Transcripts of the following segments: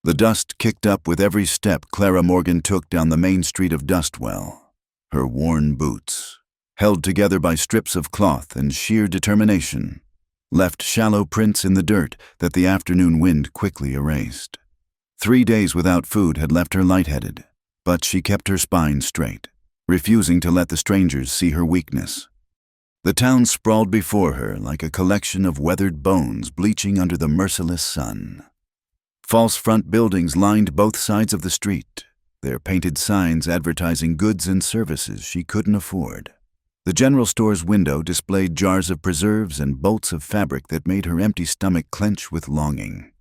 The dust kicked up with every step Clara Morgan took down the main street of Dustwell. Her worn boots, held together by strips of cloth and sheer determination, left shallow prints in the dirt that the afternoon wind quickly erased. 3 days without food had left her lightheaded, but she kept her spine straight, refusing to let the strangers see her weakness. The town sprawled before her like a collection of weathered bones bleaching under the merciless sun. False front buildings lined both sides of the street, their painted signs advertising goods and services she couldn't afford. The general store's window displayed jars of preserves and bolts of fabric that made her empty stomach clench with longing.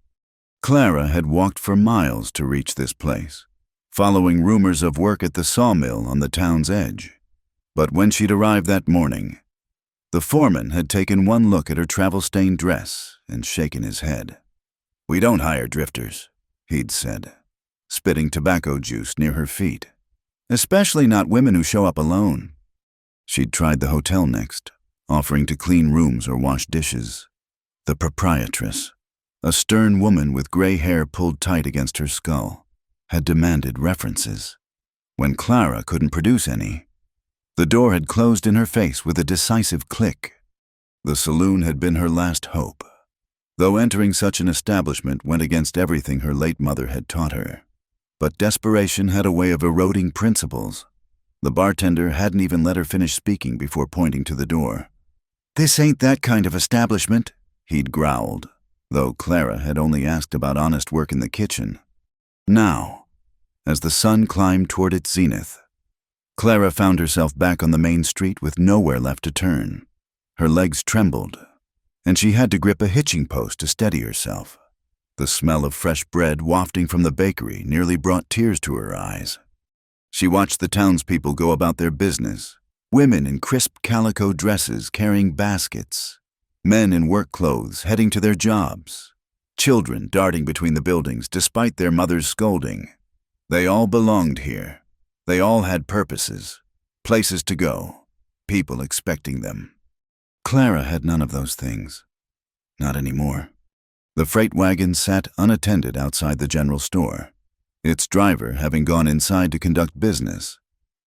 Clara had walked for miles to reach this place, following rumors of work at the sawmill on the town's edge. But when she'd arrived that morning, the foreman had taken one look at her travel-stained dress and shaken his head. "We don't hire drifters," he'd said, spitting tobacco juice near her feet. "Especially not women who show up alone." She'd tried the hotel next, offering to clean rooms or wash dishes. The proprietress, a stern woman with gray hair pulled tight against her skull, had demanded references. When Clara couldn't produce any, the door had closed in her face with a decisive click. The saloon had been her last hope, though entering such an establishment went against everything her late mother had taught her. But desperation had a way of eroding principles. The bartender hadn't even let her finish speaking before pointing to the door. "This ain't that kind of establishment," he'd growled, though Clara had only asked about honest work in the kitchen. Now, as the sun climbed toward its zenith, Clara found herself back on the main street with nowhere left to turn. Her legs trembled, and she had to grip a hitching post to steady herself. The smell of fresh bread wafting from the bakery nearly brought tears to her eyes. She watched the townspeople go about their business, women in crisp calico dresses carrying baskets, men in work clothes heading to their jobs, children darting between the buildings despite their mother's scolding. They all belonged here. They all had purposes, places to go, people expecting them. Clara had none of those things. Not anymore. The freight wagon sat unattended outside the general store, its driver having gone inside to conduct business.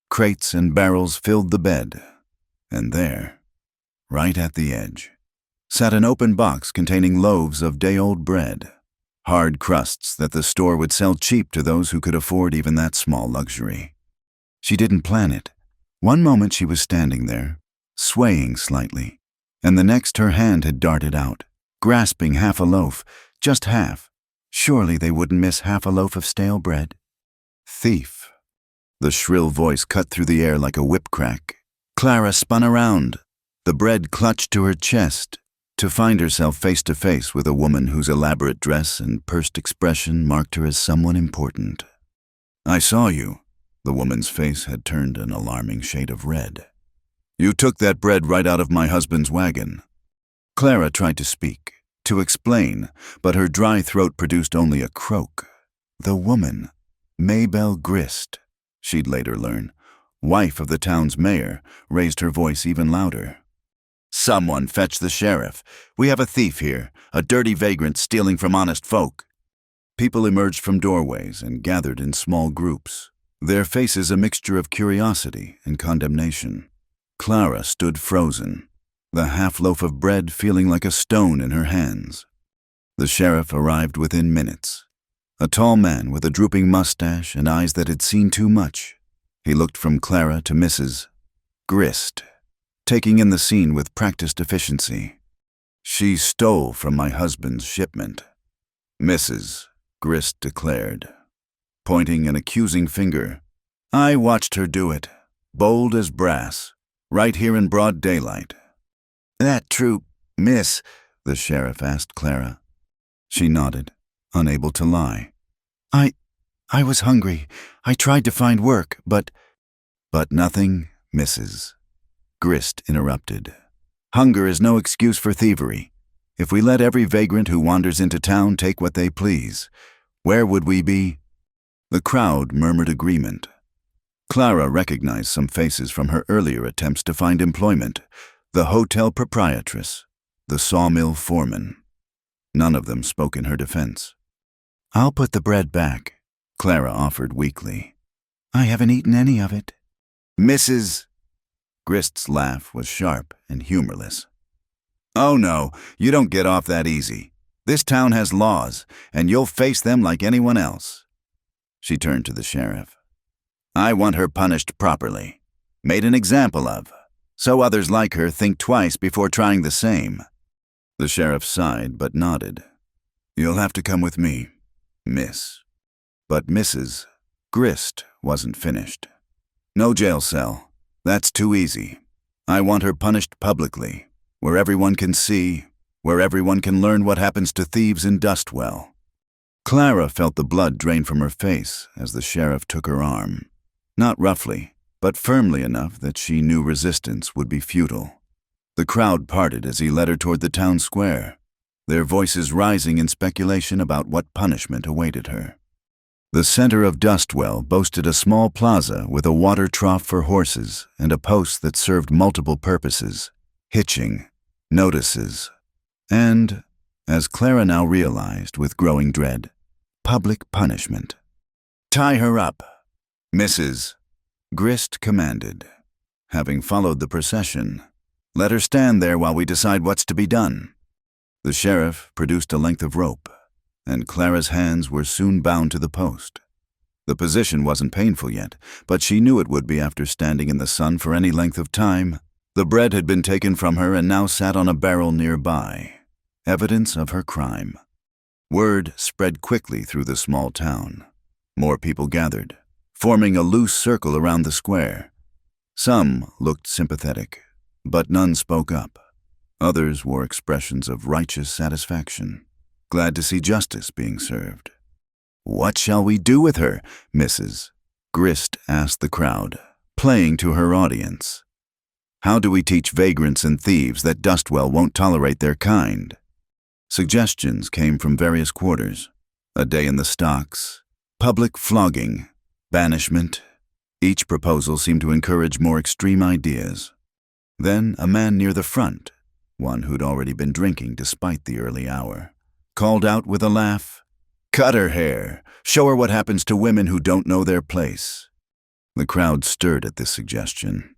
Crates and barrels filled the bed, and there, right at the edge, sat an open box containing loaves of day-old bread, hard crusts that the store would sell cheap to those who could afford even that small luxury. She didn't plan it. One moment she was standing there, swaying slightly, and the next her hand had darted out, grasping half a loaf, just half. Surely they wouldn't miss half a loaf of stale bread. "Thief." The shrill voice cut through the air like a whip crack. Clara spun around, the bread clutched to her chest, to find herself face to face with a woman whose elaborate dress and pursed expression marked her as someone important. "I saw you." The woman's face had turned an alarming shade of red. "You took that bread right out of my husband's wagon." Clara tried to speak, to explain, but her dry throat produced only a croak. The woman, Maybelle Grist, she'd later learn, wife of the town's mayor, raised her voice even louder. "Someone fetch the sheriff. We have a thief here, a dirty vagrant stealing from honest folk." People emerged from doorways and gathered in small groups, their faces a mixture of curiosity and condemnation. Clara stood frozen, the half-loaf of bread feeling like a stone in her hands. The sheriff arrived within minutes, a tall man with a drooping mustache and eyes that had seen too much. He looked from Clara to Mrs. Grist, taking in the scene with practiced efficiency. "She stole from my husband's shipment," Mrs. Grist declared, pointing an accusing finger. "I watched her do it, bold as brass, right here in broad daylight." "That true, miss?" the sheriff asked Clara. She nodded, unable to lie. I was hungry. I tried to find work, but nothing, Mrs. Grist interrupted. "Hunger is no excuse for thievery. If we let every vagrant who wanders into town take what they please, where would we be?" The crowd murmured agreement. Clara recognized some faces from her earlier attempts to find employment: the hotel proprietress, the sawmill foreman. None of them spoke in her defense. I'll put the bread back, Clara offered weakly. I haven't eaten any of it. Mrs. Grist's laugh was sharp and humorless. Oh no, you don't get off that easy. This town has laws, and you'll face them like anyone else. She turned to the sheriff. I want her punished properly, made an example of, so others like her think twice before trying the same. The sheriff sighed but nodded. You'll have to come with me, miss. But Mrs. Grist wasn't finished. No jail cell. That's too easy. I want her punished publicly, where everyone can see, where everyone can learn what happens to thieves in Dustwell. Clara felt the blood drain from her face as the sheriff took her arm. Not roughly, but firmly enough that she knew resistance would be futile. The crowd parted as he led her toward the town square, their voices rising in speculation about what punishment awaited her. The center of Dustwell boasted a small plaza with a water trough for horses and a post that served multiple purposes: hitching, notices, and, as Clara now realized with growing dread, public punishment. Tie her up, Mrs. Grist commanded. Having followed the procession, let her stand there while we decide what's to be done. The sheriff produced a length of rope, and Clara's hands were soon bound to the post. The position wasn't painful yet, but she knew it would be after standing in the sun for any length of time. The bread had been taken from her and now sat on a barrel nearby, evidence of her crime. Word spread quickly through the small town. More people gathered, forming a loose circle around the square. Some looked sympathetic, but none spoke up. Others wore expressions of righteous satisfaction, glad to see justice being served. What shall we do with her, Mrs. Grist asked the crowd, playing to her audience. How do we teach vagrants and thieves that Dustwell won't tolerate their kind? Suggestions came from various quarters: a day in the stocks, public flogging, banishment. Each proposal seemed to encourage more extreme ideas. Then a man near the front, one who'd already been drinking despite the early hour, called out with a laugh, "Cut her hair. Show her what happens to women who don't know their place." The crowd stirred at this suggestion.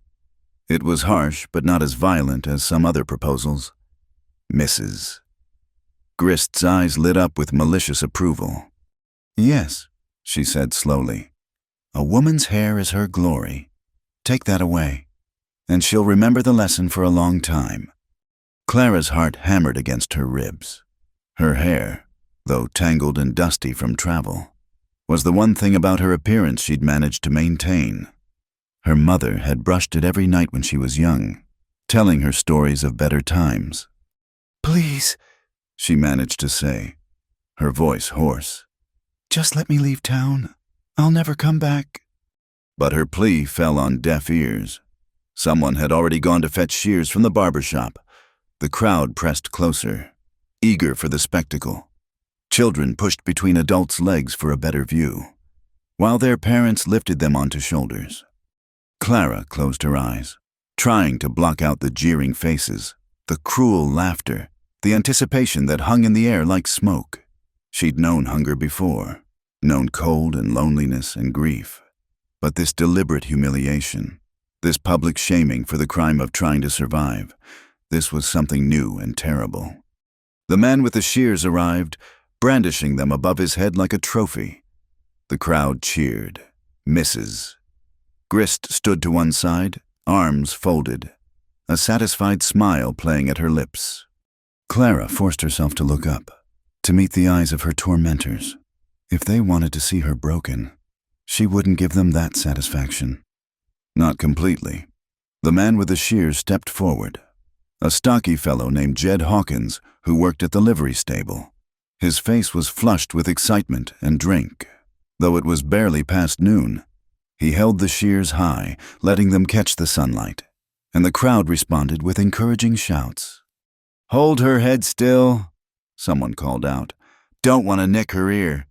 It was harsh, but not as violent as some other proposals. Mrs. Grist's eyes lit up with malicious approval. Yes, she said slowly. A woman's hair is her glory. Take that away, and she'll remember the lesson for a long time. Clara's heart hammered against her ribs. Her hair, though tangled and dusty from travel, was the one thing about her appearance she'd managed to maintain. Her mother had brushed it every night when she was young, telling her stories of better times. Please, she managed to say, her voice hoarse. Just let me leave town. I'll never come back. But her plea fell on deaf ears. Someone had already gone to fetch shears from the barber shop. The crowd pressed closer, eager for the spectacle. Children pushed between adults' legs for a better view, while their parents lifted them onto shoulders. Clara closed her eyes, trying to block out the jeering faces, the cruel laughter, the anticipation that hung in the air like smoke. She'd known hunger before, known cold and loneliness and grief. But this deliberate humiliation, this public shaming for the crime of trying to survive, this was something new and terrible. The man with the shears arrived, brandishing them above his head like a trophy. The crowd cheered. Mrs. Grist stood to one side, arms folded, a satisfied smile playing at her lips. Clara forced herself to look up, to meet the eyes of her tormentors. If they wanted to see her broken, she wouldn't give them that satisfaction. Not completely. The man with the shears stepped forward, a stocky fellow named Jed Hawkins who worked at the livery stable. His face was flushed with excitement and drink, though it was barely past noon. He held the shears high, letting them catch the sunlight, and the crowd responded with encouraging shouts. Hold her head still, someone called out. Don't want to nick her ear.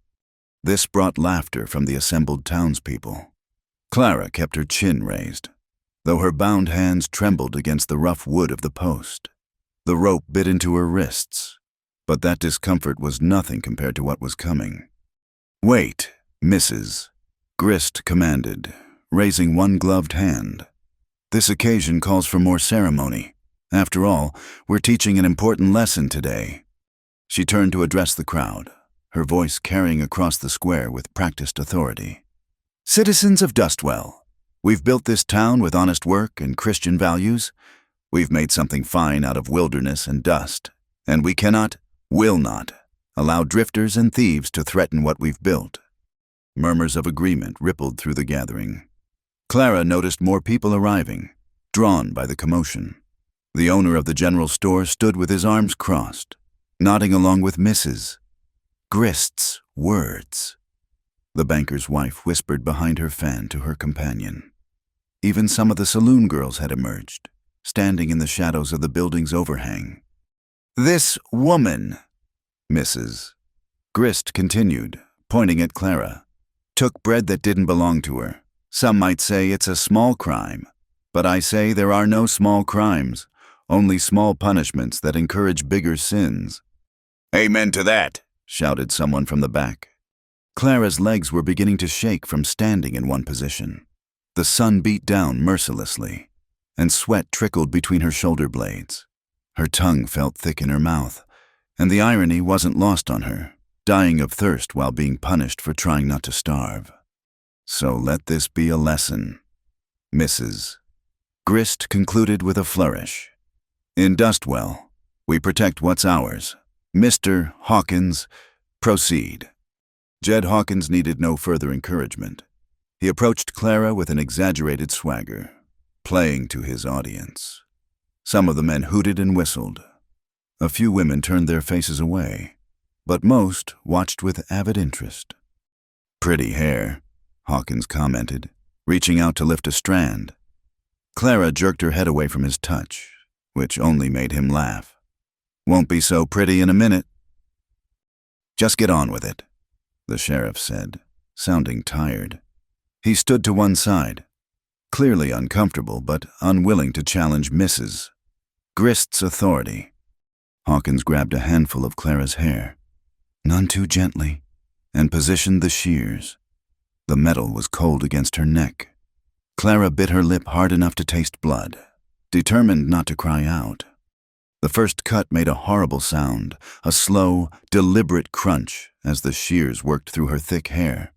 This brought laughter from the assembled townspeople. Clara kept her chin raised, though her bound hands trembled against the rough wood of the post. The rope bit into her wrists, but that discomfort was nothing compared to what was coming. "Wait, Mrs." Grist commanded, raising one gloved hand. "This occasion calls for more ceremony. After all, we're teaching an important lesson today." She turned to address the crowd, her voice carrying across the square with practiced authority. "Citizens of Dustwell, we've built this town with honest work and Christian values. We've made something fine out of wilderness and dust, and we cannot, will not, allow drifters and thieves to threaten what we've built." Murmurs of agreement rippled through the gathering. Clara noticed more people arriving, drawn by the commotion. The owner of the general store stood with his arms crossed, nodding along with Mrs. Grist's words. The banker's wife whispered behind her fan to her companion. Even some of the saloon girls had emerged, standing in the shadows of the building's overhang. "This woman," Mrs. Grist continued, pointing at Clara, "took bread that didn't belong to her. Some might say it's a small crime, but I say there are no small crimes, only small punishments that encourage bigger sins." "Amen to that," shouted someone from the back. Clara's legs were beginning to shake from standing in one position. The sun beat down mercilessly, and sweat trickled between her shoulder blades. Her tongue felt thick in her mouth, and the irony wasn't lost on her, dying of thirst while being punished for trying not to starve. "So let this be a lesson," Mrs. Grist concluded with a flourish. "In Dustwell, we protect what's ours. Mr. Hawkins, proceed." Jed Hawkins needed no further encouragement. He approached Clara with an exaggerated swagger, playing to his audience. Some of the men hooted and whistled. A few women turned their faces away, but most watched with avid interest. "Pretty hair," Hawkins commented, reaching out to lift a strand. Clara jerked her head away from his touch, which only made him laugh. "Won't be so pretty in a minute." "Just get on with it," the sheriff said, sounding tired. He stood to one side, clearly uncomfortable but unwilling to challenge Mrs. Grist's authority. Hawkins grabbed a handful of Clara's hair, none too gently, and positioned the shears. The metal was cold against her neck. Clara bit her lip hard enough to taste blood, determined not to cry out. The first cut made a horrible sound, a slow, deliberate crunch as the shears worked through her thick hair.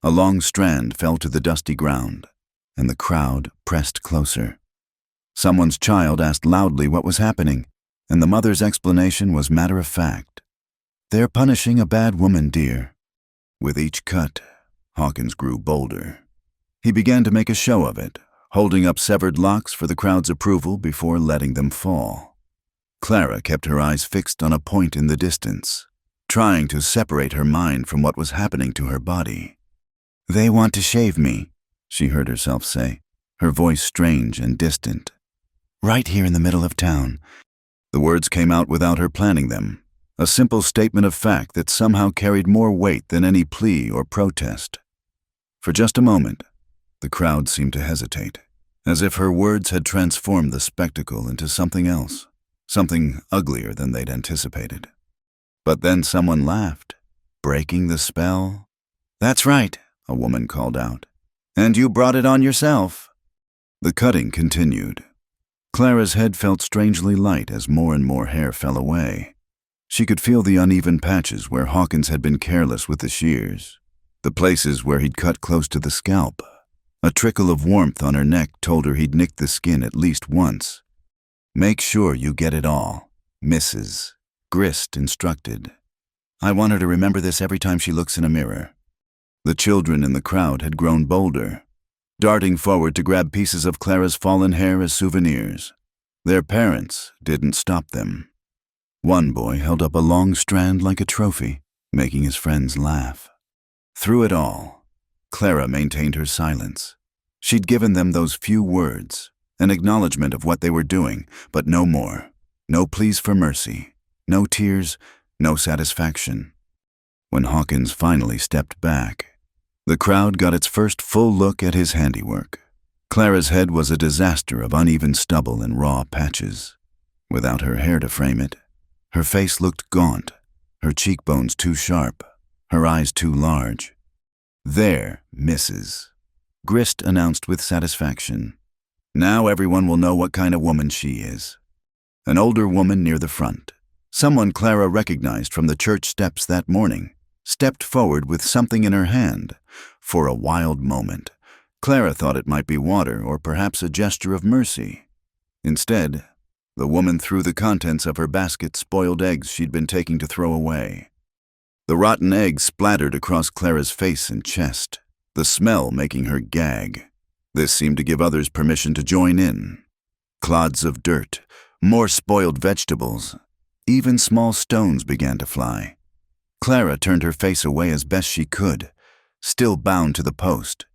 A long strand fell to the dusty ground, and the crowd pressed closer. Someone's child asked loudly what was happening, and the mother's explanation was matter-of-fact. "They're punishing a bad woman, dear." With each cut, Hawkins grew bolder. He began to make a show of it, holding up severed locks for the crowd's approval before letting them fall. Clara kept her eyes fixed on a point in the distance, trying to separate her mind from what was happening to her body. "They want to shave me," she heard herself say, her voice strange and distant. "Right here in the middle of town." The words came out without her planning them, a simple statement of fact that somehow carried more weight than any plea or protest. For just a moment, the crowd seemed to hesitate, as if her words had transformed the spectacle into something else, something uglier than they'd anticipated. But then someone laughed, breaking the spell. "That's right," a woman called out. "And you brought it on yourself." The cutting continued. Clara's head felt strangely light as more and more hair fell away. She could feel the uneven patches where Hawkins had been careless with the shears, the places where he'd cut close to the scalp. A trickle of warmth on her neck told her he'd nicked the skin at least once. "Make sure you get it all," Mrs. Grist instructed. "I want her to remember this every time she looks in a mirror." The children in the crowd had grown bolder, darting forward to grab pieces of Clara's fallen hair as souvenirs. Their parents didn't stop them. One boy held up a long strand like a trophy, making his friends laugh. Through it all, Clara maintained her silence. She'd given them those few words, an acknowledgement of what they were doing, but no more. No pleas for mercy, no tears, no satisfaction. When Hawkins finally stepped back, the crowd got its first full look at his handiwork. Clara's head was a disaster of uneven stubble and raw patches. Without her hair to frame it, her face looked gaunt, her cheekbones too sharp, her eyes too large. "There, Mrs." Grist announced with satisfaction. "Now everyone will know what kind of woman she is." An older woman near the front, someone Clara recognized from the church steps that morning, stepped forward with something in her hand. For a wild moment, Clara thought it might be water or perhaps a gesture of mercy. Instead, the woman threw the contents of her basket spoiled eggs she'd been taking to throw away. The rotten eggs splattered across Clara's face and chest, the smell making her gag. This seemed to give others permission to join in. Clods of dirt, more spoiled vegetables, even small stones began to fly. Clara turned her face away as best she could, still bound to the post.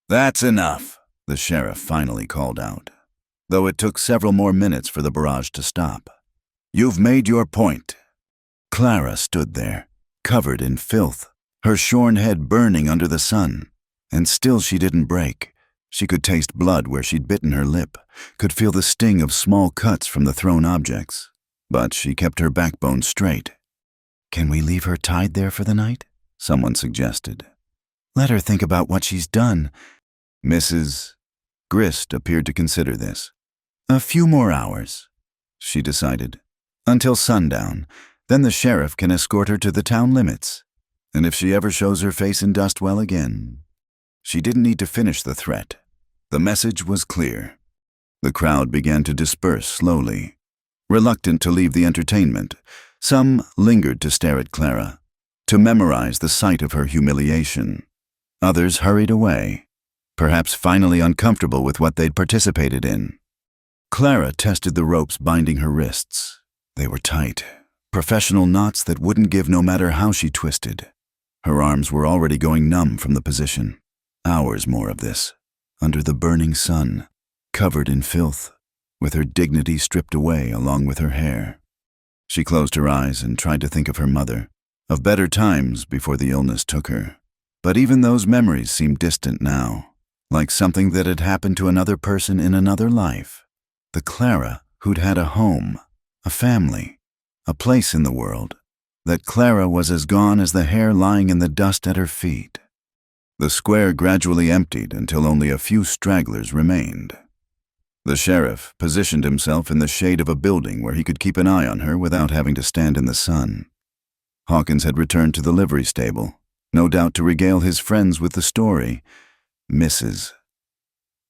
"That's enough," the sheriff finally called out, though it took several more minutes for the barrage to stop. "You've made your point." Clara stood there, covered in filth, her shorn head burning under the sun, and still she didn't break. She could taste blood where she'd bitten her lip, could feel the sting of small cuts from the thrown objects, but she kept her backbone straight. "Can we leave her tied there for the night?" someone suggested. "Let her think about what she's done." Mrs. Grist appeared to consider this. "A few more hours," she decided, "until sundown. Then the sheriff can escort her to the town limits. And if she ever shows her face in Dustwell again..." She didn't need to finish the threat. The message was clear. The crowd began to disperse slowly. Reluctant to leave the entertainment, some lingered to stare at Clara, to memorize the sight of her humiliation. Others hurried away, perhaps finally uncomfortable with what they'd participated in. Clara tested the ropes binding her wrists. They were tight, professional knots that wouldn't give no matter how she twisted. Her arms were already going numb from the position. Hours more of this, under the burning sun, covered in filth, with her dignity stripped away along with her hair. She closed her eyes and tried to think of her mother, of better times before the illness took her. But even those memories seemed distant now, like something that had happened to another person in another life. The Clara who'd had a home, a family, a place in the world. That Clara was as gone as the hair lying in the dust at her feet. The square gradually emptied until only a few stragglers remained. The sheriff positioned himself in the shade of a building where he could keep an eye on her without having to stand in the sun. Hawkins had returned to the livery stable, no doubt to regale his friends with the story. Mrs.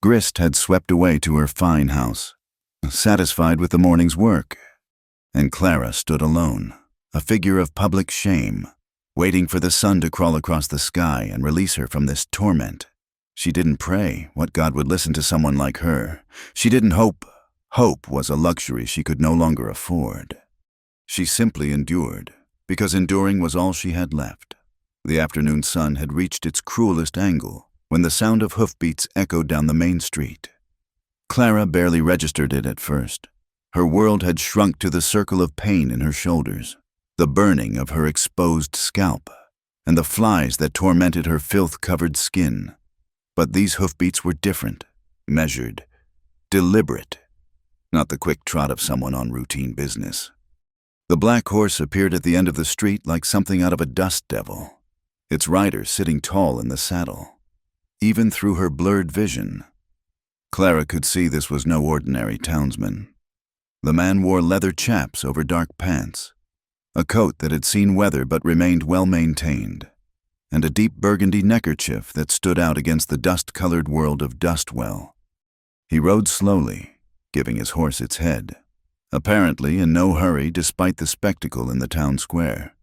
Grist had swept away to her fine house, satisfied with the morning's work, and Clara stood alone, a figure of public shame, waiting for the sun to crawl across the sky and release her from this torment. She didn't pray what God would listen to someone like her. She didn't hope. Hope was a luxury she could no longer afford. She simply endured, because enduring was all she had left. The afternoon sun had reached its cruelest angle when the sound of hoofbeats echoed down the main street. Clara barely registered it at first. Her world had shrunk to the circle of pain in her shoulders, the burning of her exposed scalp, and the flies that tormented her filth-covered skin. But these hoofbeats were different, measured, deliberate, not the quick trot of someone on routine business. The black horse appeared at the end of the street like something out of a dust devil, its rider sitting tall in the saddle. Even through her blurred vision, Clara could see this was no ordinary townsman. The man wore leather chaps over dark pants, a coat that had seen weather but remained well-maintained, and a deep burgundy neckerchief that stood out against the dust-colored world of Dustwell. He rode slowly, giving his horse its head, apparently in no hurry despite the spectacle in the town square.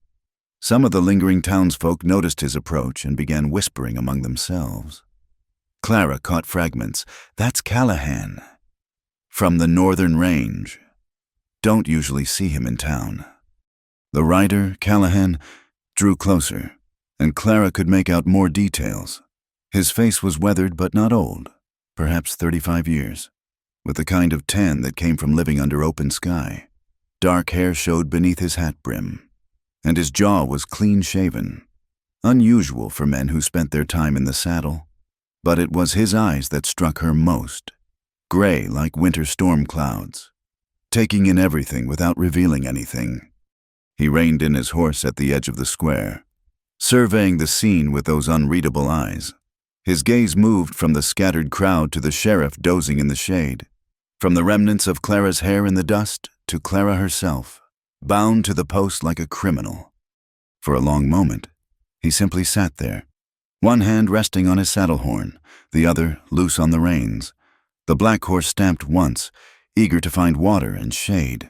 Some of the lingering townsfolk noticed his approach and began whispering among themselves. Clara caught fragments. "That's Callahan. From the northern range. Don't usually see him in town." The rider, Callahan, drew closer, and Clara could make out more details. His face was weathered but not old, perhaps 35 years, with the kind of tan that came from living under open sky. Dark hair showed beneath his hat brim, and his jaw was clean-shaven, unusual for men who spent their time in the saddle. But it was his eyes that struck her most, gray like winter storm clouds, taking in everything without revealing anything. He reined in his horse at the edge of the square, surveying the scene with those unreadable eyes. His gaze moved from the scattered crowd to the sheriff dozing in the shade, from the remnants of Clara's hair in the dust to Clara herself, bound to the post like a criminal. For a long moment, he simply sat there, one hand resting on his saddle horn, the other loose on the reins. The black horse stamped once, eager to find water and shade,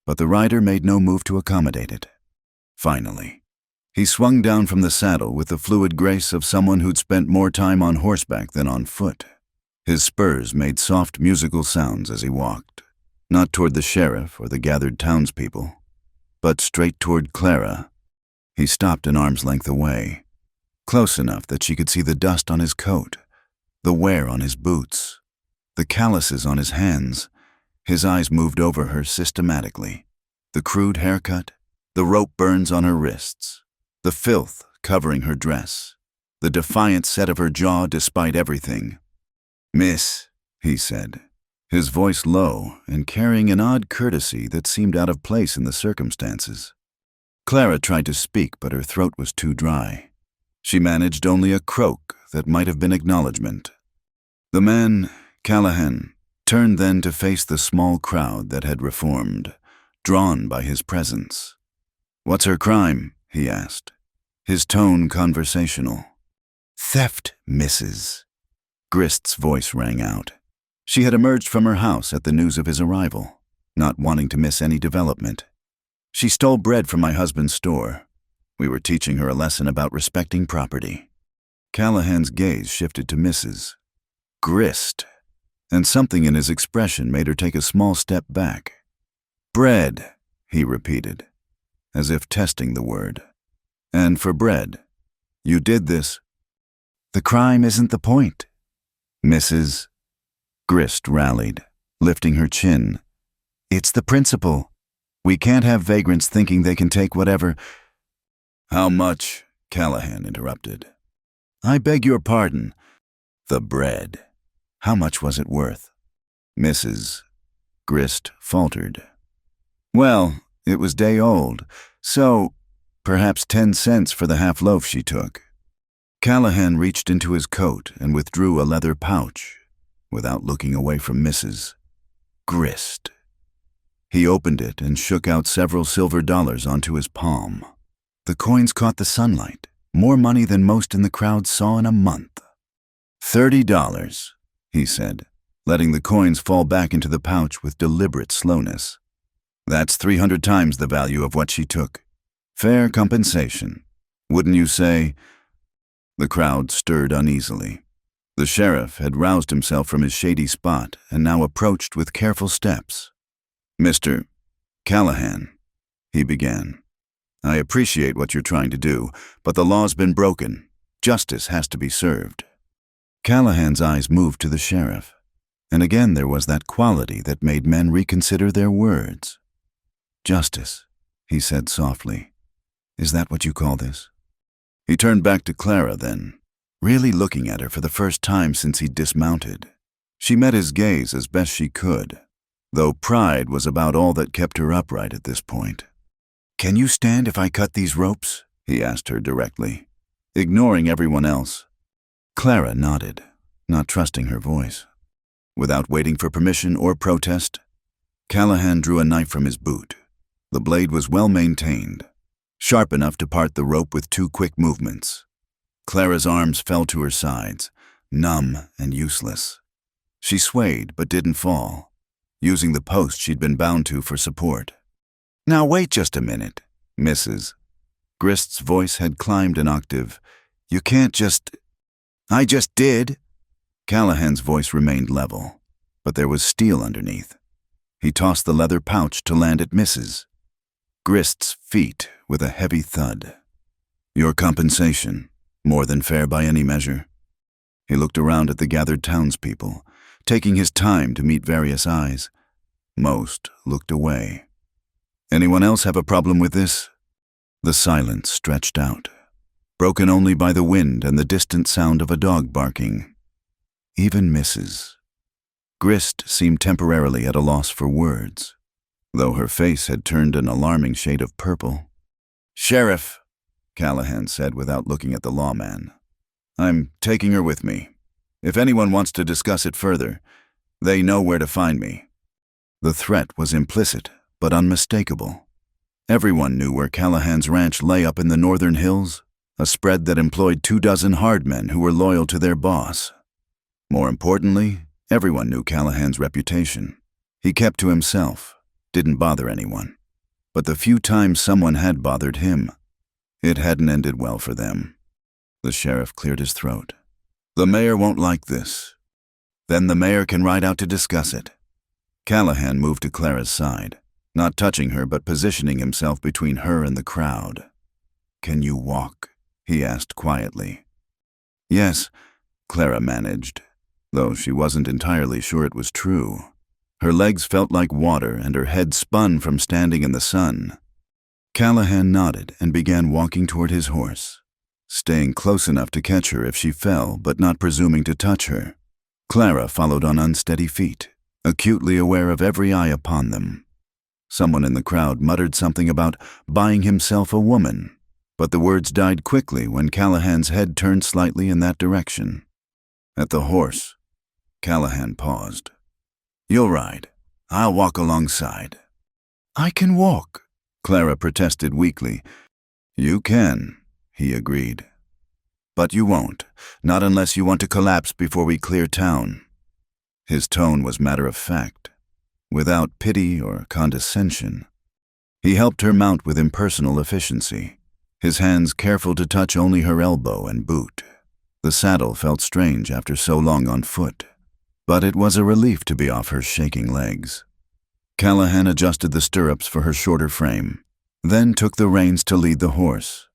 but the rider made no move to accommodate it. Finally, he swung down from the saddle with the fluid grace of someone who'd spent more time on horseback than on foot. His spurs made soft musical sounds as he walked, not toward the sheriff or the gathered townspeople, but straight toward Clara. He stopped an arm's length away, close enough that she could see the dust on his coat, the wear on his boots, the calluses on his hands. His eyes moved over her systematically. The crude haircut, the rope burns on her wrists, the filth covering her dress, the defiant set of her jaw despite everything. "Miss," he said, his voice low and carrying an odd courtesy that seemed out of place in the circumstances. Clara tried to speak, but her throat was too dry. She managed only a croak that might have been acknowledgement. The man, Callahan, turned then to face the small crowd that had reformed, drawn by his presence. "What's her crime?" he asked, his tone conversational. "Theft, Mrs." Grist's voice rang out. She had emerged from her house at the news of his arrival, not wanting to miss any development. "She stole bread from my husband's store. We were teaching her a lesson about respecting property." Callahan's gaze shifted to Mrs. Grist, and something in his expression made her take a small step back. "Bread," he repeated, as if testing the word. "And for bread, you did this." "The crime isn't the point." Mrs. Grist rallied, lifting her chin. "It's the principle. We can't have vagrants thinking they can take whatever—" "How much?" Callahan interrupted. "I beg your pardon. The bread. How much was it worth?" Mrs. Grist faltered. "Well, it was day old, so perhaps 10 cents for the half loaf she took." Callahan reached into his coat and withdrew a leather pouch, without looking away from Mrs. Grist. He opened it and shook out several silver dollars onto his palm. The coins caught the sunlight, more money than most in the crowd saw in a month. $30, he said, letting the coins fall back into the pouch with deliberate slowness. "That's 300 times the value of what she took. Fair compensation, wouldn't you say?" The crowd stirred uneasily. The sheriff had roused himself from his shady spot and now approached with careful steps. "Mr. Callahan," he began, "I appreciate what you're trying to do, but the law's been broken. Justice has to be served." Callahan's eyes moved to the sheriff, and again there was that quality that made men reconsider their words. "Justice," he said softly. "Is that what you call this?" He turned back to Clara then, really looking at her for the first time since he'd dismounted. She met his gaze as best she could, though pride was about all that kept her upright at this point. "Can you stand if I cut these ropes?" he asked her directly, ignoring everyone else. Clara nodded, not trusting her voice. Without waiting for permission or protest, Callahan drew a knife from his boot. The blade was well maintained, sharp enough to part the rope with 2 quick movements. Clara's arms fell to her sides, numb and useless. She swayed but didn't fall, using the post she'd been bound to for support. "Now wait just a minute, Mrs. Grist's voice had climbed an octave. "You can't just—" "I just did." Callahan's voice remained level, but there was steel underneath. He tossed the leather pouch to land at Mrs. Grist's feet with a heavy thud. "Your compensation, more than fair by any measure." He looked around at the gathered townspeople, taking his time to meet various eyes. Most looked away. "Anyone else have a problem with this?" The silence stretched out, broken only by the wind and the distant sound of a dog barking. Even Mrs. Grist seemed temporarily at a loss for words, though her face had turned an alarming shade of purple. "Sheriff," Callahan said without looking at the lawman. "I'm taking her with me. If anyone wants to discuss it further, they know where to find me." The threat was implicit, but unmistakable. Everyone knew where Callahan's ranch lay up in the northern hills, a spread that employed 24 hard men who were loyal to their boss. More importantly, everyone knew Callahan's reputation. He kept to himself, didn't bother anyone. But the few times someone had bothered him, it hadn't ended well for them. The sheriff cleared his throat. "The mayor won't like this. Then the mayor can ride out to discuss it." Callahan moved to Clara's side, not touching her but positioning himself between her and the crowd. "Can you walk?" he asked quietly. "Yes," Clara managed, though she wasn't entirely sure it was true. Her legs felt like water and her head spun from standing in the sun. Callahan nodded and began walking toward his horse, staying close enough to catch her if she fell but not presuming to touch her. Clara followed on unsteady feet, acutely aware of every eye upon them. Someone in the crowd muttered something about buying himself a woman, but the words died quickly when Callahan's head turned slightly in that direction. At the horse, Callahan paused. "You'll ride. I'll walk alongside." "I can walk," Clara protested weakly. "You can," he agreed. "But you won't, not unless you want to collapse before we clear town." His tone was matter-of-fact, without pity or condescension. He helped her mount with impersonal efficiency, his hands careful to touch only her elbow and boot. The saddle felt strange after so long on foot, but it was a relief to be off her shaking legs. Callahan adjusted the stirrups for her shorter frame, then took the reins to lead the horse.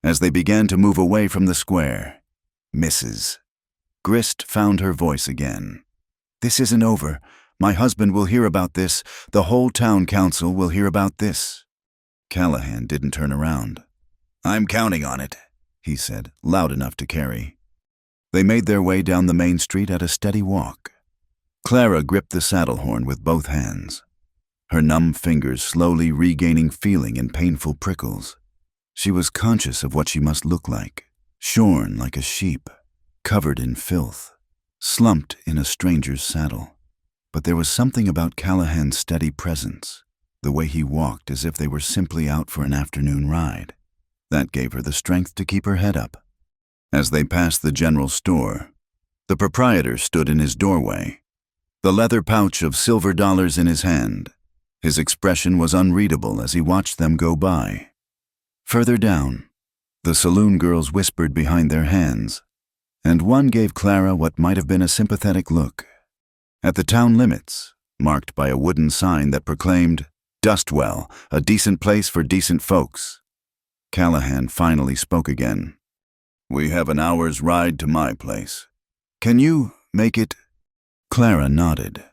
As they began to move away from the square, "Mrs." Grist found her voice again. "This isn't over. My husband will hear about this. The whole town council will hear about this." Callahan didn't turn around. "I'm counting on it," he said, loud enough to carry. They made their way down the main street at a steady walk. Clara gripped the saddle horn with both hands, her numb fingers slowly regaining feeling in painful prickles. She was conscious of what she must look like, shorn like a sheep, covered in filth, slumped in a stranger's saddle. But there was something about Callahan's steady presence, the way he walked as if they were simply out for an afternoon ride, that gave her the strength to keep her head up. As they passed the general store, the proprietor stood in his doorway, the leather pouch of silver dollars in his hand. His expression was unreadable as he watched them go by. Further down, the saloon girls whispered behind their hands, and one gave Clara what might have been a sympathetic look. At the town limits, marked by a wooden sign that proclaimed, "Dustwell, a decent place for decent folks," Callahan finally spoke again. "We have an hour's ride to my place. Can you make it?" Clara nodded,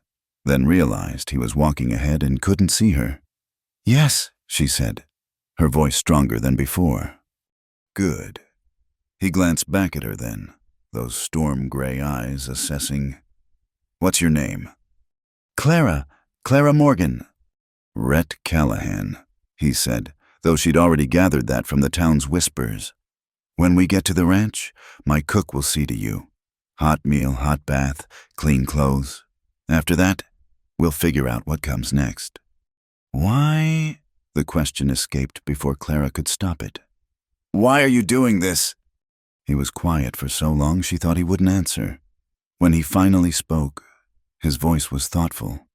then realized he was walking ahead and couldn't see her. "Yes," she said, her voice stronger than before. "Good." He glanced back at her then, those storm-gray eyes assessing. "What's your name?" Clara Morgan." "Rhett Callahan," he said, though she'd already gathered that from the town's whispers. "When we get to the ranch, my cook will see to you. Hot meal, hot bath, clean clothes. After that, we'll figure out what comes next." "Why?" The question escaped before Clara could stop it. "Why are you doing this?" He was quiet for so long she thought he wouldn't answer. When he finally spoke, his voice was thoughtful.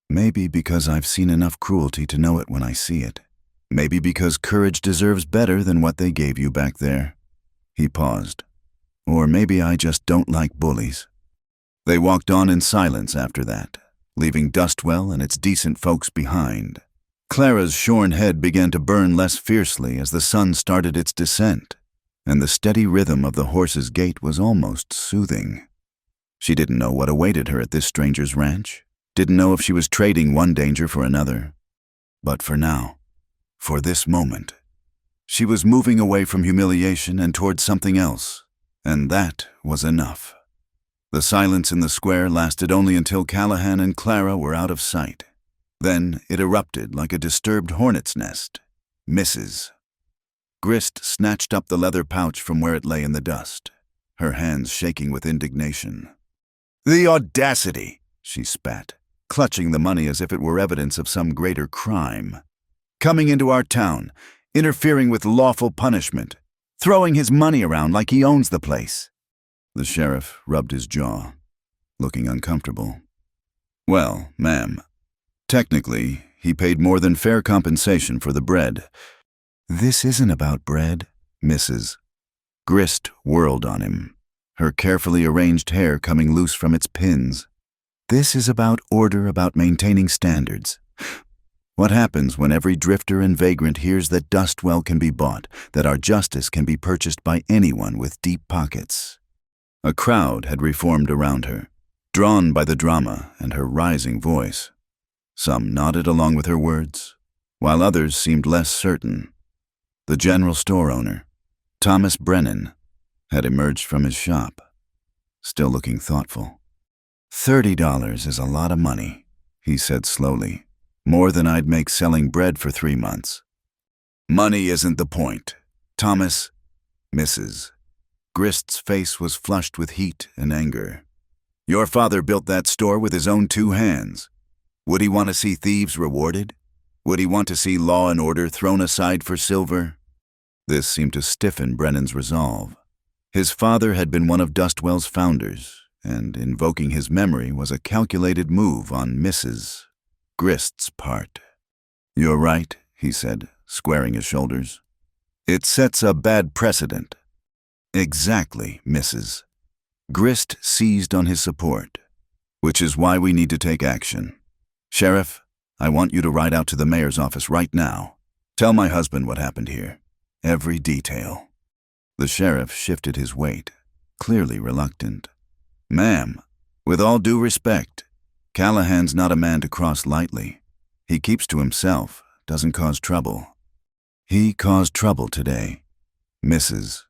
"Maybe because I've seen enough cruelty to know it when I see it. Maybe because courage deserves better than what they gave you back there." He paused. "Or maybe I just don't like bullies." They walked on in silence after that, leaving Dustwell and its decent folks behind. Clara's shorn head began to burn less fiercely as the sun started its descent, and the steady rhythm of the horse's gait was almost soothing. She didn't know what awaited her at this stranger's ranch, didn't know if she was trading one danger for another. But for now, for this moment, she was moving away from humiliation and towards something else, and that was enough. The silence in the square lasted only until Callahan and Clara were out of sight. Then it erupted like a disturbed hornet's nest. "Mrs." Grist snatched up the leather pouch from where it lay in the dust, her hands shaking with indignation. "The audacity!" she spat, clutching the money as if it were evidence of some greater crime. "Coming into our town, interfering with lawful punishment, throwing his money around like he owns the place." The sheriff rubbed his jaw, looking uncomfortable. "Well, ma'am, technically, he paid more than fair compensation for the bread." "This isn't about bread, Mrs." Grist whirled on him, her carefully arranged hair coming loose from its pins. "This is about order, about maintaining standards. What happens when every drifter and vagrant hears that Dustwell can be bought, that our justice can be purchased by anyone with deep pockets?" A crowd had reformed around her, drawn by the drama and her rising voice. Some nodded along with her words, while others seemed less certain. The general store owner, Thomas Brennan, had emerged from his shop, still looking thoughtful. $30 is a lot of money," he said slowly. "More than I'd make selling bread for 3 months. "Money isn't the point, Thomas." Mrs. Grist's face was flushed with heat and anger. "Your father built that store with his own 2 hands. Would he want to see thieves rewarded? Would he want to see law and order thrown aside for silver?" This seemed to stiffen Brennan's resolve. His father had been one of Dustwell's founders, and invoking his memory was a calculated move on Mrs. Grist's part. "You're right," he said, squaring his shoulders. "It sets a bad precedent." "Exactly, Mrs." Grist seized on his support, "which is why we need to take action. Sheriff, I want you to ride out to the mayor's office right now. Tell my husband what happened here. Every detail." The sheriff shifted his weight, clearly reluctant. "Ma'am, with all due respect, Callahan's not a man to cross lightly. He keeps to himself, doesn't cause trouble." "He caused trouble today," Mrs.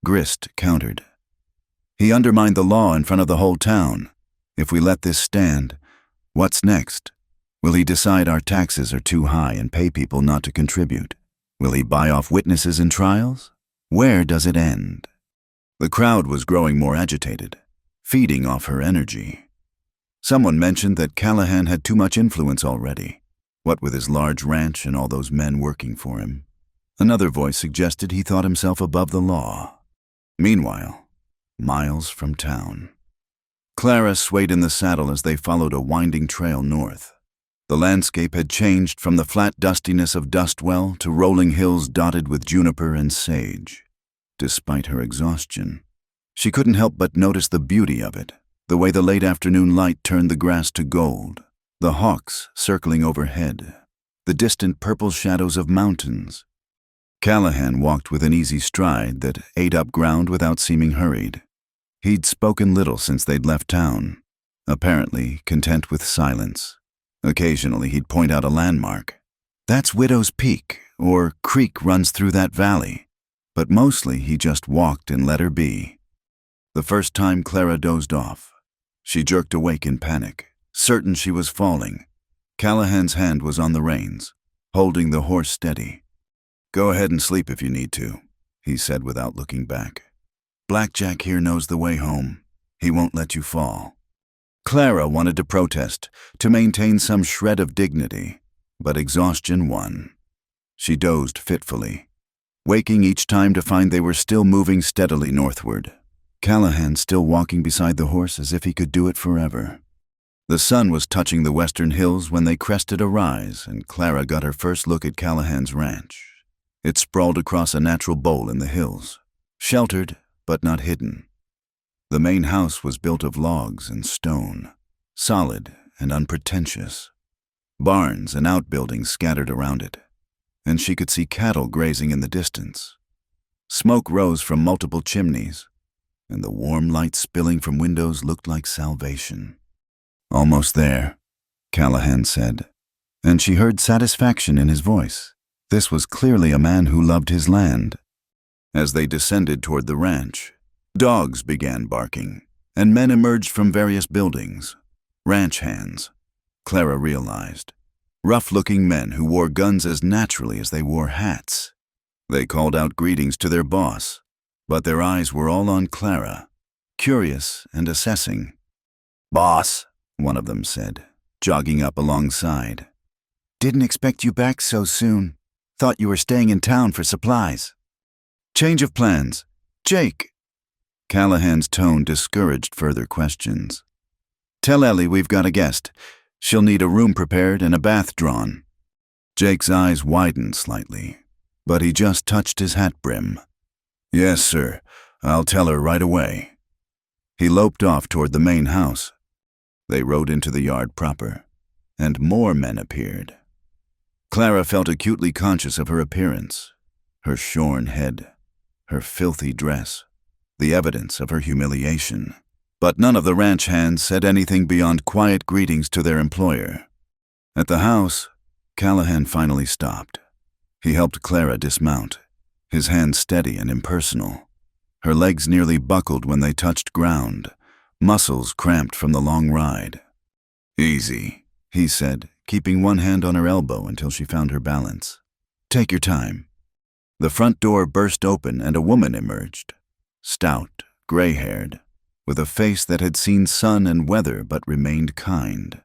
Grist countered. "He undermined the law in front of the whole town. If we let this stand, what's next? Will he decide our taxes are too high and pay people not to contribute? Will he buy off witnesses in trials? Where does it end?" The crowd was growing more agitated, feeding off her energy. Someone mentioned that Callahan had too much influence already, what with his large ranch and all those men working for him. Another voice suggested he thought himself above the law. Meanwhile, miles from town, Clara swayed in the saddle as they followed a winding trail north. The landscape had changed from the flat dustiness of Dustwell to rolling hills dotted with juniper and sage. Despite her exhaustion, she couldn't help but notice the beauty of it, the way the late afternoon light turned the grass to gold, the hawks circling overhead, the distant purple shadows of mountains. Callahan walked with an easy stride that ate up ground without seeming hurried. He'd spoken little since they'd left town, apparently content with silence. Occasionally he'd point out a landmark. "That's Widow's Peak," or "Creek runs through that valley." But mostly he just walked and let her be. The first time Clara dozed off, she jerked awake in panic, certain she was falling. Callahan's hand was on the reins, holding the horse steady. "Go ahead and sleep if you need to," he said without looking back. "Blackjack here knows the way home. He won't let you fall." Clara wanted to protest, to maintain some shred of dignity, but exhaustion won. She dozed fitfully, waking each time to find they were still moving steadily northward. Callahan still walking beside the horse as if he could do it forever. The sun was touching the western hills when they crested a rise, and Clara got her first look at Callahan's ranch. It sprawled across a natural bowl in the hills, sheltered but not hidden. The main house was built of logs and stone, solid and unpretentious. Barns and outbuildings scattered around it, and she could see cattle grazing in the distance. Smoke rose from multiple chimneys, and the warm light spilling from windows looked like salvation. "Almost there," Callahan said, and she heard satisfaction in his voice. This was clearly a man who loved his land. As they descended toward the ranch, dogs began barking, and men emerged from various buildings. Ranch hands, Clara realized. Rough-looking men who wore guns as naturally as they wore hats. They called out greetings to their boss, but their eyes were all on Clara, curious and assessing. "Boss," one of them said, jogging up alongside. "Didn't expect you back so soon. Thought you were staying in town for supplies." "Change of plans. Jake." Callahan's tone discouraged further questions. "Tell Ellie we've got a guest. She'll need a room prepared and a bath drawn." Jake's eyes widened slightly, but he just touched his hat brim. "Yes, sir. I'll tell her right away." He loped off toward the main house. They rode into the yard proper, and more men appeared. Clara felt acutely conscious of her appearance, her shorn head, her filthy dress, the evidence of her humiliation. But none of the ranch hands said anything beyond quiet greetings to their employer. At the house, Callahan finally stopped. He helped Clara dismount, his hands steady and impersonal. Her legs nearly buckled when they touched ground, muscles cramped from the long ride. "Easy," he said, keeping one hand on her elbow until she found her balance. "Take your time." The front door burst open and a woman emerged, stout, gray-haired, with a face that had seen sun and weather but remained kind.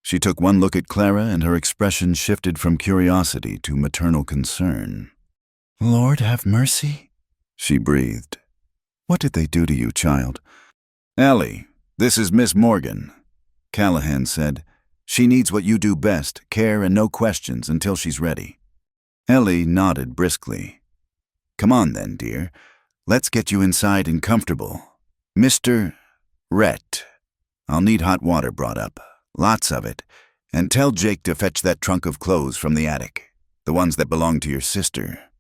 She took one look at Clara and her expression shifted from curiosity to maternal concern. "Lord have mercy," she breathed. "What did they do to you, child?" "Ellie, this is Miss Morgan," Callahan said. "She needs what you do best, care and no questions until she's ready." Ellie nodded briskly. "Come on then, dear. Let's get you inside and comfortable. Mr. Rhett, I'll need hot water brought up, lots of it, and tell Jake to fetch that trunk of clothes from the attic, the ones that belong to your sister."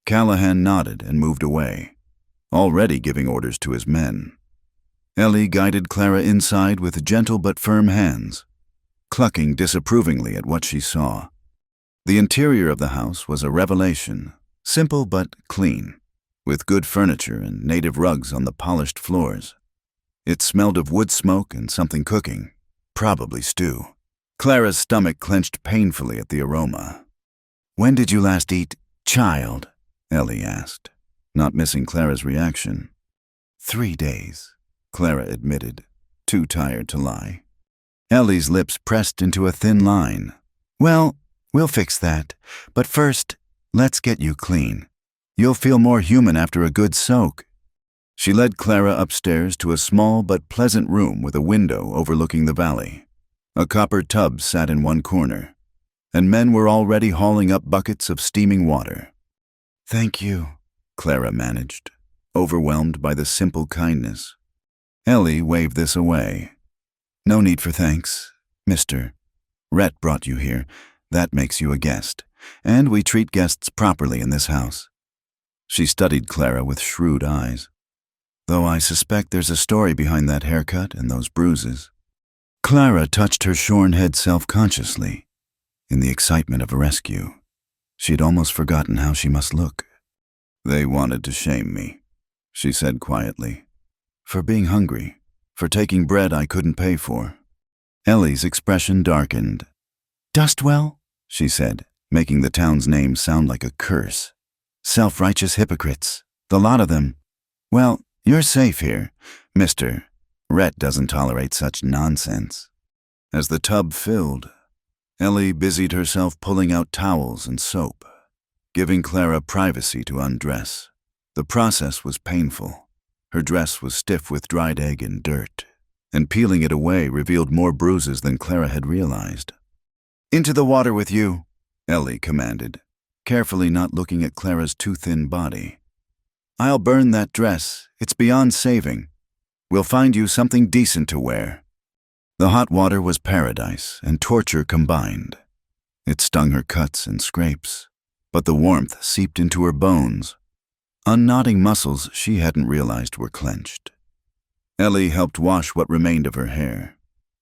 Callahan nodded and moved away, already giving orders to his men. Ellie guided Clara inside with gentle but firm hands, clucking disapprovingly at what she saw. The interior of the house was a revelation, simple but clean, with good furniture and native rugs on the polished floors. It smelled of wood smoke and something cooking, probably stew. Clara's stomach clenched painfully at the aroma. "When did you last eat, child?" Ellie asked, not missing Clara's reaction. 3 days, Clara admitted, too tired to lie. Ellie's lips pressed into a thin line. "Well, we'll fix that, but first, let's get you clean. You'll feel more human after a good soak." She led Clara upstairs to a small but pleasant room with a window overlooking the valley. A copper tub sat in one corner, and men were already hauling up buckets of steaming water. "Thank you," Clara managed, overwhelmed by the simple kindness. Ellie waved this away. "No need for thanks, Mr. Rhett brought you here. That makes you a guest, and we treat guests properly in this house." She studied Clara with shrewd eyes. "Though I suspect there's a story behind that haircut and those bruises." Clara touched her shorn head self-consciously. In the excitement of a rescue, she'd almost forgotten how she must look. "They wanted to shame me," she said quietly. "For being hungry, for taking bread I couldn't pay for." Ellie's expression darkened. "Dustwell," she said, making the town's name sound like a curse. "Self-righteous hypocrites, the lot of them. Well, you're safe here, Mr. Rhett doesn't tolerate such nonsense." As the tub filled, Ellie busied herself pulling out towels and soap, giving Clara privacy to undress. The process was painful. Her dress was stiff with dried egg and dirt, and peeling it away revealed more bruises than Clara had realized. "Into the water with you," Ellie commanded, carefully not looking at Clara's too thin body. "I'll burn that dress. It's beyond saving. We'll find you something decent to wear." The hot water was paradise and torture combined. It stung her cuts and scrapes, but the warmth seeped into her bones. Unknotting muscles she hadn't realized were clenched. Ellie helped wash what remained of her hair,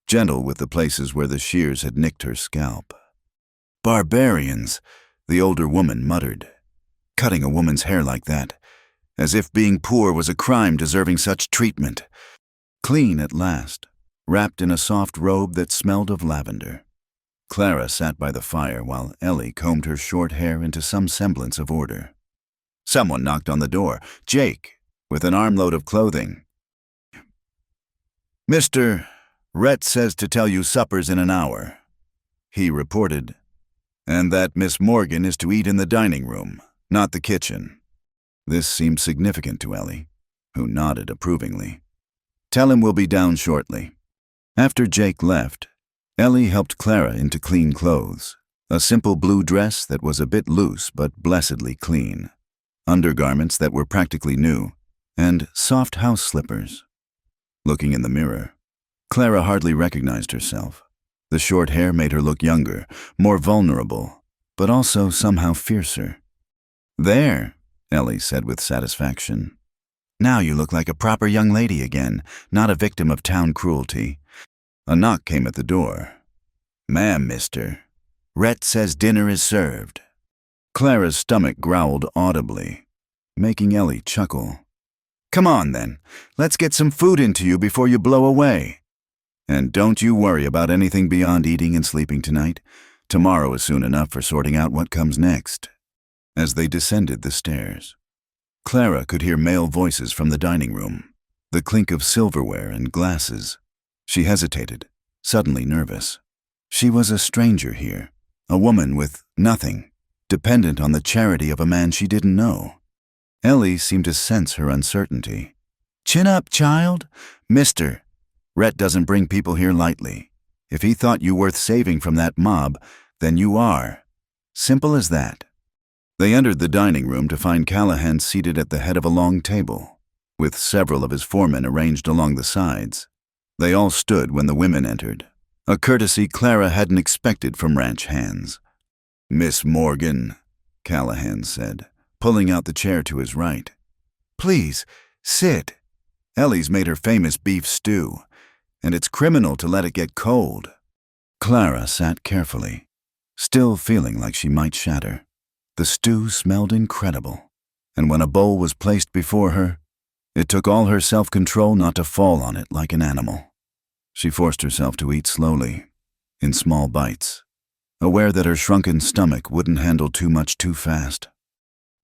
gentle with the places where the shears had nicked her scalp. "Barbarians," the older woman muttered. "Cutting a woman's hair like that, as if being poor was a crime deserving such treatment." Clean at last, wrapped in a soft robe that smelled of lavender, Clara sat by the fire while Ellie combed her short hair into some semblance of order. Someone knocked on the door. Jake, with an armload of clothing. "Mr. Rhett says to tell you supper's in an hour," he reported, "and that Miss Morgan is to eat in the dining room, not the kitchen." This seemed significant to Ellie, who nodded approvingly. "Tell him we'll be down shortly." After Jake left, Ellie helped Clara into clean clothes, a simple blue dress that was a bit loose but blessedly clean, undergarments that were practically new, and soft house slippers. Looking in the mirror, Clara hardly recognized herself. The short hair made her look younger, more vulnerable, but also somehow fiercer. "There," Ellie said with satisfaction. "Now you look like a proper young lady again, not a victim of town cruelty." A knock came at the door. "Ma'am, mister. Rhett says dinner is served." Clara's stomach growled audibly, making Ellie chuckle. "Come on, then. Let's get some food into you before you blow away. And don't you worry about anything beyond eating and sleeping tonight. Tomorrow is soon enough for sorting out what comes next." As they descended the stairs, Clara could hear male voices from the dining room, the clink of silverware and glasses. She hesitated, suddenly nervous. She was a stranger here, a woman with nothing, dependent on the charity of a man she didn't know. Ellie seemed to sense her uncertainty. "Chin up, child. Mister, Rhett doesn't bring people here lightly. If he thought you worth saving from that mob, then you are. Simple as that." They entered the dining room to find Callahan seated at the head of a long table, with several of his foremen arranged along the sides. They all stood when the women entered, a courtesy Clara hadn't expected from ranch hands. "Miss Morgan," Callahan said, pulling out the chair to his right. "Please, sit. Ellie's made her famous beef stew, and it's criminal to let it get cold." Clara sat carefully, still feeling like she might shatter. The stew smelled incredible, and when a bowl was placed before her, it took all her self-control not to fall on it like an animal. She forced herself to eat slowly, in small bites, aware that her shrunken stomach wouldn't handle too much too fast.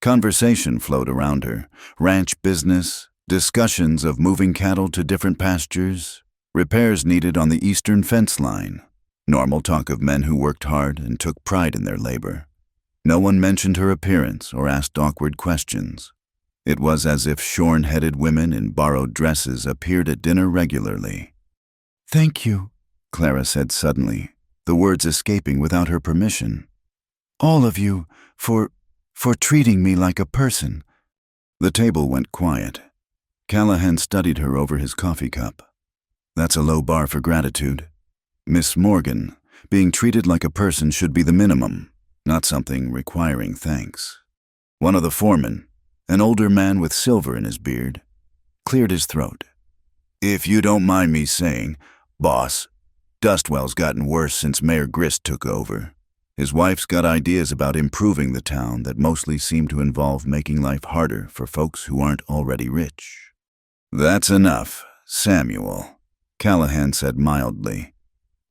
Conversation flowed around her, ranch business, discussions of moving cattle to different pastures, repairs needed on the eastern fence line, normal talk of men who worked hard and took pride in their labor. No one mentioned her appearance or asked awkward questions. It was as if shorn-headed women in borrowed dresses appeared at dinner regularly. "Thank you," Clara said suddenly, the words escaping without her permission. "All of you, for treating me like a person." The table went quiet. Callahan studied her over his coffee cup. "That's a low bar for gratitude. Miss Morgan, being treated like a person should be the minimum, not something requiring thanks." One of the foremen, an older man with silver in his beard, cleared his throat. "If you don't mind me saying, boss, Dustwell's gotten worse since Mayor Grist took over. His wife's got ideas about improving the town that mostly seem to involve making life harder for folks who aren't already rich." "That's enough, Samuel," Callahan said mildly.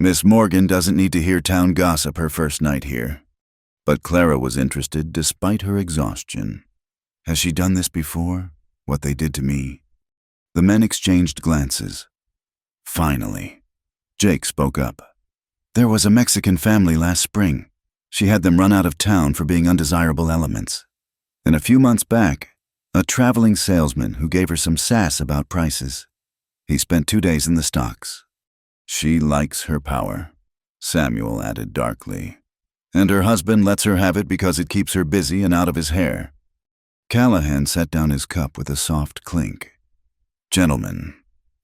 "Miss Morgan doesn't need to hear town gossip her first night here." But Clara was interested despite her exhaustion. "Has she done this before? What they did to me?" The men exchanged glances. Finally, Jake spoke up. "There was a Mexican family last spring. She had them run out of town for being undesirable elements. And a few months back, a traveling salesman who gave her some sass about prices. He spent 2 days in the stocks." "She likes her power," Samuel added darkly. "And her husband lets her have it because it keeps her busy and out of his hair." Callahan set down his cup with a soft clink. "Gentlemen,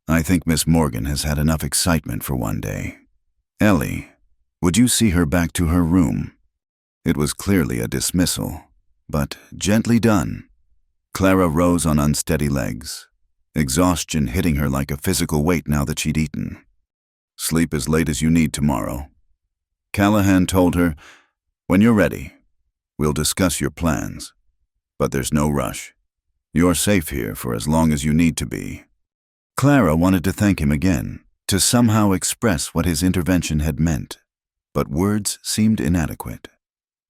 I think Miss Morgan has had enough excitement for one day. Ellie, would you see her back to her room?" It was clearly a dismissal, but gently done. Clara rose on unsteady legs, exhaustion hitting her like a physical weight now that she'd eaten. "Sleep as late as you need tomorrow." Callahan told her, "When you're ready, we'll discuss your plans. But there's no rush. You're safe here for as long as you need to be." Clara wanted to thank him again, to somehow express what his intervention had meant, but words seemed inadequate.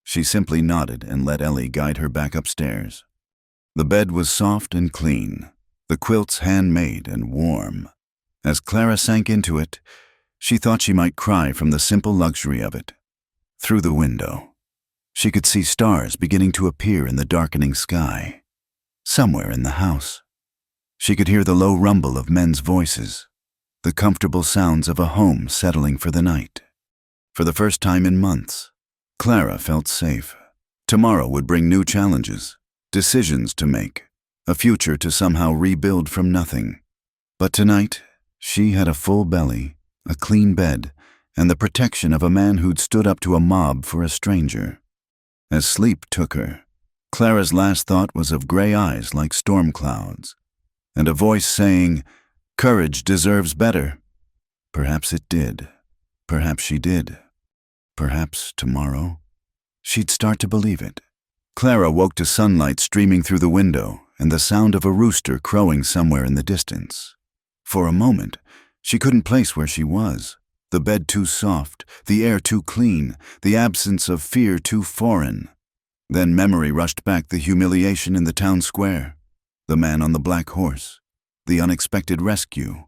She simply nodded and let Ellie guide her back upstairs. The bed was soft and clean, the quilts handmade and warm. As Clara sank into it, she thought she might cry from the simple luxury of it. Through the window, she could see stars beginning to appear in the darkening sky. Somewhere in the house, she could hear the low rumble of men's voices, the comfortable sounds of a home settling for the night. For the first time in months, Clara felt safe. Tomorrow would bring new challenges, decisions to make, a future to somehow rebuild from nothing. But tonight, she had a full belly, a clean bed, and the protection of a man who'd stood up to a mob for a stranger. As sleep took her, Clara's last thought was of gray eyes like storm clouds, and a voice saying, "Courage deserves better." Perhaps it did. Perhaps she did. Perhaps tomorrow, she'd start to believe it. Clara woke to sunlight streaming through the window and the sound of a rooster crowing somewhere in the distance. For a moment, she couldn't place where she was. The bed too soft, the air too clean, the absence of fear too foreign. Then memory rushed back the humiliation in the town square, the man on the black horse, the unexpected rescue.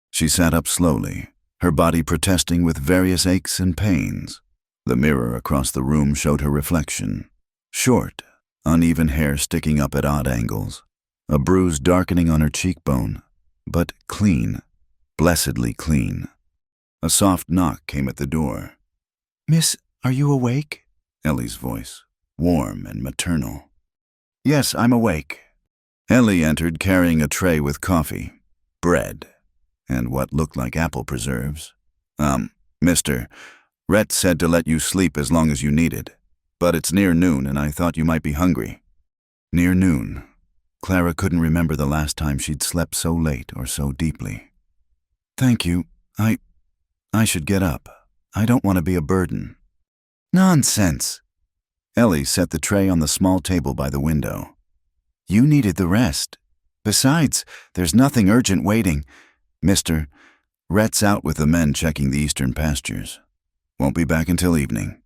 She sat up slowly, her body protesting with various aches and pains. The mirror across the room showed her reflection. Short, uneven hair sticking up at odd angles, a bruise darkening on her cheekbone, but clean, blessedly clean. A soft knock came at the door. "Miss, are you awake?" Ellie's voice, warm and maternal. "Yes, I'm awake." Ellie entered carrying a tray with coffee, bread, and what looked like apple preserves. Mister, Rhett said to let you sleep as long as you needed, but it's near noon and I thought you might be hungry." Near noon. Clara couldn't remember the last time she'd slept so late or so deeply. "Thank you. I should get up. I don't want to be a burden." "Nonsense." Ellie set the tray on the small table by the window. "You needed the rest. Besides, there's nothing urgent waiting. Mister, Rhett's out with the men checking the eastern pastures. Won't be back until evening."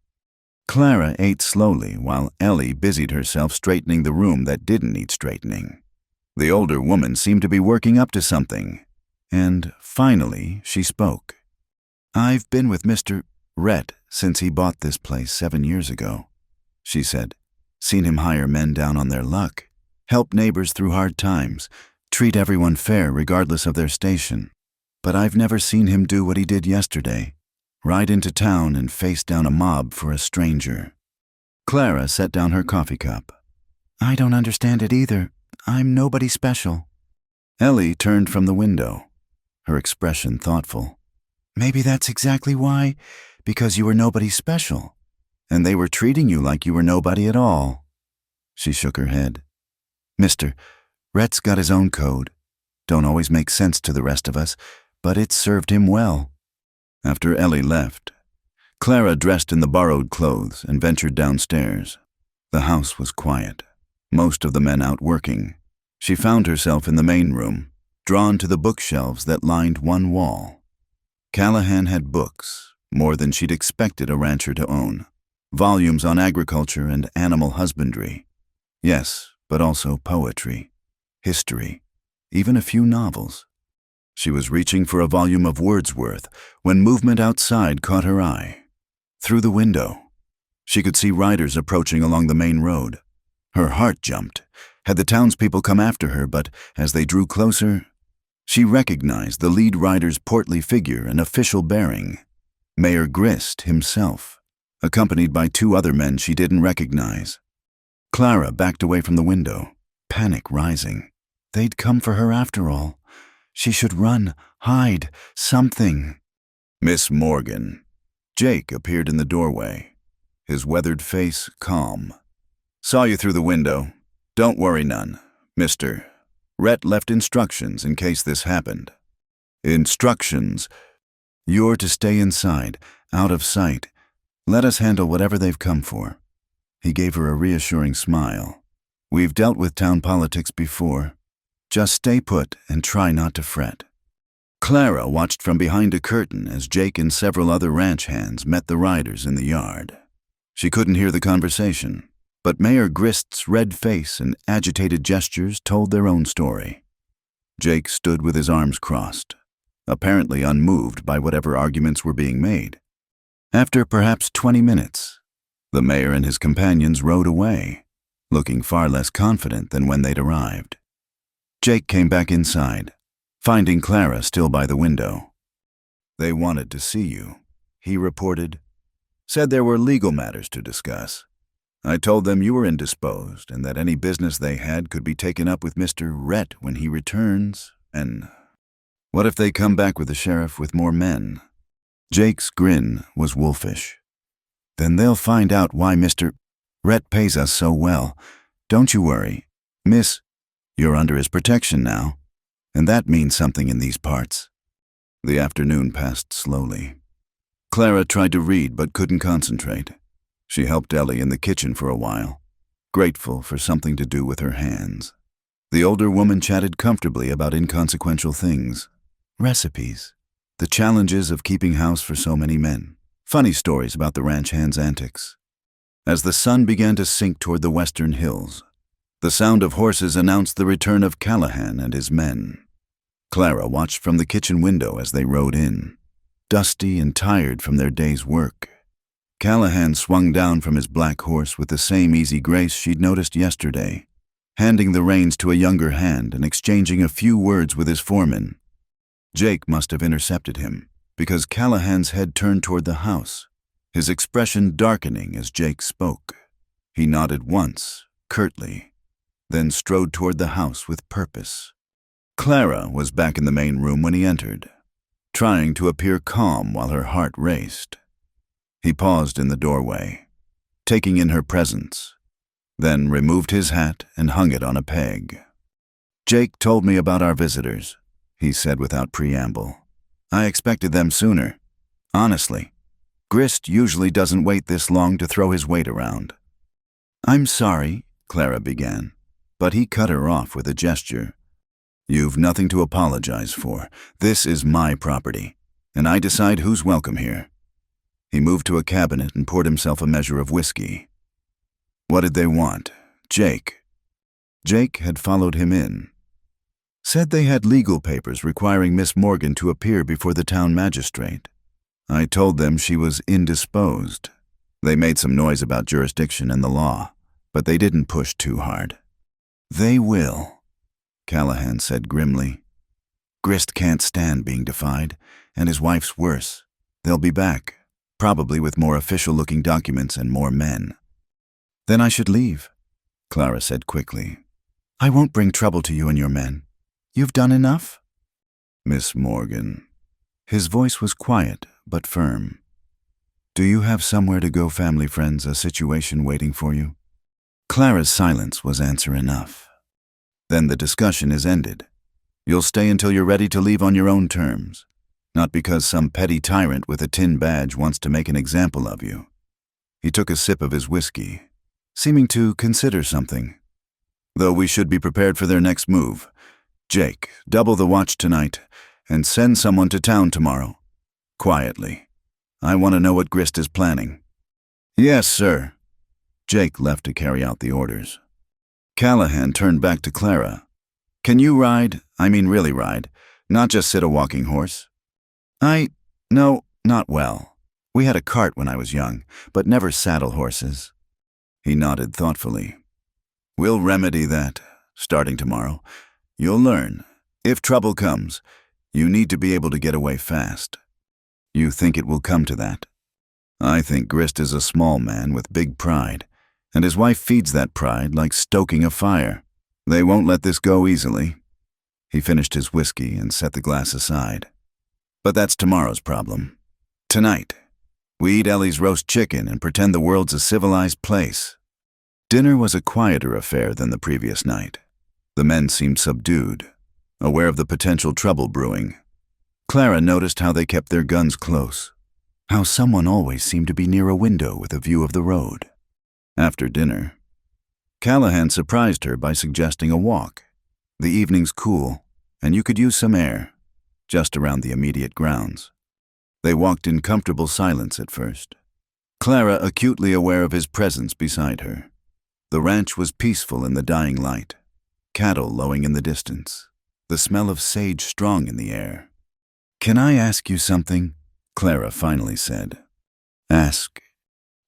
Clara ate slowly while Ellie busied herself straightening the room that didn't need straightening. The older woman seemed to be working up to something, and finally she spoke. "I've been with Mr. Rhett since he bought this place 7 years ago," she said. "Seen him hire men down on their luck, help neighbors through hard times, treat everyone fair regardless of their station. But I've never seen him do what he did yesterday, ride into town and face down a mob for a stranger." Clara set down her coffee cup. "I don't understand it either. I'm nobody special." Ellie turned from the window, her expression thoughtful. "Maybe that's exactly why, because you were nobody special, and they were treating you like you were nobody at all." She shook her head. "Mister, Rhett's got his own code. Don't always make sense to the rest of us, but it's served him well." After Ellie left, Clara dressed in the borrowed clothes and ventured downstairs. The house was quiet, most of the men out working. She found herself in the main room, drawn to the bookshelves that lined one wall. Callahan had books, more than she'd expected a rancher to own. Volumes on agriculture and animal husbandry. Yes, but also poetry, history, even a few novels. She was reaching for a volume of Wordsworth when movement outside caught her eye. Through the window, she could see riders approaching along the main road. Her heart jumped. Had the townspeople come after her, but as they drew closer, she recognized the lead rider's portly figure and official bearing. Mayor Grist himself, accompanied by 2 other men she didn't recognize. Clara backed away from the window, panic rising. They'd come for her after all. She should run, hide, something. "Miss Morgan." Jake appeared in the doorway, his weathered face calm. "Saw you through the window. Don't worry none, Mister. Rhett left instructions in case this happened." "Instructions?" "You're to stay inside, out of sight. Let us handle whatever they've come for." He gave her a reassuring smile. "We've dealt with town politics before. Just stay put and try not to fret." Clara watched from behind a curtain as Jake and several other ranch hands met the riders in the yard. She couldn't hear the conversation, But Mayor Grist's red face and agitated gestures told their own story. Jake stood with his arms crossed, apparently unmoved by whatever arguments were being made. After perhaps 20 minutes, the mayor and his companions rode away, looking far less confident than when they'd arrived. Jake came back inside, finding Clara still by the window. "They wanted to see you," he reported. "Said there were legal matters to discuss. I told them you were indisposed and that any business they had could be taken up with Mr. Rhett when he returns, and what if they come back with the sheriff with more men?" Jake's grin was wolfish. "Then they'll find out why Mr. Rhett pays us so well. Don't you worry, Miss. You're under his protection now, and that means something in these parts." The afternoon passed slowly. Clara tried to read but couldn't concentrate. She helped Ellie in the kitchen for a while, grateful for something to do with her hands. The older woman chatted comfortably about inconsequential things, recipes, the challenges of keeping house for so many men, funny stories about the ranch hand's antics. As the sun began to sink toward the western hills, the sound of horses announced the return of Callahan and his men. Clara watched from the kitchen window as they rode in, dusty and tired from their day's work. Callahan swung down from his black horse with the same easy grace she'd noticed yesterday, handing the reins to a younger hand and exchanging a few words with his foreman. Jake must have intercepted him, because Callahan's head turned toward the house, his expression darkening as Jake spoke. He nodded once, curtly, then strode toward the house with purpose. Clara was back in the main room when he entered, trying to appear calm while her heart raced. He paused in the doorway, taking in her presence, then removed his hat and hung it on a peg. "Jake told me about our visitors," he said without preamble. "I expected them sooner. Honestly, Grist usually doesn't wait this long to throw his weight around." "I'm sorry," Clara began, but he cut her off with a gesture. "You've nothing to apologize for. This is my property, and I decide who's welcome here." He moved to a cabinet and poured himself a measure of whiskey. What did they want? Jake. Jake had followed him in. Said they had legal papers requiring Miss Morgan to appear before the town magistrate. I told them she was indisposed. They made some noise about jurisdiction and the law, but they didn't push too hard. "They will," Callahan said grimly. "Grist can't stand being defied, and his wife's worse. They'll be back, probably with more official-looking documents and more men." "Then I should leave," Clara said quickly. "I won't bring trouble to you and your men. You've done enough?" "Miss Morgan." His voice was quiet but firm. "Do you have somewhere to go, family friends, a situation waiting for you?" Clara's silence was answer enough. "Then the discussion is ended. You'll stay until you're ready to leave on your own terms, not because some petty tyrant with a tin badge wants to make an example of you." He took a sip of his whiskey, seeming to consider something. "Though we should be prepared for their next move. Jake, double the watch tonight, and send someone to town tomorrow. Quietly. I want to know what Grist is planning." "Yes, sir." Jake left to carry out the orders. Callahan turned back to Clara. "Can you ride? I mean really ride, not just sit a walking horse?" No, not well. We had a cart when I was young, but never saddle horses." He nodded thoughtfully. "We'll remedy that, starting tomorrow. You'll learn. If trouble comes, you need to be able to get away fast." "You think it will come to that?" "I think Grist is a small man with big pride, and his wife feeds that pride like stoking a fire. They won't let this go easily." He finished his whiskey and set the glass aside. "But that's tomorrow's problem. Tonight, we eat Ellie's roast chicken and pretend the world's a civilized place." Dinner was a quieter affair than the previous night. The men seemed subdued, aware of the potential trouble brewing. Clara noticed how they kept their guns close, how someone always seemed to be near a window with a view of the road. After dinner, Callahan surprised her by suggesting a walk. The evening's cool, and you could use some air, just around the immediate grounds. They walked in comfortable silence at first, Clara acutely aware of his presence beside her. The ranch was peaceful in the dying light, cattle lowing in the distance, the smell of sage strong in the air. "Can I ask you something?" Clara finally said. "Ask.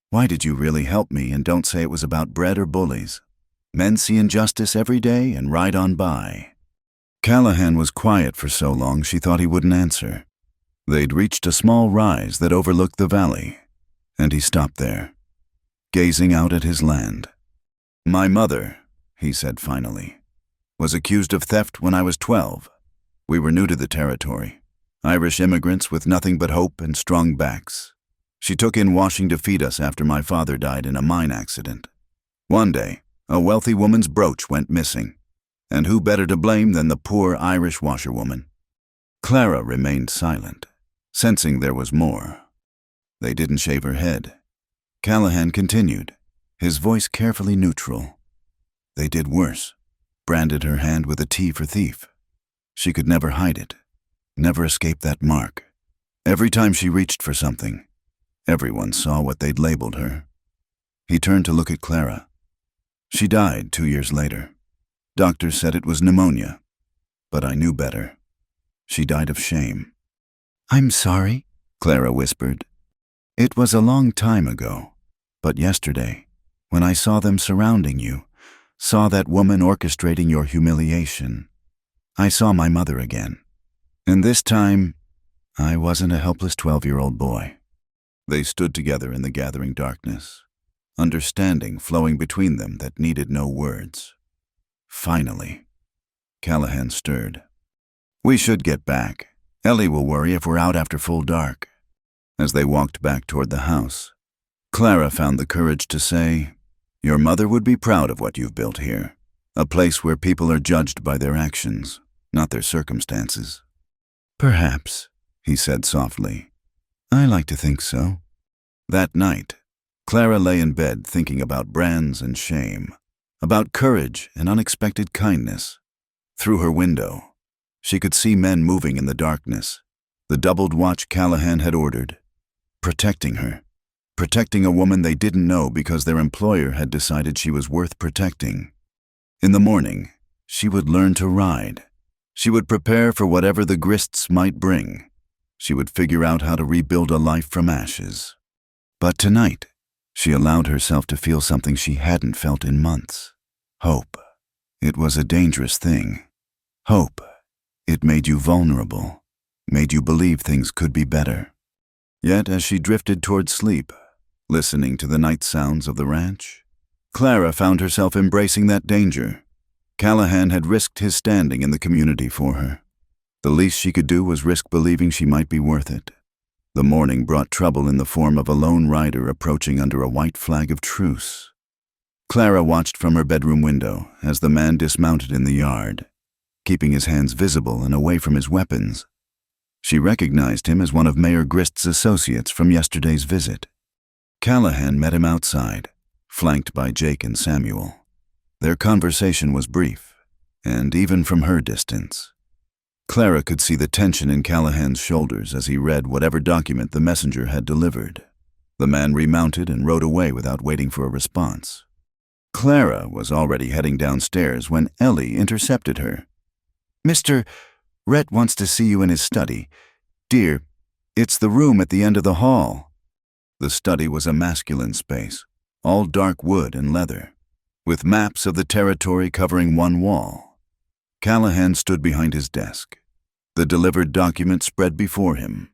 Why did you really help me, and don't say it was about bread or bullies? Men see injustice every day and ride on by." Callahan was quiet for so long she thought he wouldn't answer. They'd reached a small rise that overlooked the valley, and he stopped there, gazing out at his land. "My mother," he said finally, "was accused of theft when I was 12. We were new to the territory, Irish immigrants with nothing but hope and strong backs. She took in washing to feed us after my father died in a mine accident. One day, a wealthy woman's brooch went missing, and who better to blame than the poor Irish washerwoman?" Clara remained silent, sensing there was more. "They didn't shave her head." Callahan continued, his voice carefully neutral. "They did worse, branded her hand with a T for thief. She could never hide it, never escape that mark. Every time she reached for something, everyone saw what they'd labeled her." He turned to look at Clara. "She died 2 years later. Doctors said it was pneumonia, but I knew better. She died of shame." "I'm sorry," Clara whispered. "It was a long time ago, but yesterday, when I saw them surrounding you, saw that woman orchestrating your humiliation, I saw my mother again. And this time, I wasn't a helpless 12-year-old boy." They stood together in the gathering darkness, understanding flowing between them that needed no words. Finally, Callahan stirred. "We should get back. Ellie will worry if we're out after full dark." As they walked back toward the house, Clara found the courage to say, "Your mother would be proud of what you've built here, a place where people are judged by their actions, not their circumstances." "Perhaps," he said softly. "I like to think so." That night, Clara lay in bed thinking about brands and shame, about courage and unexpected kindness. Through her window, she could see men moving in the darkness, the doubled watch Callahan had ordered, protecting her, protecting a woman they didn't know because their employer had decided she was worth protecting. In the morning, she would learn to ride. She would prepare for whatever the grists might bring. She would figure out how to rebuild a life from ashes. But tonight, she allowed herself to feel something she hadn't felt in months. Hope. It was a dangerous thing. Hope. It made you vulnerable, made you believe things could be better. Yet as she drifted toward sleep, listening to the night sounds of the ranch, Clara found herself embracing that danger. Callahan had risked his standing in the community for her. The least she could do was risk believing she might be worth it. The morning brought trouble in the form of a lone rider approaching under a white flag of truce. Clara watched from her bedroom window as the man dismounted in the yard, keeping his hands visible and away from his weapons. She recognized him as one of Mayor Grist's associates from yesterday's visit. Callahan met him outside, flanked by Jake and Samuel. Their conversation was brief, and even from her distance, Clara could see the tension in Callahan's shoulders as he read whatever document the messenger had delivered. The man remounted and rode away without waiting for a response. Clara was already heading downstairs when Ellie intercepted her. "Mr. Rhett wants to see you in his study. Dear, it's the room at the end of the hall." The study was a masculine space, all dark wood and leather, with maps of the territory covering one wall. Callahan stood behind his desk. The delivered document spread before him.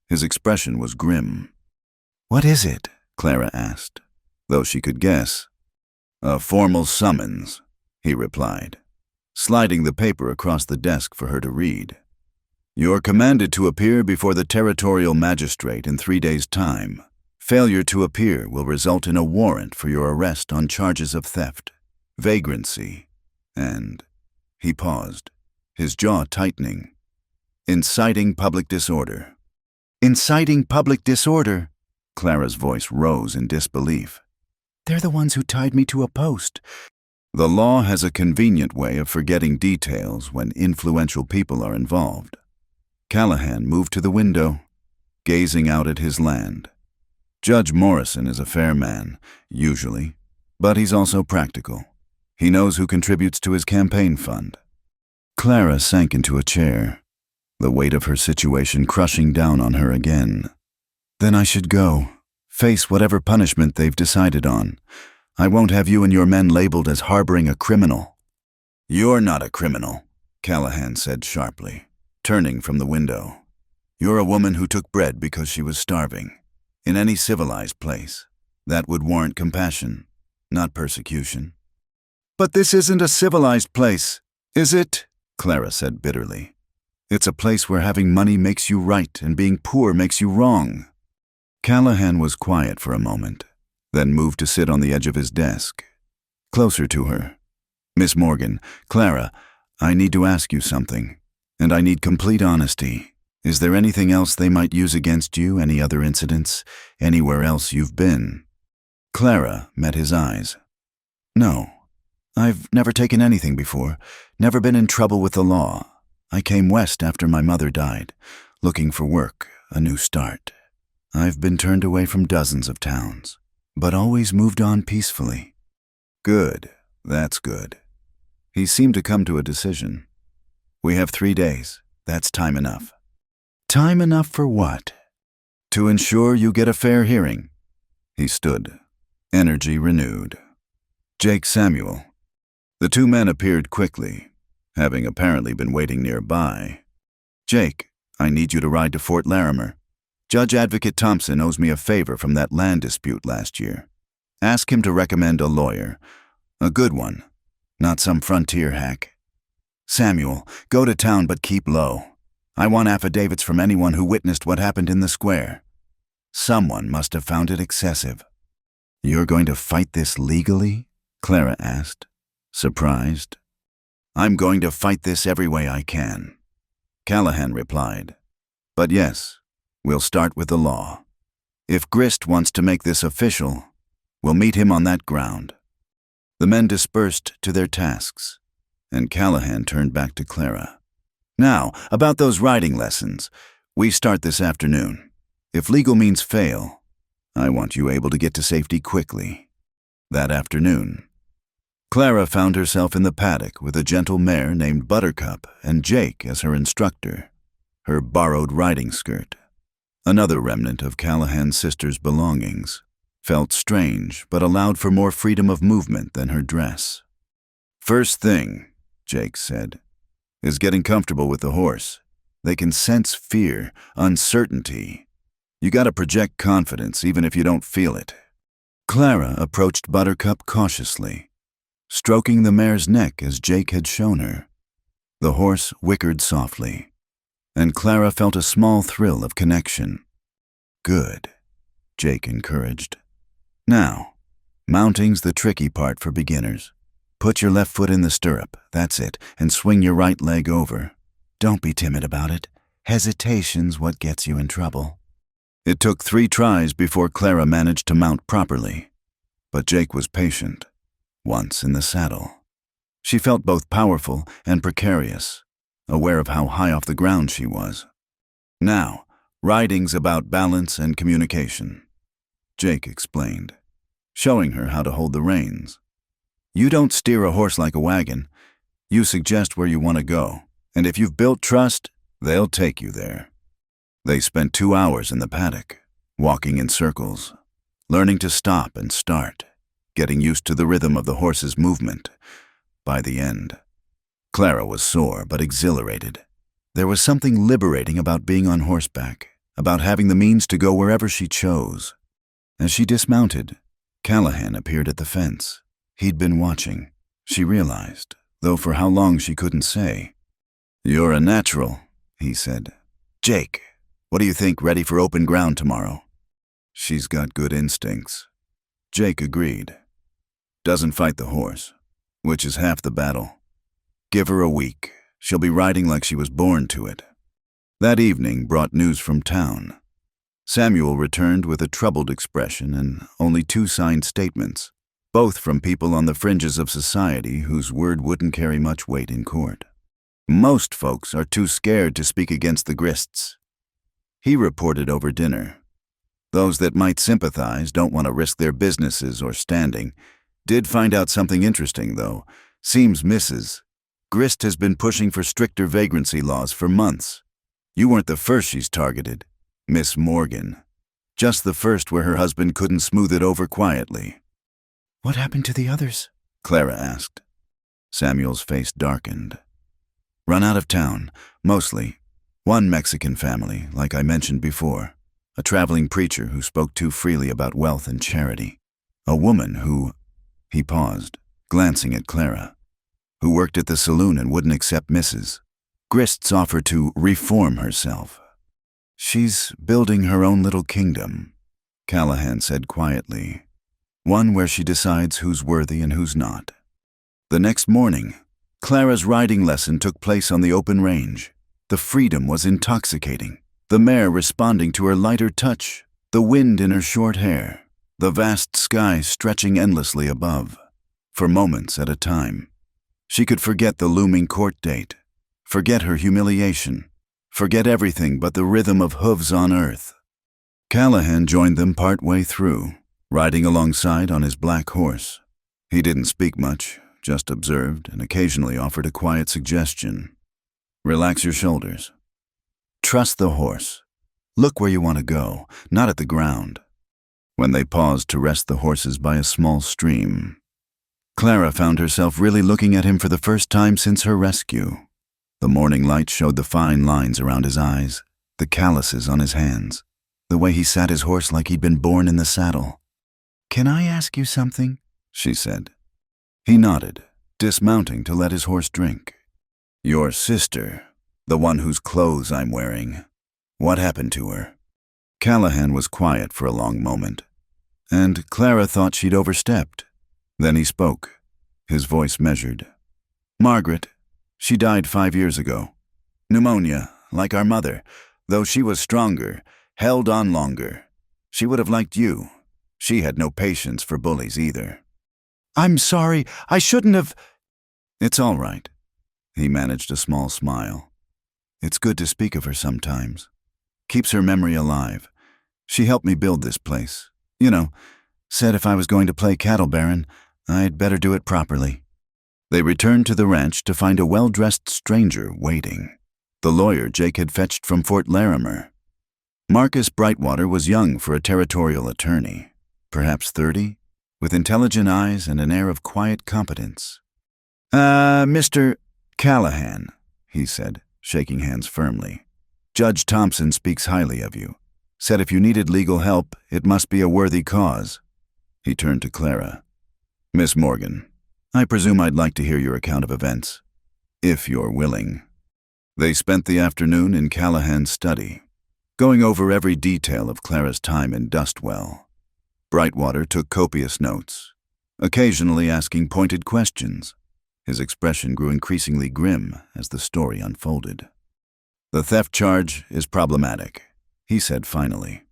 His expression was grim. "What is it?" Clara asked, though she could guess. "A formal summons," he replied, sliding the paper across the desk for her to read. "You're commanded to appear before the territorial magistrate in 3 days' time. Failure to appear will result in a warrant for your arrest on charges of theft, vagrancy, and..." He paused, his jaw tightening. "Inciting public disorder." "Inciting public disorder?" Clara's voice rose in disbelief. "They're the ones who tied me to a post." The law has a convenient way of forgetting details when influential people are involved. Callahan moved to the window, gazing out at his land. Judge Morrison is a fair man, usually, But he's also practical. He knows who contributes to his campaign fund. Clara sank into a chair, the weight of her situation crushing down on her again. Then I should go, face whatever punishment they've decided on. I won't have you and your men labeled as harboring a criminal. You're not a criminal, Callahan said sharply, turning from the window. You're a woman who took bread because she was starving. In any civilized place, that would warrant compassion, not persecution. But this isn't a civilized place, is it? Clara said bitterly. It's a place where having money makes you right and being poor makes you wrong. Callahan was quiet for a moment, then moved to sit on the edge of his desk. Closer to her. Miss Morgan, Clara, I need to ask you something, and I need complete honesty. Is there anything else they might use against you, any other incidents, anywhere else you've been? Clara met his eyes. No, I've never taken anything before, never been in trouble with the law. I came west after my mother died, looking for work, a new start. I've been turned away from dozens of towns, but always moved on peacefully. Good, that's good. He seemed to come to a decision. We have 3 days, that's time enough. Time enough for what? To ensure you get a fair hearing. He stood, energy renewed. Jake Samuel. The two men appeared quickly, having apparently been waiting nearby. Jake, I need you to ride to Fort Larimer. Judge Advocate Thompson owes me a favor from that land dispute last year. Ask him to recommend a lawyer, a good one, not some frontier hack. Samuel, go to town but keep low. I want affidavits from anyone who witnessed what happened in the square. Someone must have found it excessive. You're going to fight this legally? Clara asked, surprised. I'm going to fight this every way I can, Callahan replied. But yes, we'll start with the law. If Grist wants to make this official, we'll meet him on that ground. The men dispersed to their tasks, and Callahan turned back to Clara. Now, about those riding lessons. We start this afternoon. If legal means fail, I want you able to get to safety quickly. That afternoon, Clara found herself in the paddock with a gentle mare named Buttercup and Jake as her instructor, her borrowed riding skirt. Another remnant of Callahan's sister's belongings, felt strange but allowed for more freedom of movement than her dress. First thing, Jake said, is getting comfortable with the horse. They can sense fear, uncertainty. You gotta project confidence even if you don't feel it. Clara approached Buttercup cautiously, stroking the mare's neck as Jake had shown her. The horse whickered softly, and Clara felt a small thrill of connection. Good, Jake encouraged. Now, mounting's the tricky part for beginners. Put your left foot in the stirrup, that's it, and swing your right leg over. Don't be timid about it. Hesitation's what gets you in trouble. It took 3 tries before Clara managed to mount properly, but Jake was patient, once in the saddle. She felt both powerful and precarious, aware of how high off the ground she was. Now, riding's about balance and communication, Jake explained, showing her how to hold the reins. You don't steer a horse like a wagon. You suggest where you want to go, and if you've built trust, they'll take you there. They spent 2 hours in the paddock, walking in circles, learning to stop and start, getting used to the rhythm of the horse's movement. By the end, Clara was sore but exhilarated. There was something liberating about being on horseback, about having the means to go wherever she chose. As she dismounted, Callahan appeared at the fence. He'd been watching, she realized, though for how long she couldn't say. You're a natural, he said. Jake, what do you think, ready for open ground tomorrow? She's got good instincts. Jake agreed. Doesn't fight the horse, which is half the battle. Give her a week. She'll be riding like she was born to it. That evening brought news from town. Samuel returned with a troubled expression and only 2 signed statements, both from people on the fringes of society whose word wouldn't carry much weight in court. Most folks are too scared to speak against the Grists. He reported over dinner. Those that might sympathize don't want to risk their businesses or standing. Did find out something interesting, though. Seems Mrs. Grist has been pushing for stricter vagrancy laws for months. You weren't the first she's targeted, Miss Morgan. Just the first where her husband couldn't smooth it over quietly. What happened to the others? Clara asked. Samuel's face darkened. Run out of town, mostly. One Mexican family, like I mentioned before. A traveling preacher who spoke too freely about wealth and charity. A woman who... He paused, glancing at Clara. Who worked at the saloon and wouldn't accept Mrs. Grist's offer to reform herself. She's building her own little kingdom, Callahan said quietly. One where she decides who's worthy and who's not. The next morning, Clara's riding lesson took place on the open range. The freedom was intoxicating. The mare responding to her lighter touch, the wind in her short hair, the vast sky stretching endlessly above. For moments at a time, she could forget the looming court date, forget her humiliation, forget everything but the rhythm of hooves on earth. Callahan joined them part way through, riding alongside on his black horse. He didn't speak much, just observed and occasionally offered a quiet suggestion. Relax your shoulders. Trust the horse. Look where you want to go, not at the ground. When they paused to rest the horses by a small stream, Clara found herself really looking at him for the first time since her rescue. The morning light showed the fine lines around his eyes, the calluses on his hands, the way he sat his horse like he'd been born in the saddle. Can I ask you something? She said. He nodded, dismounting to let his horse drink. Your sister, the one whose clothes I'm wearing. What happened to her? Callahan was quiet for a long moment, and Clara thought she'd overstepped. Then he spoke, his voice measured. Margaret, she died 5 years ago. Pneumonia, like our mother, though she was stronger, held on longer. She would have liked you. She had no patience for bullies either. I'm sorry, I shouldn't have... It's all right. He managed a small smile. It's good to speak of her sometimes. Keeps her memory alive. She helped me build this place. You know, said if I was going to play cattle baron, I'd better do it properly. They returned to the ranch to find a well-dressed stranger waiting. The lawyer Jake had fetched from Fort Larimer. Marcus Brightwater was young for a territorial attorney, perhaps 30, with intelligent eyes and an air of quiet competence. Mr. Callahan, he said, shaking hands firmly. Judge Thompson speaks highly of you. Said if you needed legal help, it must be a worthy cause. He turned to Clara. Miss Morgan, I presume I'd like to hear your account of events, if you're willing. They spent the afternoon in Callahan's study, going over every detail of Clara's time in Dustwell. Brightwater took copious notes, occasionally asking pointed questions. His expression grew increasingly grim as the story unfolded. The theft charge is problematic, he said finally.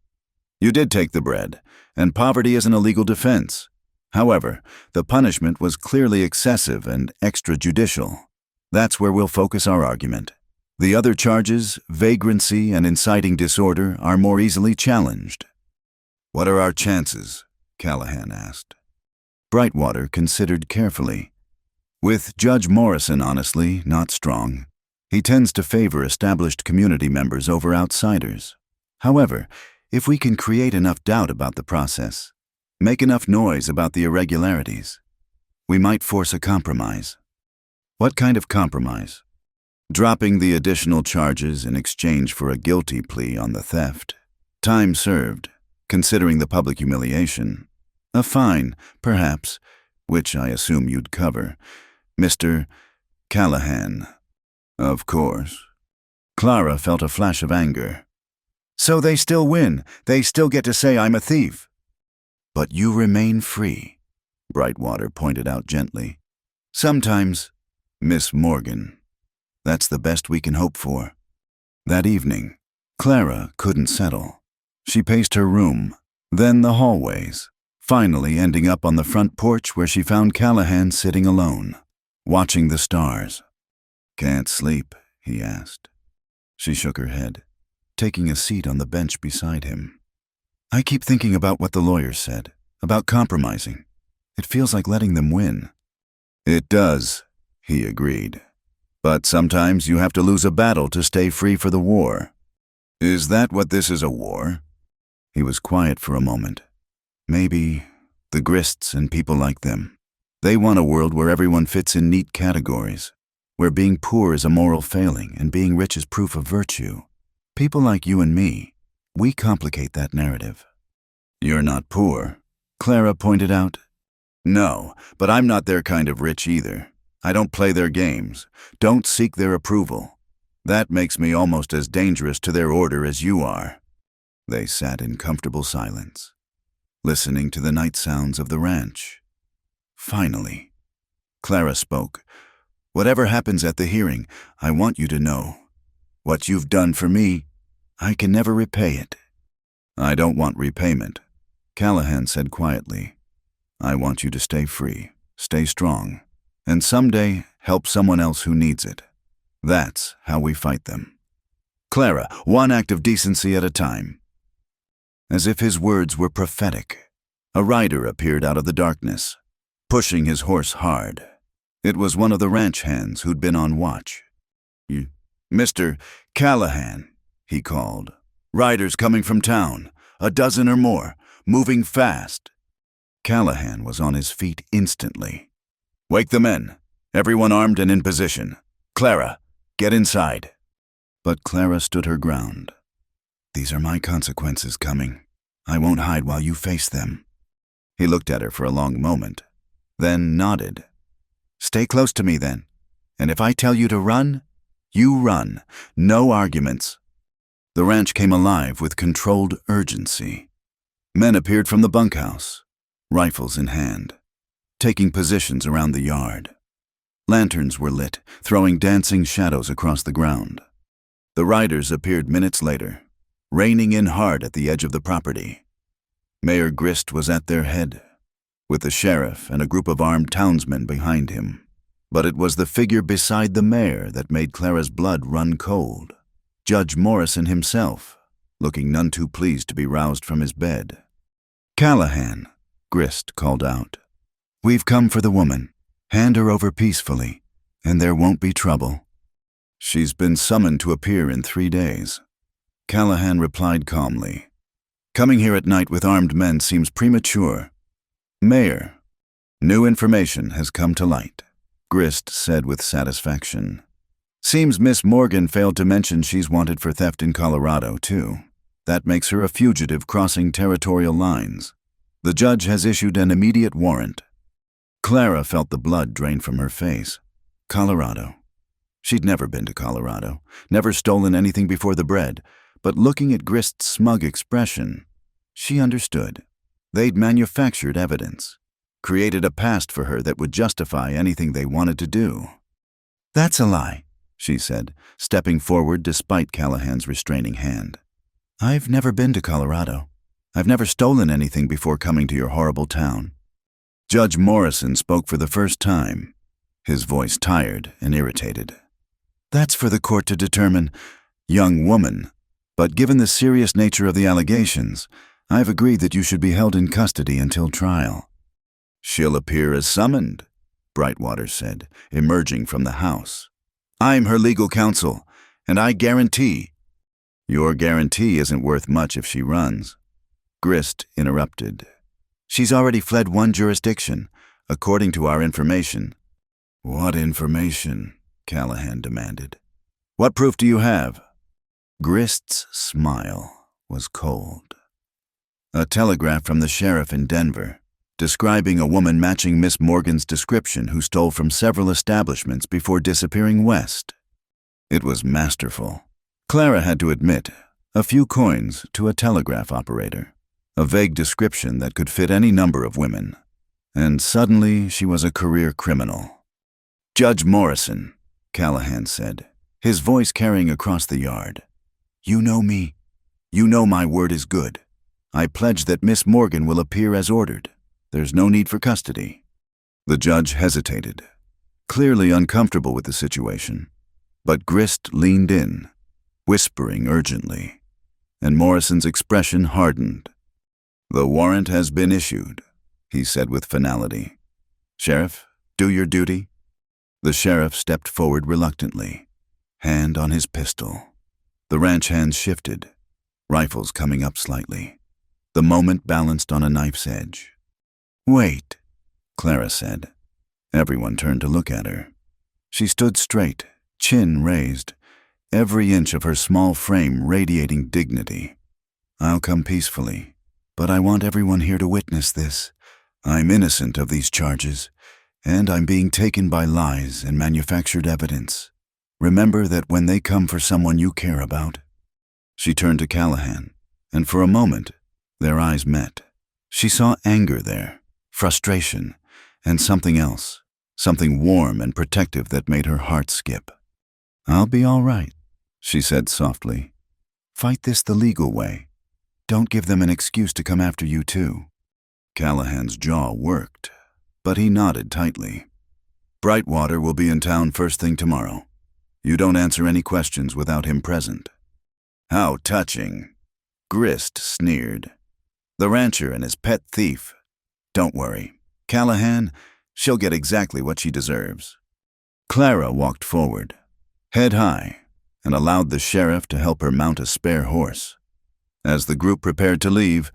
You did take the bread, and poverty is an illegal defense. However, the punishment was clearly excessive and extrajudicial. That's where we'll focus our argument. The other charges, vagrancy and inciting disorder, are more easily challenged. What are our chances? Callahan asked. Brightwater considered carefully. With Judge Morrison, honestly, not strong. He tends to favor established community members over outsiders. However, if we can create enough doubt about the process, make enough noise about the irregularities, we might force a compromise. What kind of compromise? Dropping the additional charges in exchange for a guilty plea on the theft. Time served, considering the public humiliation. A fine, perhaps, which I assume you'd cover. Mr. Callahan. Of course. Clara felt a flash of anger. So they still win. They still get to say I'm a thief. But you remain free, Brightwater pointed out gently. Sometimes, Miss Morgan. That's the best we can hope for. That evening, Clara couldn't settle. She paced her room, then the hallways, finally ending up on the front porch where she found Callahan sitting alone, watching the stars. Can't sleep, he asked. She shook her head, taking a seat on the bench beside him. I keep thinking about what the lawyer said, about compromising. It feels like letting them win. It does, he agreed. But sometimes you have to lose a battle to stay free for the war. Is that what this is, a war? He was quiet for a moment. Maybe the Grists and people like them. They want a world where everyone fits in neat categories, where being poor is a moral failing and being rich is proof of virtue. People like you and me, we complicate that narrative. You're not poor, Clara pointed out. No, but I'm not their kind of rich either. I don't play their games, don't seek their approval. That makes me almost as dangerous to their order as you are. They sat in comfortable silence, listening to the night sounds of the ranch. Finally, Clara spoke. Whatever happens at the hearing, I want you to know. What you've done for me, I can never repay it. I don't want repayment, Callahan said quietly. I want you to stay free, stay strong, and someday help someone else who needs it. That's how we fight them. Clara, one act of decency at a time. As if his words were prophetic, a rider appeared out of the darkness, pushing his horse hard. It was one of the ranch hands who'd been on watch. Mr. Callahan, he called. Riders coming from town, a dozen or more, moving fast. Callahan was on his feet instantly. Wake the men, everyone armed and in position. Clara, get inside. But Clara stood her ground. These are my consequences coming. I won't hide while you face them. He looked at her for a long moment, then nodded. Stay close to me then, and if I tell you to run, you run. No arguments. The ranch came alive with controlled urgency. Men appeared from the bunkhouse, rifles in hand, taking positions around the yard. Lanterns were lit, throwing dancing shadows across the ground. The riders appeared minutes later, reining in hard at the edge of the property. Mayor Grist was at their head, with the sheriff and a group of armed townsmen behind him. But it was the figure beside the mayor that made Clara's blood run cold. Judge Morrison himself, looking none too pleased to be roused from his bed. Callahan, Grist called out. We've come for the woman. Hand her over peacefully, and there won't be trouble. She's been summoned to appear in 3 days. Callahan replied calmly. Coming here at night with armed men seems premature. Mayor, new information has come to light, Grist said with satisfaction. Seems Miss Morgan failed to mention she's wanted for theft in Colorado, too. That makes her a fugitive crossing territorial lines. The judge has issued an immediate warrant. Clara felt the blood drain from her face. Colorado. She'd never been to Colorado, never stolen anything before the bread, but looking at Grist's smug expression, she understood. They'd manufactured evidence, created a past for her that would justify anything they wanted to do. That's a lie, she said, stepping forward despite Callahan's restraining hand. I've never been to Colorado. I've never stolen anything before coming to your horrible town. Judge Morrison spoke for the first time, his voice tired and irritated. That's for the court to determine, young woman, but given the serious nature of the allegations, I've agreed that you should be held in custody until trial. She'll appear as summoned, Brightwater said, emerging from the house. I'm her legal counsel, and I guarantee. Your guarantee isn't worth much if she runs. Grist interrupted. She's already fled one jurisdiction, according to our information. What information? Callahan demanded. What proof do you have? Grist's smile was cold. A telegraph from the sheriff in Denver, describing a woman matching Miss Morgan's description who stole from several establishments before disappearing west. It was masterful. Clara had to admit, a few coins to a telegraph operator, a vague description that could fit any number of women. And suddenly she was a career criminal. Judge Morrison, Callahan said, his voice carrying across the yard. You know me. You know my word is good. I pledge that Miss Morgan will appear as ordered. There's no need for custody. The judge hesitated, clearly uncomfortable with the situation. But Grist leaned in, whispering urgently, and Morrison's expression hardened. The warrant has been issued. he said with finality. "Sheriff, do your duty." The sheriff stepped forward reluctantly, hand on his pistol. The ranch hands shifted, rifles coming up slightly. The moment balanced on a knife's edge. "Wait," Clara said. Everyone turned to look at her. She stood straight, chin raised, every inch of her small frame radiating dignity. "I'll come peacefully, but I want everyone here to witness this. I'm innocent of these charges, and I'm being taken by lies and manufactured evidence. Remember that when they come for someone you care about." She turned to Callahan, and for a moment, their eyes met. She saw anger there, frustration, and something else, something warm and protective that made her heart skip. "I'll be all right," she said softly. "Fight this the legal way. Don't give them an excuse to come after you too." Callahan's jaw worked, but he nodded tightly. "Brightwater will be in town first thing tomorrow. You don't answer any questions without him present." "How touching," Grist sneered. "The rancher and his pet thief. Don't worry, Callahan, she'll get exactly what she deserves." Clara walked forward, head high, and allowed the sheriff to help her mount a spare horse. As the group prepared to leave,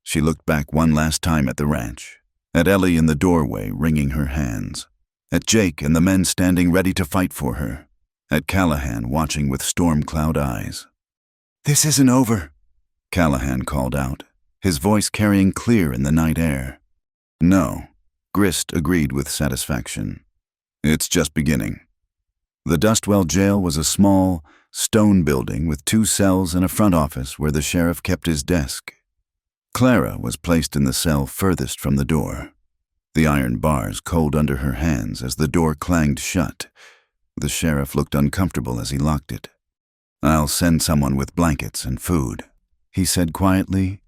she looked back one last time at the ranch, at Ellie in the doorway wringing her hands, at Jake and the men standing ready to fight for her, at Callahan watching with storm-cloud eyes. "This isn't over," Callahan called out, his voice carrying clear in the night air. "No," Grist agreed with satisfaction. "It's just beginning." The Dustwell jail was a small, stone building with 2 cells and a front office where the sheriff kept his desk. Clara was placed in the cell furthest from the door, the iron bars cold under her hands as the door clanged shut. The sheriff looked uncomfortable as he locked it. "I'll send someone with blankets and food," he said quietly,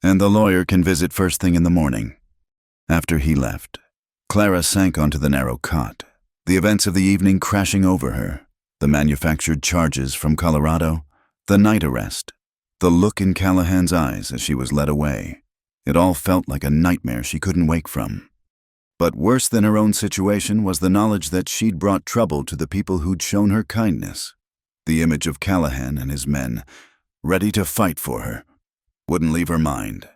"and the lawyer can visit first thing in the morning." After he left, Clara sank onto the narrow cot, the events of the evening crashing over her, the manufactured charges from Colorado, the night arrest, the look in Callahan's eyes as she was led away. It all felt like a nightmare she couldn't wake from. But worse than her own situation was the knowledge that she'd brought trouble to the people who'd shown her kindness. The image of Callahan and his men, ready to fight for her, wouldn't leave her mind.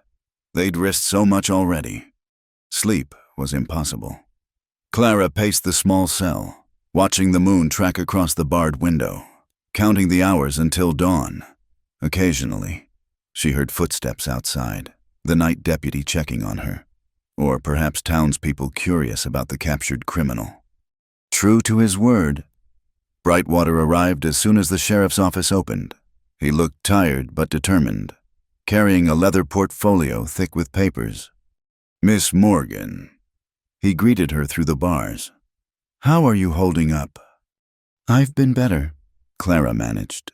They'd risked so much already. Sleep was impossible. Clara paced the small cell, watching the moon track across the barred window, counting the hours until dawn. Occasionally, she heard footsteps outside, the night deputy checking on her, or perhaps townspeople curious about the captured criminal. True to his word, Brightwater arrived as soon as the sheriff's office opened. He looked tired but determined, carrying a leather portfolio thick with papers. "Miss Morgan," he greeted her through the bars. "How are you holding up?" "I've been better," Clara managed.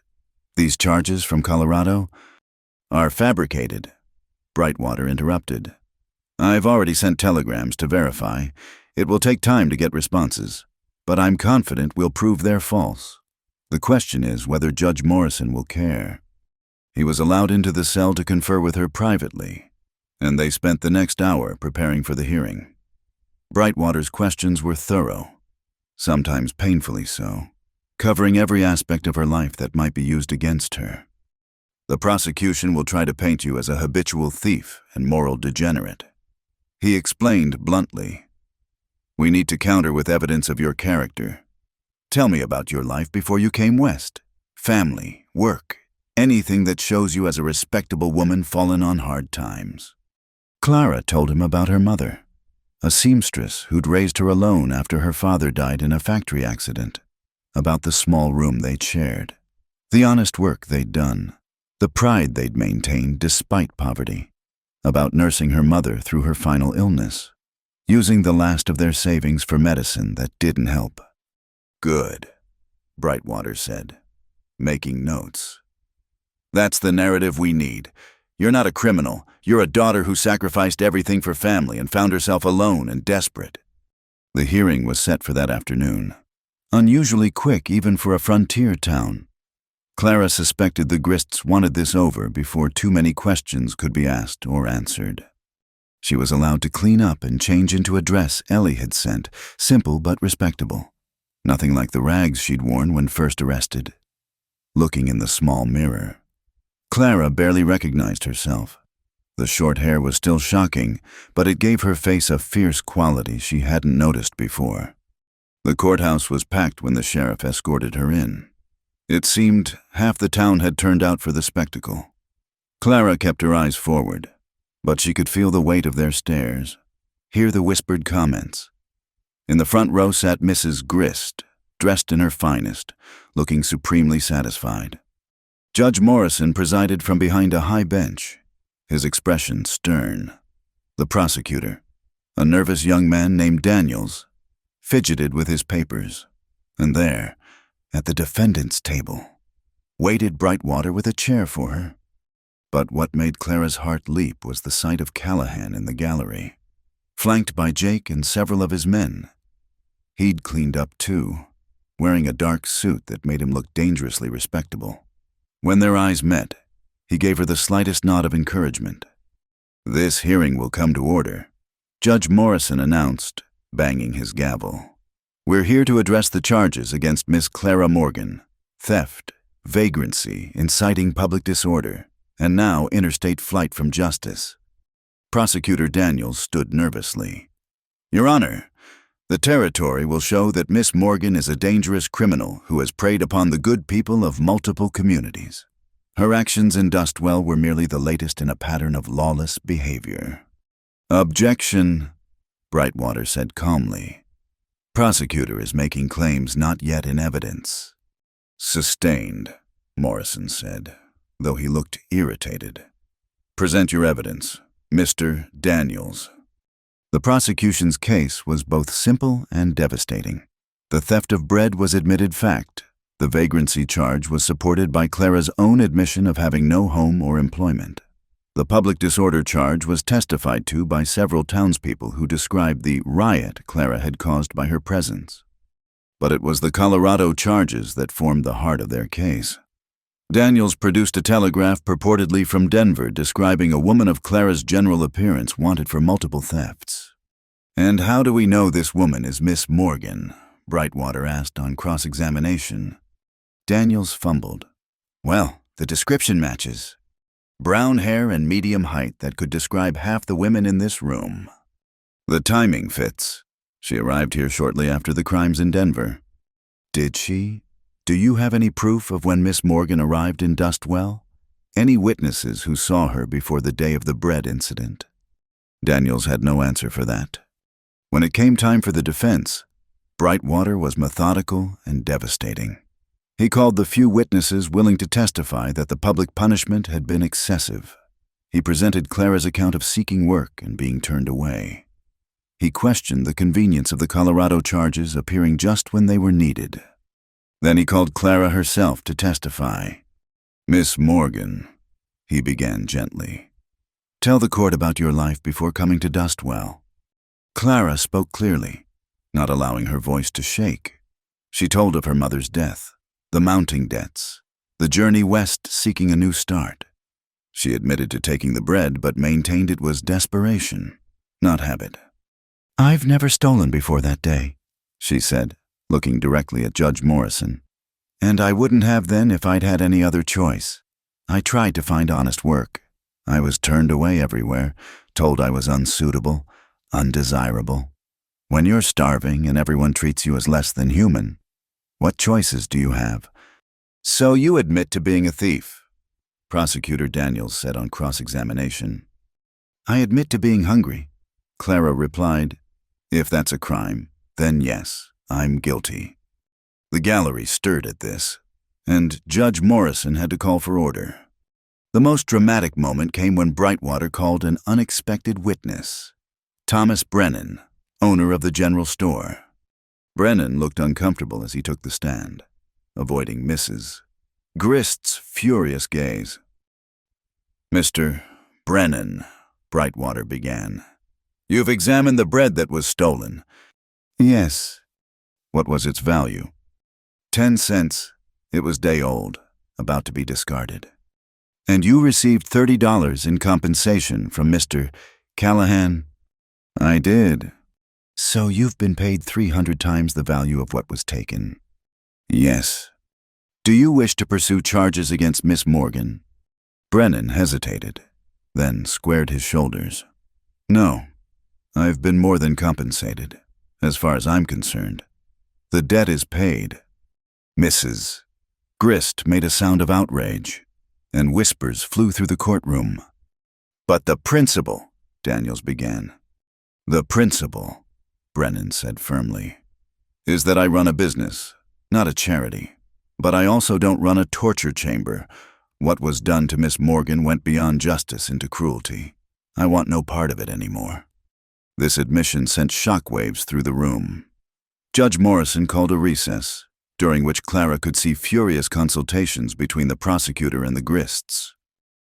"These charges from Colorado are fabricated," Brightwater interrupted. "I've already sent telegrams to verify. It will take time to get responses, but I'm confident we'll prove they're false. The question is whether Judge Morrison will care." He was allowed into the cell to confer with her privately, and they spent the next hour preparing for the hearing. Brightwater's questions were thorough, sometimes painfully so, covering every aspect of her life that might be used against her. "The prosecution will try to paint you as a habitual thief and moral degenerate," he explained bluntly. "We need to counter with evidence of your character. Tell me about your life before you came west. Family, work, anything that shows you as a respectable woman fallen on hard times." Clara told him about her mother, a seamstress who'd raised her alone after her father died in a factory accident, about the small room they'd shared, the honest work they'd done, the pride they'd maintained despite poverty, about nursing her mother through her final illness, using the last of their savings for medicine that didn't help. "Good," Brightwater said, making notes. "That's the narrative we need. You're not a criminal. You're a daughter who sacrificed everything for family and found herself alone and desperate." The hearing was set for that afternoon, unusually quick even for a frontier town. Clara suspected the Grists wanted this over before too many questions could be asked or answered. She was allowed to clean up and change into a dress Ellie had sent, simple but respectable. Nothing like the rags she'd worn when first arrested. Looking in the small mirror, Clara barely recognized herself. The short hair was still shocking, but it gave her face a fierce quality she hadn't noticed before. The courthouse was packed when the sheriff escorted her in. It seemed half the town had turned out for the spectacle. Clara kept her eyes forward, but she could feel the weight of their stares, hear the whispered comments. In the front row sat Mrs. Grist, dressed in her finest, looking supremely satisfied. Judge Morrison presided from behind a high bench, his expression stern. The prosecutor, a nervous young man named Daniels, fidgeted with his papers. And there, at the defendant's table, waited Brightwater with a chair for her. But what made Clara's heart leap was the sight of Callahan in the gallery, flanked by Jake and several of his men. He'd cleaned up too, wearing a dark suit that made him look dangerously respectable. When their eyes met, he gave her the slightest nod of encouragement. "This hearing will come to order," Judge Morrison announced, banging his gavel. "We're here to address the charges against Miss Clara Morgan: theft, vagrancy, inciting public disorder, and now interstate flight from justice." Prosecutor Daniels stood nervously. "Your Honor, the territory will show that Miss Morgan is a dangerous criminal who has preyed upon the good people of multiple communities. Her actions in Dustwell were merely the latest in a pattern of lawless behavior." "Objection," Brightwater said calmly. "Prosecutor is making claims not yet in evidence." "Sustained," Morrison said, though he looked irritated. "Present your evidence, Mr. Daniels." The prosecution's case was both simple and devastating. The theft of bread was admitted fact. The vagrancy charge was supported by Clara's own admission of having no home or employment. The public disorder charge was testified to by several townspeople who described the riot Clara had caused by her presence. But it was the Colorado charges that formed the heart of their case. Daniels produced a telegraph purportedly from Denver describing a woman of Clara's general appearance wanted for multiple thefts. "And how do we know this woman is Miss Morgan?" Brightwater asked on cross-examination. Daniels fumbled. "Well, the description matches. Brown hair and medium height that could describe half the women in this room. The timing fits. She arrived here shortly after the crimes in Denver." "Did she? Do you have any proof of when Miss Morgan arrived in Dustwell? Any witnesses who saw her before the day of the bread incident?" Daniels had no answer for that. When it came time for the defense, Brightwater was methodical and devastating. He called the few witnesses willing to testify that the public punishment had been excessive. He presented Clara's account of seeking work and being turned away. He questioned the convenience of the Colorado charges appearing just when they were needed. Then he called Clara herself to testify. "Miss Morgan," he began gently, "tell the court about your life before coming to Dustwell." Clara spoke clearly, not allowing her voice to shake. She told of her mother's death, the mounting debts, the journey west seeking a new start. She admitted to taking the bread, but maintained it was desperation, not habit. "I've never stolen before that day," she said, looking directly at Judge Morrison. "And I wouldn't have then if I'd had any other choice. I tried to find honest work. I was turned away everywhere, told I was unsuitable, undesirable. When you're starving and everyone treats you as less than human, what choices do you have?" "So you admit to being a thief?" Prosecutor Daniels said on cross-examination. "I admit to being hungry," Clara replied. "If that's a crime, then yes, I'm guilty." The gallery stirred at this, and Judge Morrison had to call for order. The most dramatic moment came when Brightwater called an unexpected witness, Thomas Brennan, owner of the general store. Brennan looked uncomfortable as he took the stand, avoiding Mrs. Grist's furious gaze. "Mr. Brennan," Brightwater began, "you've examined the bread that was stolen." "Yes." "What was its value?" 10 cents. It was day old, about to be discarded. "And you received $30 in compensation from Mr. Callahan, I did. So you've been paid 300 times the value of what was taken. Yes. Do you wish to pursue charges against Miss Morgan? Brennan hesitated, then squared his shoulders. No, I've been more than compensated, as far as I'm concerned. The debt is paid. Mrs. Grist made a sound of outrage, and whispers flew through the courtroom. But the principle, Daniels began. The principle, Brennan said firmly, is that I run a business, not a charity. But I also don't run a torture chamber. What was done to Miss Morgan went beyond justice into cruelty. I want no part of it anymore. This admission sent shockwaves through the room. Judge Morrison called a recess, during which Clara could see furious consultations between the prosecutor and the Grists.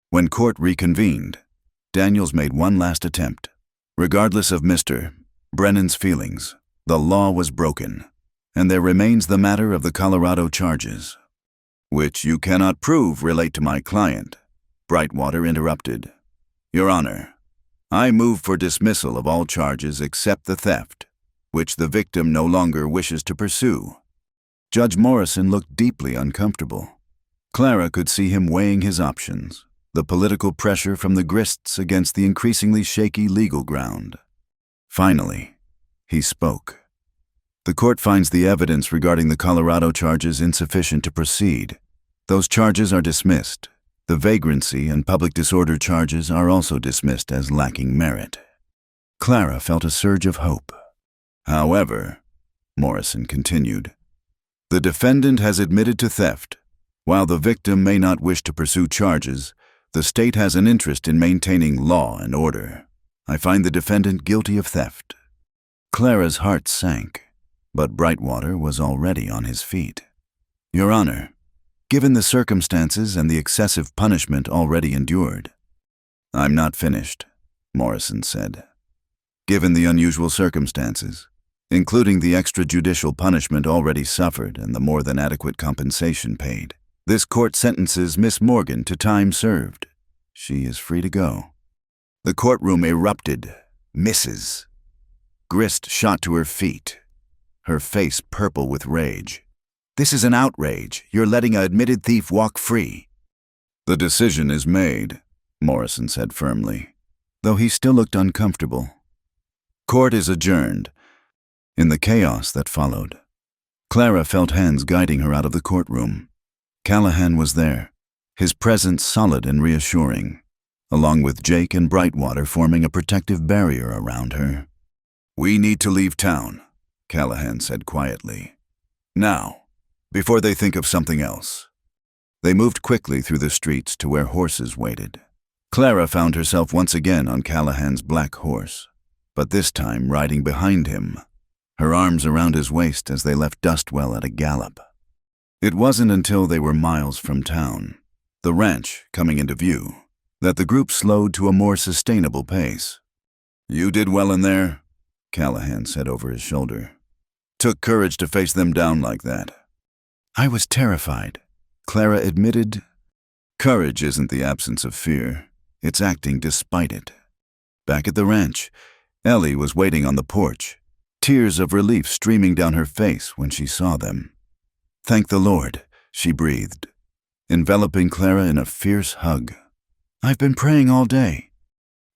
When court reconvened, Daniels made one last attempt. Regardless of Mr. Brennan's feelings, the law was broken, and there remains the matter of the Colorado charges, which you cannot prove relate to my client, Brightwater interrupted. Your Honor, I move for dismissal of all charges except the theft, which the victim no longer wishes to pursue. Judge Morrison looked deeply uncomfortable. Clara could see him weighing his options, the political pressure from the Grists against the increasingly shaky legal ground. Finally, he spoke. The court finds the evidence regarding the Colorado charges insufficient to proceed. Those charges are dismissed. The vagrancy and public disorder charges are also dismissed as lacking merit. Clara felt a surge of hope. However, Morrison continued, the defendant has admitted to theft. While the victim may not wish to pursue charges, the state has an interest in maintaining law and order. I find the defendant guilty of theft. Clara's heart sank, but Brightwater was already on his feet. Your Honor, given the circumstances and the excessive punishment already endured. I'm not finished, Morrison said. Given the unusual circumstances, including the extrajudicial punishment already suffered and the more than adequate compensation paid, this court sentences Miss Morgan to time served. She is free to go. The courtroom erupted. Mrs. Grist shot to her feet, her face purple with rage. This is an outrage. You're letting an admitted thief walk free. The decision is made, Morrison said firmly, though he still looked uncomfortable. Court is adjourned. In the chaos that followed, Clara felt hands guiding her out of the courtroom. Callahan was there, his presence solid and reassuring, along with Jake and Brightwater forming a protective barrier around her. We need to leave town, Callahan said quietly. Now, before they think of something else. They moved quickly through the streets to where horses waited. Clara found herself once again on Callahan's black horse, but this time riding behind him, her arms around his waist as they left Dustwell at a gallop. It wasn't until they were miles from town, the ranch coming into view, that the group slowed to a more sustainable pace. You did well in there, Callahan said over his shoulder. Took courage to face them down like that. I was terrified, Clara admitted. Courage isn't the absence of fear. It's acting despite it. Back at the ranch, Ellie was waiting on the porch, tears of relief streaming down her face when she saw them. Thank the Lord, she breathed, enveloping Clara in a fierce hug. I've been praying all day.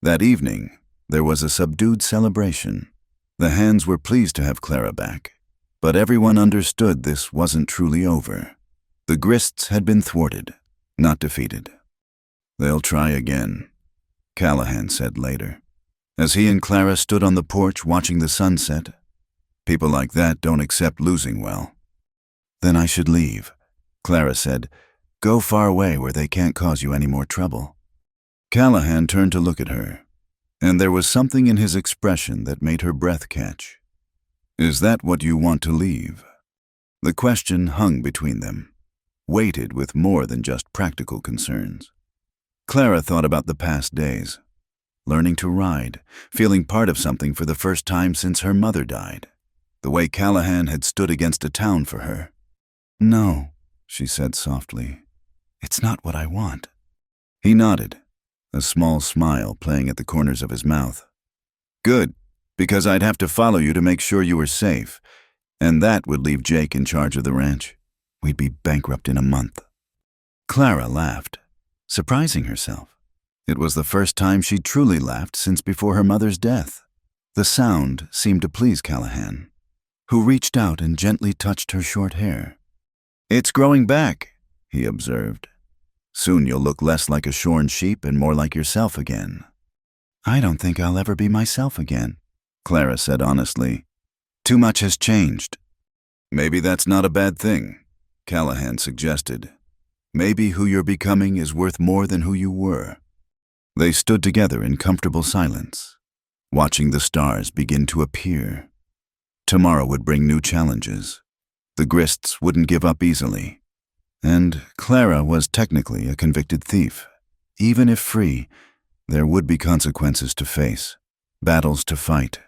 That evening, there was a subdued celebration. The Hands were pleased to have Clara back, but everyone understood this wasn't truly over. The Grists had been thwarted, not defeated. They'll try again, Callahan said later, as he and Clara stood on the porch watching the sunset. People like that don't accept losing well. Then I should leave, Clara said. Go far away where they can't cause you any more trouble. Callahan turned to look at her, and there was something in his expression that made her breath catch. Is that what you want to leave? The question hung between them, weighted with more than just practical concerns. Clara thought about the past days, learning to ride, feeling part of something for the first time since her mother died, the way Callahan had stood against a town for her. No, she said softly. It's not what I want. He nodded, a small smile playing at the corners of his mouth. Good, because I'd have to follow you to make sure you were safe, and that would leave Jake in charge of the ranch. We'd be bankrupt in a month. Clara laughed, surprising herself. It was the first time she'd truly laughed since before her mother's death. The sound seemed to please Callahan, who reached out and gently touched her short hair. "It's growing back," he observed. "Soon you'll look less like a shorn sheep and more like yourself again." "I don't think I'll ever be myself again," Clara said honestly. "Too much has changed." "Maybe that's not a bad thing," Callahan suggested. "Maybe who you're becoming is worth more than who you were." They stood together in comfortable silence, watching the stars begin to appear. Tomorrow would bring new challenges. The Grists wouldn't give up easily. And Clara was technically a convicted thief. Even if free, there would be consequences to face, battles to fight.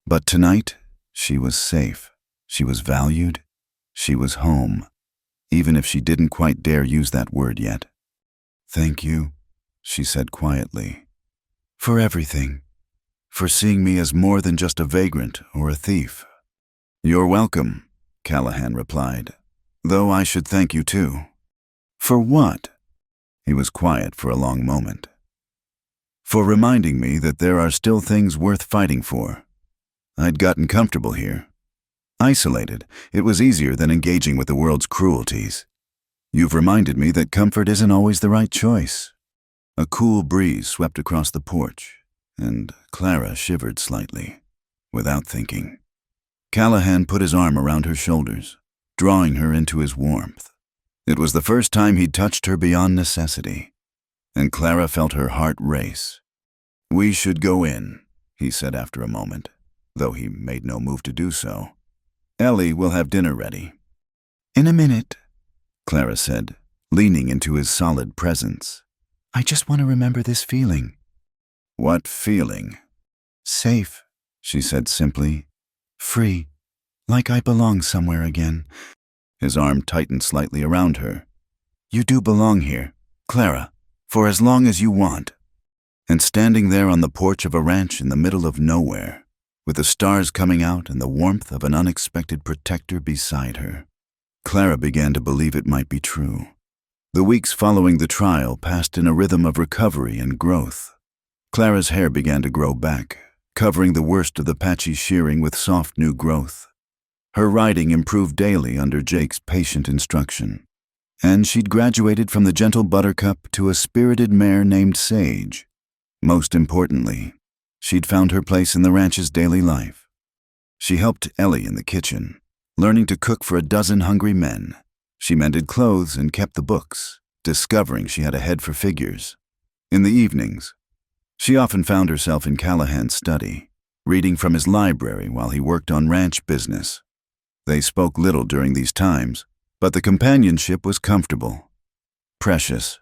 But tonight, she was safe. She was valued. She was home, even if she didn't quite dare use that word yet. "Thank you," she said quietly, "for everything, for seeing me as more than just a vagrant or a thief." "You're welcome," Callahan replied, "though I should thank you too." "For what?" He was quiet for a long moment. "For reminding me that there are still things worth fighting for. I'd gotten comfortable here. Isolated, it was easier than engaging with the world's cruelties. You've reminded me that comfort isn't always the right choice." A cool breeze swept across the porch, and Clara shivered slightly, without thinking. Callahan put his arm around her shoulders, drawing her into his warmth. It was the first time he'd touched her beyond necessity, and Clara felt her heart race. "We should go in," he said after a moment, though he made no move to do so. "Ellie will have dinner ready." "In a minute," Clara said, leaning into his solid presence. "I just want to remember this feeling." "What feeling?" "Safe," she said simply. "Free, like I belong somewhere again." His arm tightened slightly around her. "You do belong here, Clara, for as long as you want." And standing there on the porch of a ranch in the middle of nowhere, with the stars coming out and the warmth of an unexpected protector beside her, Clara began to believe it might be true. The weeks following the trial passed in a rhythm of recovery and growth. Clara's hair began to grow back, covering the worst of the patchy shearing with soft new growth. Her riding improved daily under Jake's patient instruction, and she'd graduated from the gentle Buttercup to a spirited mare named Sage. Most importantly, she'd found her place in the ranch's daily life. She helped Ellie in the kitchen, learning to cook for a dozen hungry men. She mended clothes and kept the books, discovering she had a head for figures. In the evenings, she often found herself in Callahan's study, reading from his library while he worked on ranch business. They spoke little during these times, but the companionship was comfortable, precious.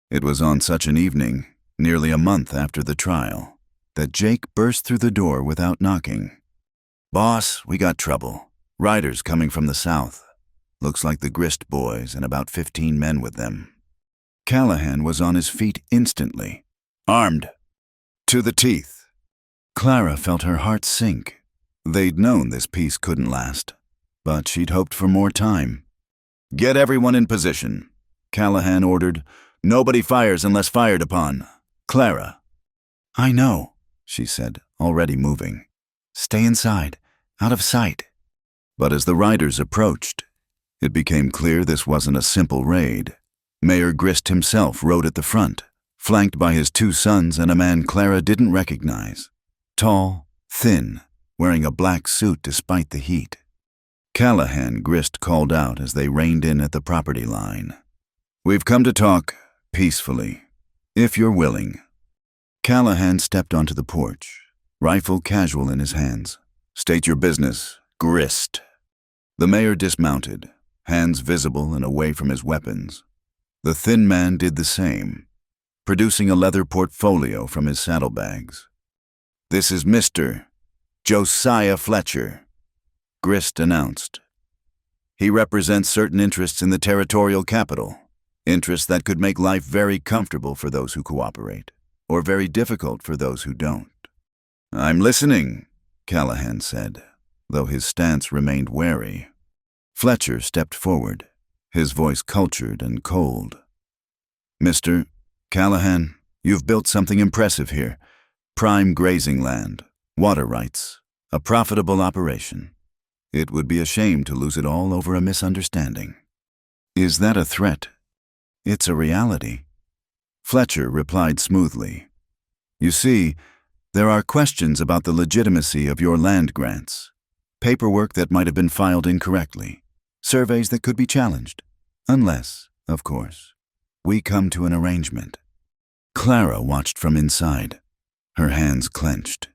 It was on such an evening, nearly a month after the trial, that Jake burst through the door without knocking. "Boss, we got trouble. Riders coming from the south. Looks like the Grist boys and about 15 men with them." Callahan was on his feet instantly, armed, to the teeth. Clara felt her heart sink. They'd known this peace couldn't last, but she'd hoped for more time. "Get everyone in position," Callahan ordered. "Nobody fires unless fired upon. Clara." "I know," she said, already moving. "Stay inside, out of sight." But as the riders approached, it became clear this wasn't a simple raid. Mayor Grist himself rode at the front, flanked by his 2 sons and a man Clara didn't recognize. Tall, thin, wearing a black suit despite the heat. Callahan, Grist called out as they reined in at the property line. "We've come to talk, peacefully, if you're willing." Callahan stepped onto the porch, rifle casual in his hands. "State your business, Grist." The mayor dismounted, hands visible and away from his weapons. The thin man did the same, producing a leather portfolio from his saddlebags. "This is Mr. Josiah Fletcher," Grist announced. "He represents certain interests in the territorial capital, interests that could make life very comfortable for those who cooperate. or very difficult for those who don't. "I'm listening," Callahan said, though his stance remained wary. Fletcher stepped forward, his voice cultured and cold. "Mr. Callahan, you've built something impressive here. Prime grazing land, water rights, a profitable operation. It would be a shame to lose it all over a misunderstanding." "Is that a threat?" "It's a reality." Fletcher replied smoothly. "You see, there are questions about the legitimacy of your land grants. Paperwork that might have been filed incorrectly. Surveys that could be challenged. Unless, of course, we come to an arrangement." Clara watched from inside, her hands clenched.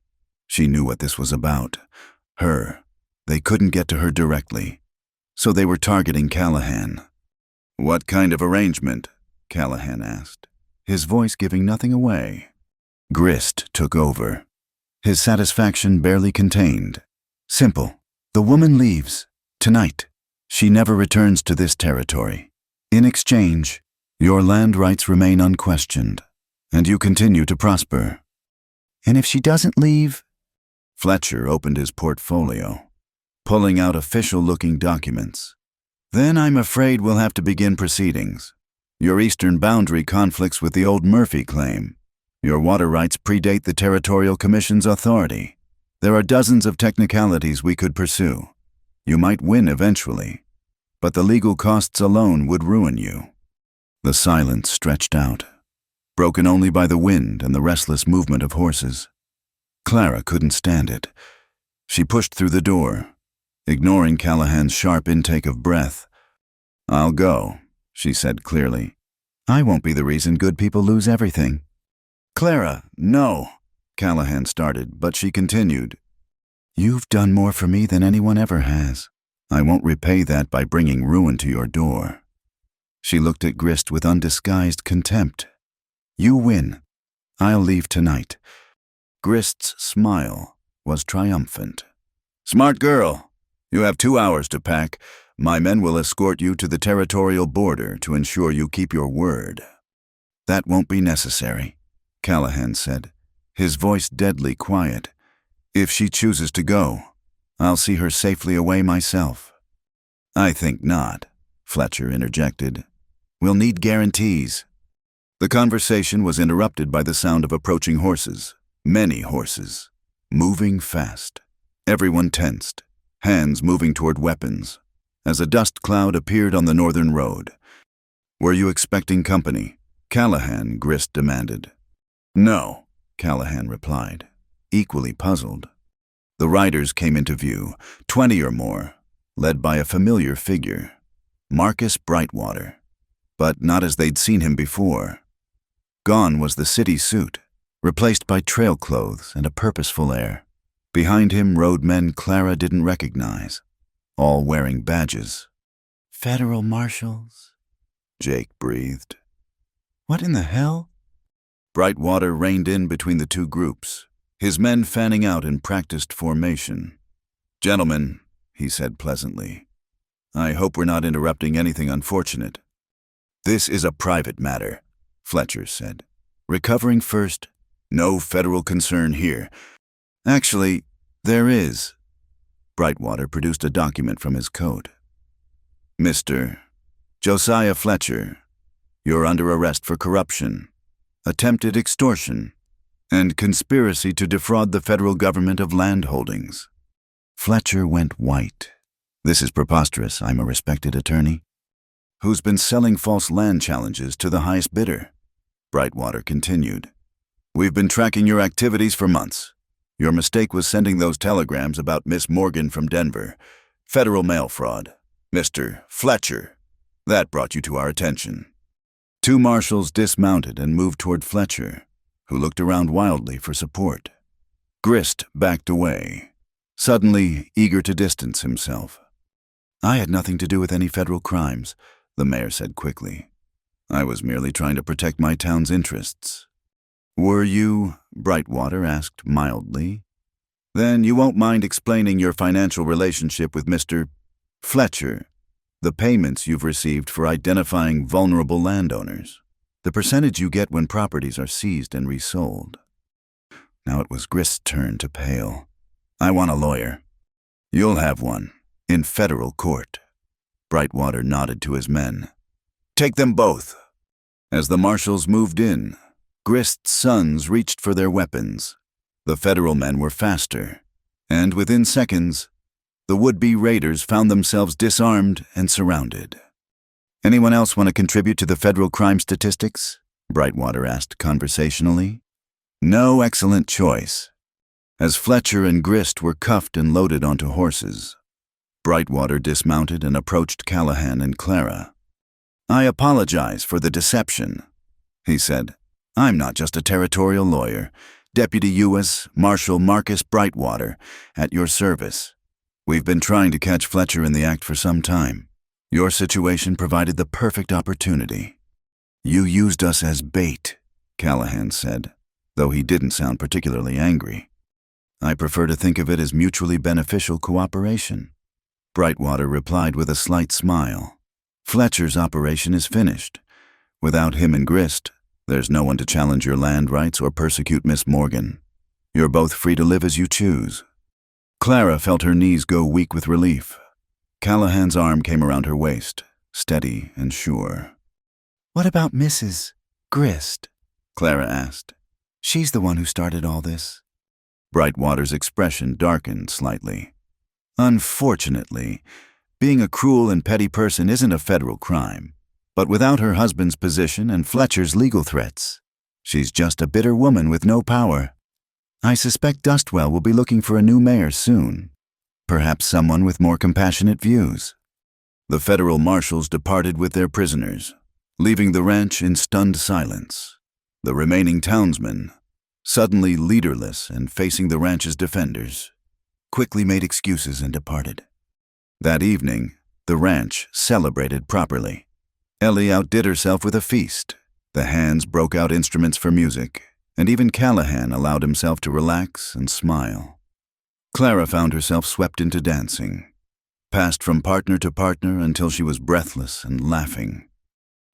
She knew what this was about. Her. They couldn't get to her directly, so they were targeting Callahan. "What kind of arrangement?" Callahan asked, his voice giving nothing away. Grist took over, his satisfaction barely contained. "Simple. The woman leaves. Tonight. She never returns to this territory. In exchange, your land rights remain unquestioned, and you continue to prosper." "And if she doesn't leave?" Fletcher opened his portfolio, pulling out official-looking documents. "Then I'm afraid we'll have to begin proceedings. Your eastern boundary conflicts with the old Murphy claim. Your water rights predate the Territorial Commission's authority. There are dozens of technicalities we could pursue. You might win eventually, but the legal costs alone would ruin you." The silence stretched out, broken only by the wind and the restless movement of horses. Clara couldn't stand it. She pushed through the door, ignoring Callahan's sharp intake of breath. "I'll go," she said clearly. "I won't be the reason good people lose everything." "Clara, no," Callahan started, but she continued. "You've done more for me than anyone ever has. I won't repay that by bringing ruin to your door." She looked at Grist with undisguised contempt. "You win. I'll leave tonight." Grist's smile was triumphant. "Smart girl. You have 2 hours to pack. My men will escort you to the territorial border to ensure you keep your word." "That won't be necessary," Callahan said, his voice deadly quiet. "If she chooses to go, I'll see her safely away myself." "I think not," Fletcher interjected. "We'll need guarantees." The conversation was interrupted by the sound of approaching horses, many horses, moving fast. Everyone tensed, hands moving toward weapons, as a dust cloud appeared on the northern road. "Were you expecting company?" Callahan, Grist demanded. "No," Callahan replied, equally puzzled. The riders came into view, 20 or more, led by a familiar figure, Marcus Brightwater, but not as they'd seen him before. Gone was the city suit, replaced by trail clothes and a purposeful air. Behind him rode men Clara didn't recognize, all wearing badges. "Federal marshals," Jake breathed. "What in the hell?" Brightwater reined in between the two groups, his men fanning out in practiced formation. "Gentlemen," he said pleasantly, "I hope we're not interrupting anything unfortunate." "This is a private matter," Fletcher said. "Recovering first. No federal concern here." "Actually, there is." Brightwater produced a document from his coat. "Mr. Josiah Fletcher, you're under arrest for corruption, attempted extortion, and conspiracy to defraud the federal government of land holdings." Fletcher went white. "This is preposterous. I'm a respected attorney." "Who's been selling false land challenges to the highest bidder?" Brightwater continued. "We've been tracking your activities for months. Your mistake was sending those telegrams about Miss Morgan from Denver. Federal mail fraud. Mr. Fletcher. That brought you to our attention." Two marshals dismounted and moved toward Fletcher, who looked around wildly for support. Grist backed away, suddenly eager to distance himself. "I had nothing to do with any federal crimes," the mayor said quickly. "I was merely trying to protect my town's interests." "Were you?" Brightwater asked mildly. "Then you won't mind explaining your financial relationship with Mr. Fletcher, the payments you've received for identifying vulnerable landowners." The percentage you get when properties are seized and resold. Now it was Grist's turn to pale. I want a lawyer. You'll have one. In federal court. Brightwater nodded to his men. Take them both. As the marshals moved in, Grist's sons reached for their weapons. The federal men were faster, and within seconds, the would-be raiders found themselves disarmed and surrounded. Anyone else want to contribute to the federal crime statistics? Brightwater asked conversationally. No, excellent choice. As Fletcher and Grist were cuffed and loaded onto horses, Brightwater dismounted and approached Callahan and Clara. I apologize for the deception, he said. I'm not just a territorial lawyer. Deputy U.S. Marshal Marcus Brightwater, at your service. We've been trying to catch Fletcher in the act for some time. Your situation provided the perfect opportunity. You used us as bait, Callahan said, though he didn't sound particularly angry. I prefer to think of it as mutually beneficial cooperation. Brightwater replied with a slight smile. Fletcher's operation is finished. Without him and Grist, there's no one to challenge your land rights or persecute Miss Morgan. You're both free to live as you choose. Clara felt her knees go weak with relief. Callahan's arm came around her waist, steady and sure. What about Mrs. Grist? Clara asked. She's the one who started all this. Brightwater's expression darkened slightly. Unfortunately, being a cruel and petty person isn't a federal crime. But without her husband's position and Fletcher's legal threats, she's just a bitter woman with no power. I suspect Dustwell will be looking for a new mayor soon. Perhaps someone with more compassionate views. The federal marshals departed with their prisoners, leaving the ranch in stunned silence. The remaining townsmen, suddenly leaderless and facing the ranch's defenders, quickly made excuses and departed. That evening, the ranch celebrated properly. Ellie outdid herself with a feast. The hands broke out instruments for music, and even Callahan allowed himself to relax and smile. Clara found herself swept into dancing, passed from partner to partner until she was breathless and laughing.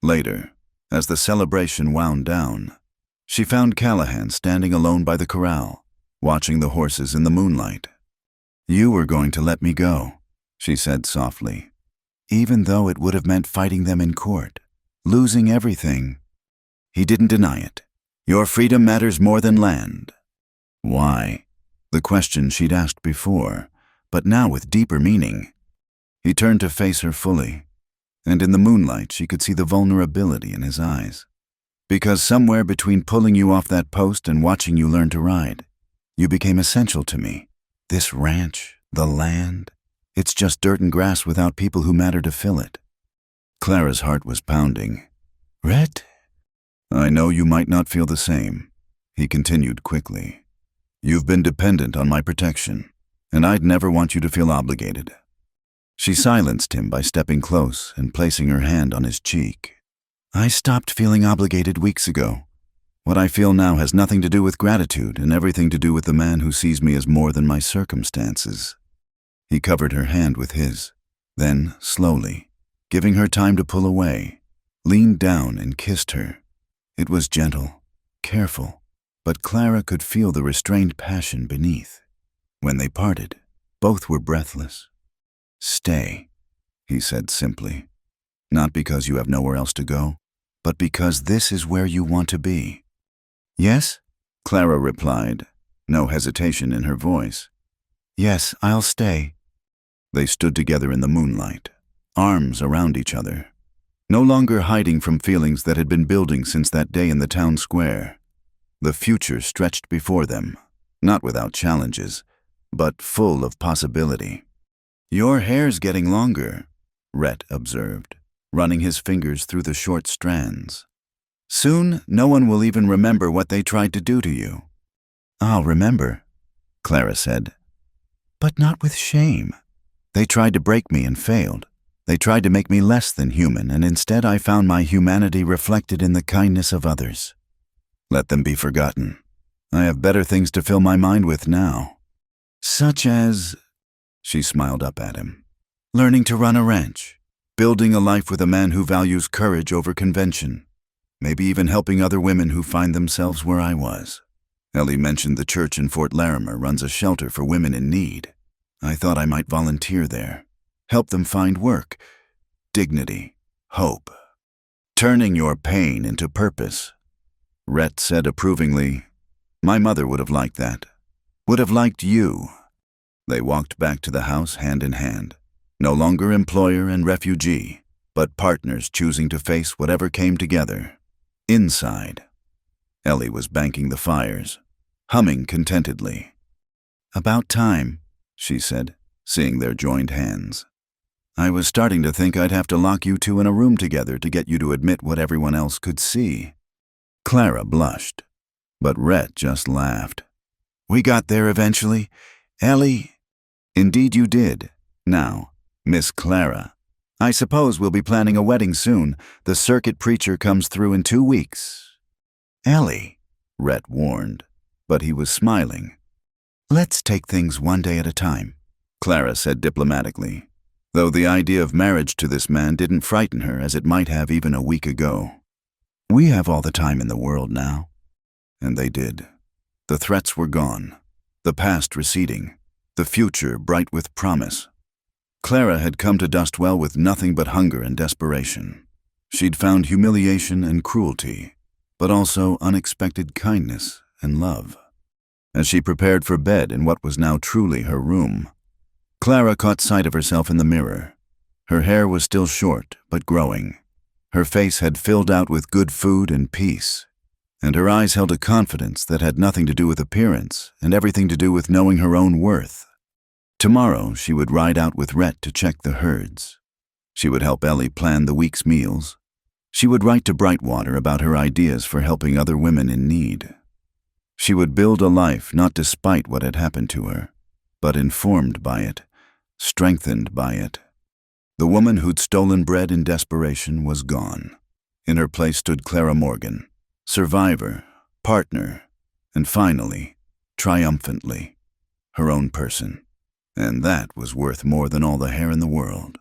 Later, as the celebration wound down, she found Callahan standing alone by the corral, watching the horses in the moonlight. You were going to let me go, she said softly, even though it would have meant fighting them in court, losing everything. He didn't deny it. Your freedom matters more than land. Why? The question she'd asked before, but now with deeper meaning. He turned to face her fully, and in the moonlight she could see the vulnerability in his eyes. Because somewhere between pulling you off that post and watching you learn to ride, you became essential to me. This ranch, the land, it's just dirt and grass without people who matter to fill it. Clara's heart was pounding. Rhett? I know you might not feel the same, he continued quickly. You've been dependent on my protection, and I'd never want you to feel obligated. She silenced him by stepping close and placing her hand on his cheek. I stopped feeling obligated weeks ago. What I feel now has nothing to do with gratitude and everything to do with the man who sees me as more than my circumstances. He covered her hand with his, then, slowly, giving her time to pull away, leaned down and kissed her. It was gentle, careful, but Clara could feel the restrained passion beneath. When they parted, both were breathless. Stay, he said simply. Not because you have nowhere else to go, but because this is where you want to be. Yes? Clara replied, no hesitation in her voice. Yes, I'll stay. They stood together in the moonlight, arms around each other, no longer hiding from feelings that had been building since that day in the town square. The future stretched before them, not without challenges, but full of possibility. Your hair's getting longer, Rhett observed, running his fingers through the short strands. Soon, no one will even remember what they tried to do to you. I'll remember, Clara said. But not with shame. They tried to break me and failed. They tried to make me less than human, and instead I found my humanity reflected in the kindness of others. Let them be forgotten. I have better things to fill my mind with now. Such as, she smiled up at him, learning to run a ranch, building a life with a man who values courage over convention. maybe even helping other women who find themselves where I was. Ellie mentioned the church in Fort Larimer runs a shelter for women in need. I thought I might volunteer there, help them find work, dignity, hope. Turning your pain into purpose. Rhett said approvingly, "My mother would have liked that. Would have liked you." They walked back to the house hand in hand, no longer employer and refugee, but partners choosing to face whatever came together. Inside, Ellie was banking the fires, humming contentedly. "About time," she said, seeing their joined hands. "I was starting to think I'd have to lock you two in a room together to get you to admit what everyone else could see." Clara blushed, but Rhett just laughed. "We got there eventually. Ellie." "Indeed you did. Now, Miss Clara, I suppose we'll be planning a wedding soon. The circuit preacher comes through in 2 weeks." "Ellie," Rhett warned, but he was smiling. "Let's take things one day at a time," Clara said diplomatically, though the idea of marriage to this man didn't frighten her as it might have even a week ago. "We have all the time in the world now." And they did. The threats were gone, the past receding, the future bright with promise. Clara had come to Dustwell with nothing but hunger and desperation. She'd found humiliation and cruelty, but also unexpected kindness and love. As she prepared for bed in what was now truly her room, Clara caught sight of herself in the mirror. Her hair was still short, but growing. Her face had filled out with good food and peace, and her eyes held a confidence that had nothing to do with appearance and everything to do with knowing her own worth. Tomorrow she would ride out with Rhett to check the herds. She would help Ellie plan the week's meals. She would write to Brightwater about her ideas for helping other women in need. She would build a life not despite what had happened to her, but informed by it, strengthened by it. The woman who'd stolen bread in desperation was gone. In her place stood Clara Morgan, survivor, partner, and finally, triumphantly, her own person. And that was worth more than all the hair in the world.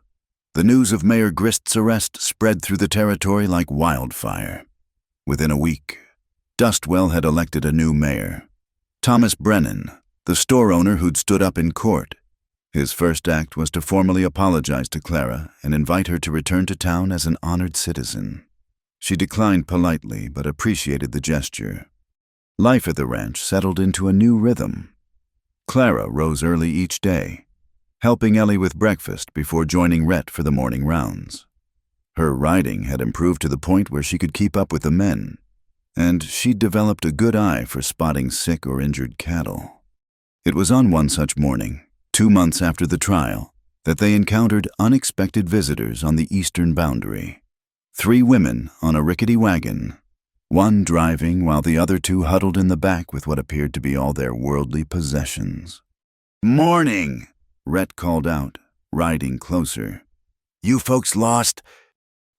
The news of Mayor Grist's arrest spread through the territory like wildfire. Within a week, Dustwell had elected a new mayor, Thomas Brennan, the store owner who'd stood up in court. His first act was to formally apologize to Clara and invite her to return to town as an honored citizen. She declined politely but appreciated the gesture. Life at the ranch settled into a new rhythm. Clara rose early each day, helping Ellie with breakfast before joining Rhett for the morning rounds. Her riding had improved to the point where she could keep up with the men, and she'd developed a good eye for spotting sick or injured cattle. It was on one such morning, 2 months after the trial, that they encountered unexpected visitors on the eastern boundary. 3 women on a rickety wagon, one driving while the other 2 huddled in the back with what appeared to be all their worldly possessions. "Morning!" Rhett called out, riding closer. "You folks lost?"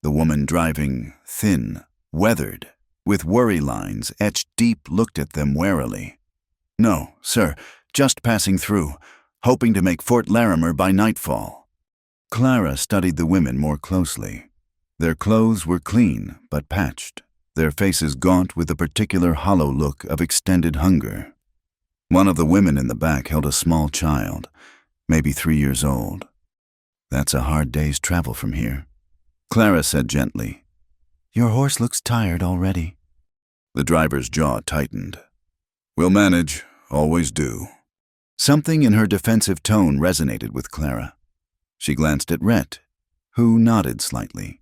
The woman driving, thin, weathered, with worry lines etched deep, looked at them warily. "No, sir, just passing through, hoping to make Fort Larimer by nightfall." Clara studied the women more closely. Their clothes were clean but patched, their faces gaunt with a particular hollow look of extended hunger. One of the women in the back held a small child, maybe 3 years old. "That's a hard day's travel from here," Clara said gently. "Your horse looks tired already." The driver's jaw tightened. "We'll manage, always do." Something in her defensive tone resonated with Clara. She glanced at Rhett, who nodded slightly.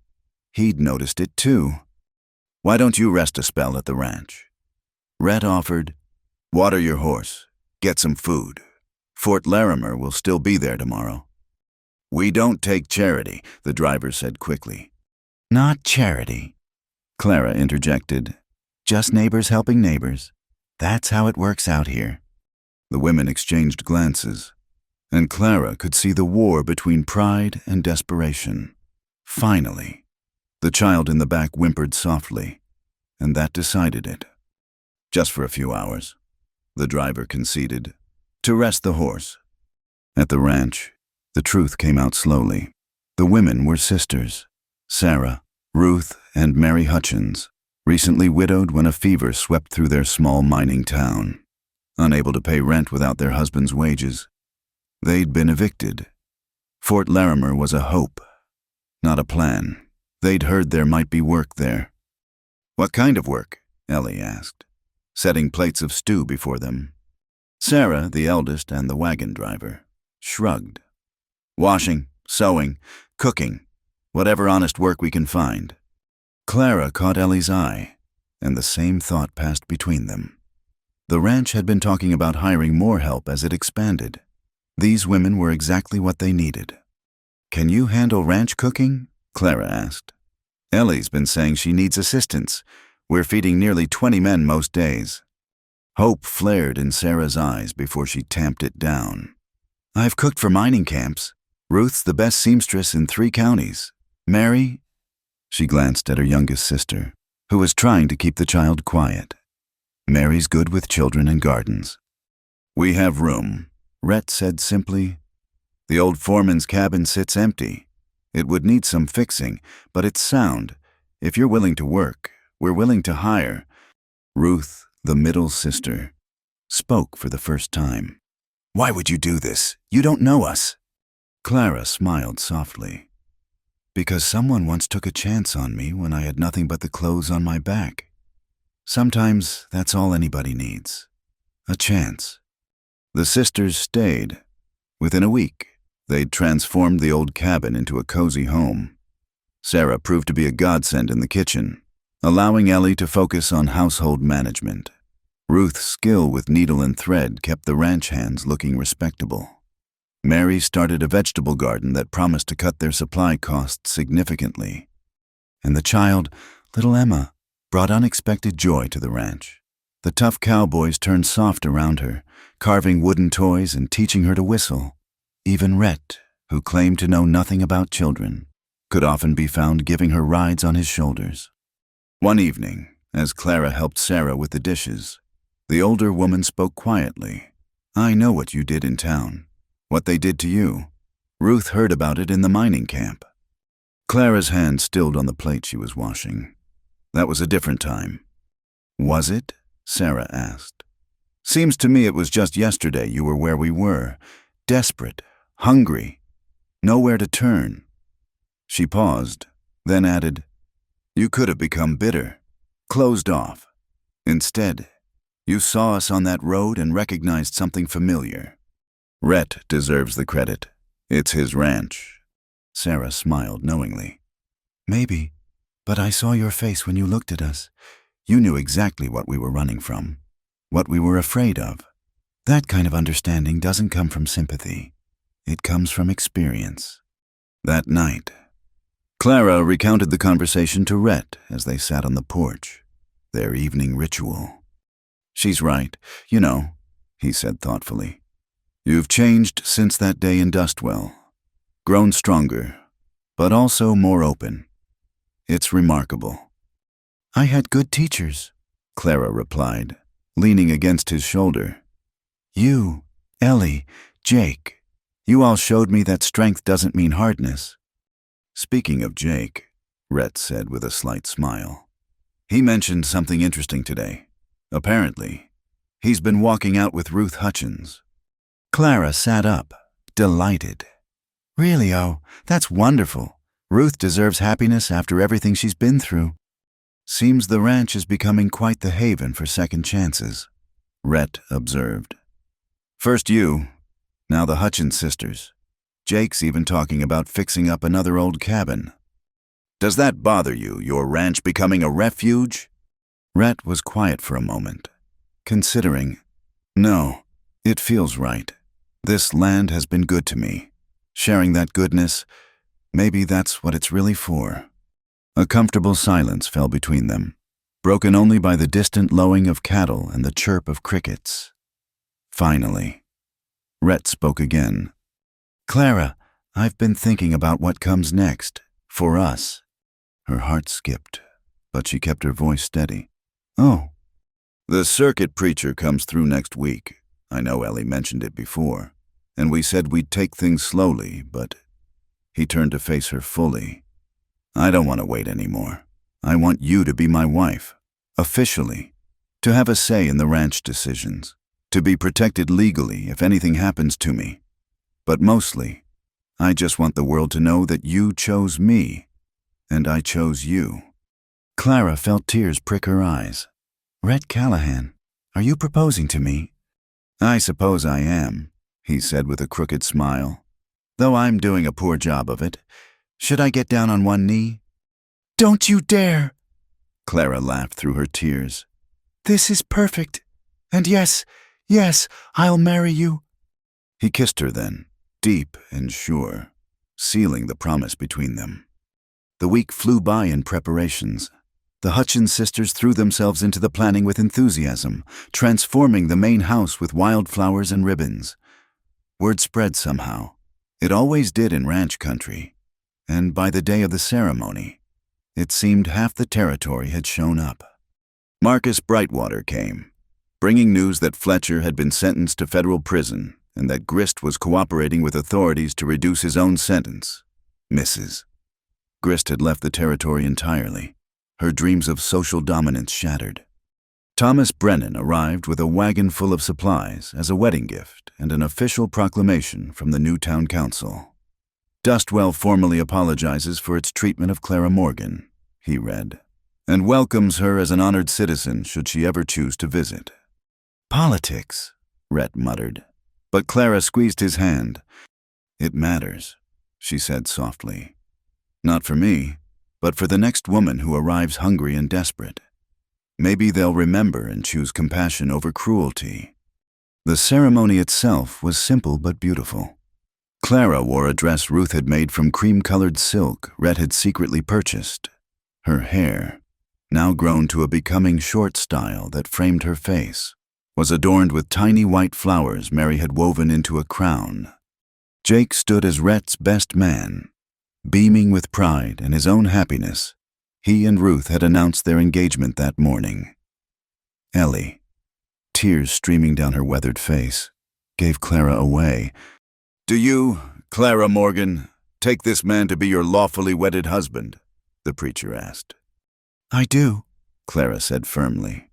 He'd noticed it too. "Why don't you rest a spell at the ranch?" Rhett offered. "Water your horse. Get some food. Fort Larimer will still be there tomorrow." "We don't take charity," the driver said quickly. "Not charity," Clara interjected. "Just neighbors helping neighbors. That's how it works out here." The women exchanged glances, and Clara could see the war between pride and desperation. Finally, the child in the back whimpered softly, and that decided it. "Just for a few hours," the driver conceded, "to rest the horse." At the ranch, the truth came out slowly. The women were sisters. Sarah, Ruth, and Mary Hutchins, recently widowed when a fever swept through their small mining town, unable to pay rent without their husband's wages. They'd been evicted. Fort Larimer was a hope, not a plan. They'd heard there might be work there. "What kind of work?" Ellie asked, setting plates of stew before them. Sarah, the eldest and the wagon driver, shrugged. "Washing, sewing, cooking, whatever honest work we can find." Clara caught Ellie's eye, and the same thought passed between them. The ranch had been talking about hiring more help as it expanded. These women were exactly what they needed. "Can you handle ranch cooking?" Clara asked. "Ellie's been saying she needs assistance. We're feeding nearly 20 men most days." Hope flared in Sarah's eyes before she tamped it down. "I've cooked for mining camps. Ruth's the best seamstress in 3 counties. Mary—" She glanced at her youngest sister, who was trying to keep the child quiet. "Mary's good with children and gardens." "We have room," Rhett said simply. "The old foreman's cabin sits empty. It would need some fixing, but it's sound. If you're willing to work, we're willing to hire." Ruth, the middle sister, spoke for the first time. "Why would you do this? You don't know us." Clara smiled softly. "Because someone once took a chance on me when I had nothing but the clothes on my back. Sometimes that's all anybody needs. A chance." The sisters stayed. Within a week, they'd transformed the old cabin into a cozy home. Sarah proved to be a godsend in the kitchen, allowing Ellie to focus on household management. Ruth's skill with needle and thread kept the ranch hands looking respectable. Mary started a vegetable garden that promised to cut their supply costs significantly. And the child, little Emma, brought unexpected joy to the ranch. The tough cowboys turned soft around her, carving wooden toys and teaching her to whistle. Even Rhett, who claimed to know nothing about children, could often be found giving her rides on his shoulders. One evening, as Clara helped Sarah with the dishes, the older woman spoke quietly. "I know what you did in town, what they did to you. Ruth heard about it in the mining camp." Clara's hand stilled on the plate she was washing. "That was a different time." "Was it?" Sarah asked. "Seems to me it was just yesterday you were where we were, desperate, hungry, nowhere to turn." She paused, then added, "You could have become bitter, closed off. Instead, you saw us on that road and recognized something familiar." "Rhett deserves the credit. It's his ranch." Sarah smiled knowingly. "Maybe, but I saw your face when you looked at us. You knew exactly what we were running from, what we were afraid of. That kind of understanding doesn't come from sympathy. It comes from experience." That night, Clara recounted the conversation to Rhett as they sat on the porch, their evening ritual. "She's right, you know," he said thoughtfully. "You've changed since that day in Dustwell, grown stronger, but also more open. It's remarkable." "I had good teachers," Clara replied, leaning against his shoulder. "You, Ellie, Jake, you all showed me that strength doesn't mean hardness." "Speaking of Jake," Rhett said with a slight smile, "he mentioned something interesting today. Apparently, he's been walking out with Ruth Hutchins." Clara sat up, delighted. "Really, oh, that's wonderful. Ruth deserves happiness after everything she's been through." "Seems the ranch is becoming quite the haven for second chances," Rhett observed. "First you, now the Hutchins sisters. Jake's even talking about fixing up another old cabin. Does that bother you, your ranch becoming a refuge?" Rhett was quiet for a moment, considering. "No, it feels right. This land has been good to me. Sharing that goodness, maybe that's what it's really for." A comfortable silence fell between them, broken only by the distant lowing of cattle and the chirp of crickets. Finally, Rhett spoke again. "Clara, I've been thinking about what comes next, for us." Her heart skipped, but she kept her voice steady. "Oh." "The circuit preacher comes through next week. I know Ellie mentioned it before, and we said we'd take things slowly, but..." He turned to face her fully. "I don't want to wait anymore. I want you to be my wife." Officially, to have a say in the ranch decisions, to be protected legally if anything happens to me. But mostly, I just want the world to know that you chose me, and I chose you. Clara felt tears prick her eyes. Rhett Callahan, are you proposing to me? I suppose I am, he said with a crooked smile, though I'm doing a poor job of it. Should I get down on one knee? Don't you dare! Clara laughed through her tears. This is perfect. And yes, I'll marry you. He kissed her then, deep and sure, sealing the promise between them. The week flew by in preparations. The Hutchins sisters threw themselves into the planning with enthusiasm, transforming the main house with wildflowers and ribbons. Word spread somehow. It always did in ranch country. And by the day of the ceremony, it seemed half the territory had shown up. Marcus Brightwater came, bringing news that Fletcher had been sentenced to federal prison and that Grist was cooperating with authorities to reduce his own sentence. Mrs. Grist had left the territory entirely, her dreams of social dominance shattered. Thomas Brennan arrived with a wagon full of supplies as a wedding gift and an official proclamation from the new town council. Dustwell formally apologizes for its treatment of Clara Morgan, he read, and welcomes her as an honored citizen should she ever choose to visit. Politics, Rhett muttered, but Clara squeezed his hand. It matters, she said softly. Not for me, but for the next woman who arrives hungry and desperate. Maybe they'll remember and choose compassion over cruelty. The ceremony itself was simple but beautiful. Clara wore a dress Ruth had made from cream-colored silk Rhett had secretly purchased. Her hair, now grown to a becoming short style that framed her face, was adorned with tiny white flowers Mary had woven into a crown. Jake stood as Rhett's best man. Beaming with pride and his own happiness, he and Ruth had announced their engagement that morning. Ellie, tears streaming down her weathered face, gave Clara away. "Do you, Clara Morgan, take this man to be your lawfully wedded husband?" the preacher asked. I do, Clara said firmly,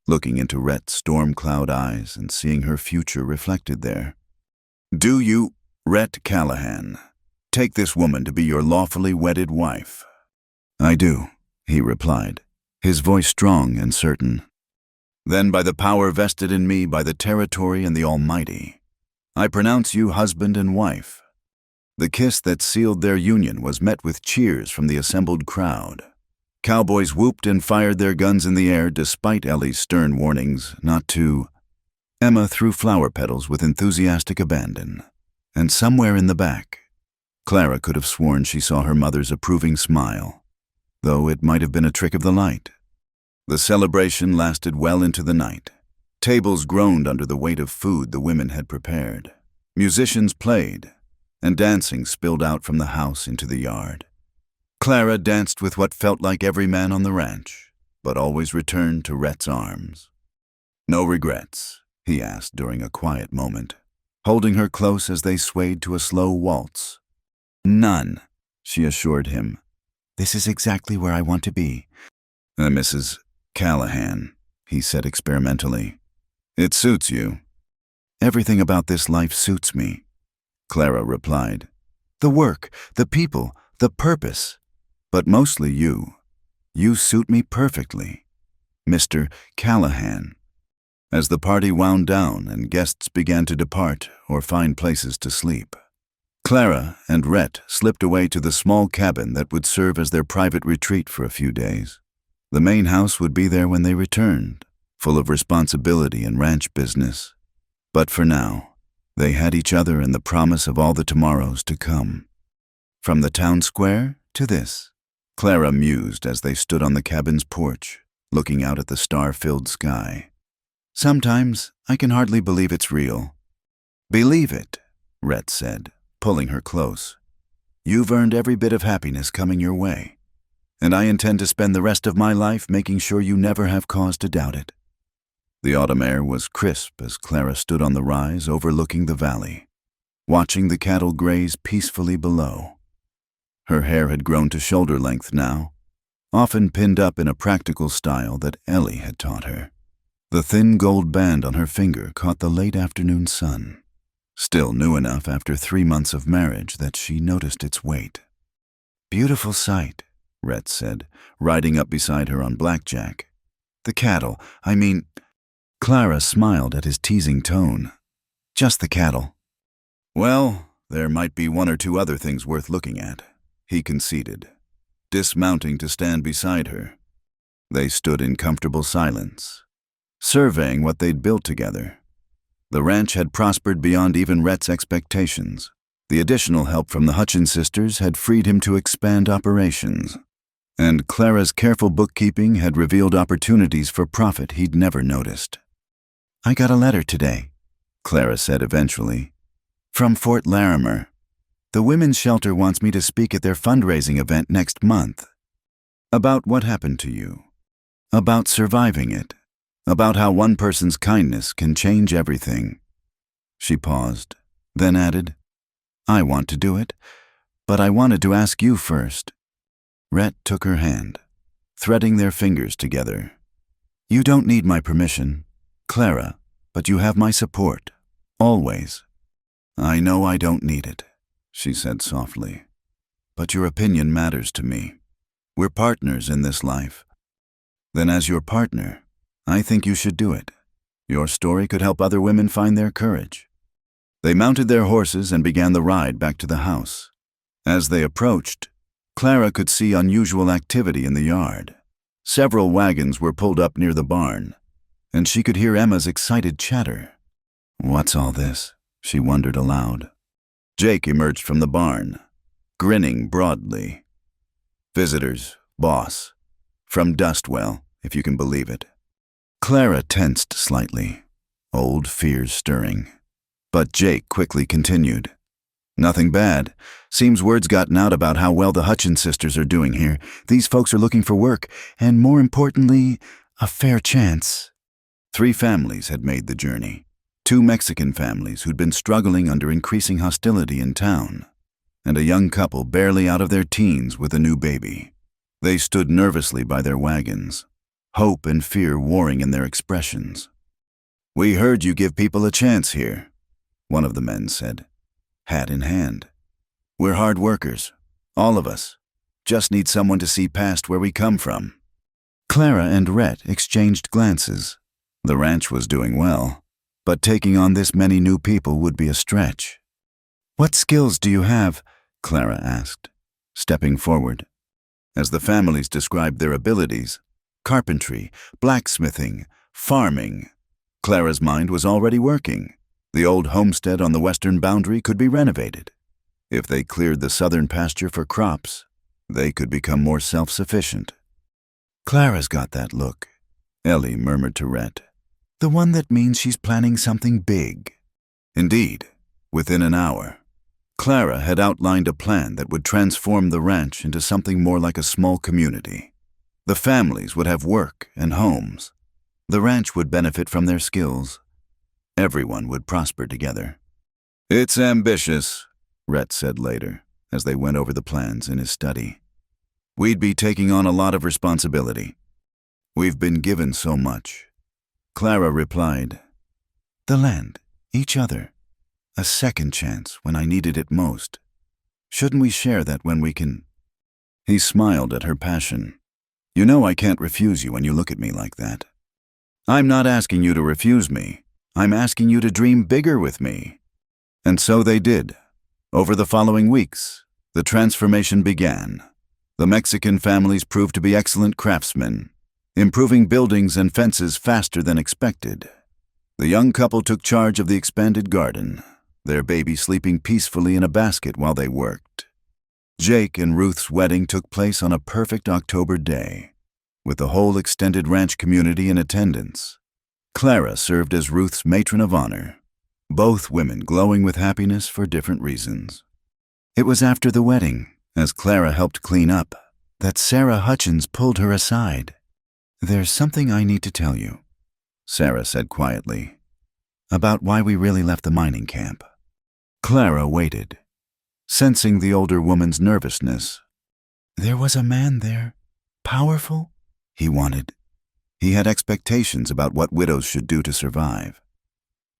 looking into Rhett's storm-cloud eyes and seeing her future reflected there. "Do you, Rhett Callahan, take this woman to be your lawfully wedded wife?" "I do," he replied, his voice strong and certain. "Then by the power vested in me by the territory and the Almighty, I pronounce you husband and wife." The kiss that sealed their union was met with cheers from the assembled crowd. Cowboys whooped and fired their guns in the air despite Ellie's stern warnings not to. Emma threw flower petals with enthusiastic abandon, and somewhere in the back, Clara could have sworn she saw her mother's approving smile, though it might have been a trick of the light. The celebration lasted well into the night. Tables groaned under the weight of food the women had prepared. Musicians played, and dancing spilled out from the house into the yard. Clara danced with what felt like every man on the ranch, but always returned to Rhett's arms. "No regrets?" he asked during a quiet moment, holding her close as they swayed to a slow waltz. "None," she assured him. This is exactly where I want to be. Mrs. Callahan, he said experimentally. "It suits you." "Everything about this life suits me," Clara replied. "The work, the people, the purpose. But mostly you. You suit me perfectly, Mr. Callahan." As the party wound down and guests began to depart or find places to sleep, Clara and Rhett slipped away to the small cabin that would serve as their private retreat for a few days. The main house would be there when they returned, full of responsibility and ranch business. But for now, they had each other and the promise of all the tomorrows to come. From the town square to this, Clara mused as they stood on the cabin's porch, looking out at the star-filled sky. "Sometimes I can hardly believe it's real." "Believe it," Rhett said, pulling her close. "You've earned every bit of happiness coming your way, and I intend to spend the rest of my life making sure you never have cause to doubt it." The autumn air was crisp as Clara stood on the rise overlooking the valley, watching the cattle graze peacefully below. Her hair had grown to shoulder length now, often pinned up in a practical style that Ellie had taught her. The thin gold band on her finger caught the late afternoon sun, still new enough after 3 months of marriage that she noticed its weight. "Beautiful sight," Rhett said, riding up beside her on Blackjack. "The cattle, I mean—" Clara smiled at his teasing tone. "Just the cattle." "Well, there might be 1 or 2 other things worth looking at," he conceded, dismounting to stand beside her. They stood in comfortable silence, surveying what they'd built together. The ranch had prospered beyond even Rhett's expectations. The additional help from the Hutchins sisters had freed him to expand operations, and Clara's careful bookkeeping had revealed opportunities for profit he'd never noticed. "I got a letter today," Clara said eventually, "from Fort Larimer. The women's shelter wants me to speak at their fundraising event next month." "About what happened to you? About surviving it? About how one person's kindness can change everything?" She paused, then added, "I want to do it, but I wanted to ask you first." Rhett took her hand, threading their fingers together. "You don't need my permission, Clara, but you have my support, always." "I know I don't need it," she said softly, "but your opinion matters to me. We're partners in this life." "Then as your partner, I think you should do it. Your story could help other women find their courage." They mounted their horses and began the ride back to the house. As they approached, Clara could see unusual activity in the yard. Several wagons were pulled up near the barn, and she could hear Emma's excited chatter. "What's all this?" she wondered aloud. Jake emerged from the barn, grinning broadly. "Visitors, boss. From Dustwell, if you can believe it." Clara tensed slightly, old fears stirring. But Jake quickly continued. "Nothing bad. Seems word's gotten out about how well the Hutchins sisters are doing here. These folks are looking for work, and more importantly, a fair chance." 3 families had made the journey. 2 Mexican families who'd been struggling under increasing hostility in town, and a young couple barely out of their teens with a new baby. They stood nervously by their wagons, hope and fear warring in their expressions. "We heard you give people a chance here," one of the men said, hat in hand. "We're hard workers, all of us. Just need someone to see past where we come from." Clara and Rhett exchanged glances. The ranch was doing well, but taking on this many new people would be a stretch. "What skills do you have?" Clara asked, stepping forward. As the families described their abilities, carpentry, blacksmithing, farming, Clara's mind was already working. The old homestead on the western boundary could be renovated. If they cleared the southern pasture for crops, they could become more self-sufficient. "Clara's got that look," Ellie murmured to Rhett. "The one that means she's planning something big." Indeed, within an hour, Clara had outlined a plan that would transform the ranch into something more like a small community. The families would have work and homes. The ranch would benefit from their skills. Everyone would prosper together. "It's ambitious," Rhett said later, as they went over the plans in his study. "We'd be taking on a lot of responsibility. We've been given so much." Clara replied, "The land, each other, a second chance when I needed it most. Shouldn't we share that when we can?" He smiled at her passion. "You know I can't refuse you when you look at me like that." "I'm not asking you to refuse me. I'm asking you to dream bigger with me." And so they did. Over the following weeks, the transformation began. The Mexican families proved to be excellent craftsmen, improving buildings and fences faster than expected. The young couple took charge of the expanded garden, their baby sleeping peacefully in a basket while they worked. Jake and Ruth's wedding took place on a perfect October day, with the whole extended ranch community in attendance. Clara served as Ruth's matron of honor, both women glowing with happiness for different reasons. It was after the wedding, as Clara helped clean up, that Sarah Hutchins pulled her aside. "There's something I need to tell you," Sarah said quietly, "about why we really left the mining camp." Clara waited, sensing the older woman's nervousness. "There was a man there, powerful? He wanted. He had expectations about what widows should do to survive.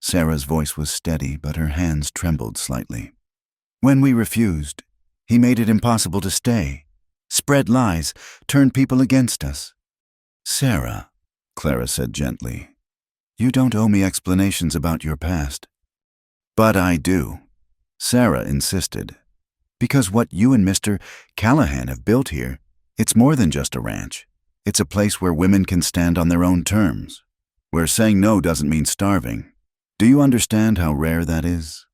Sarah's voice was steady, but her hands trembled slightly. When we refused, he made it impossible to stay, spread lies, turn people against us. Sarah, Clara said gently, you don't owe me explanations about your past. But I do, Sarah insisted. Because what you and Mr. Callahan have built here, it's more than just a ranch. It's a place where women can stand on their own terms, where saying no doesn't mean starving. Do you understand how rare that is?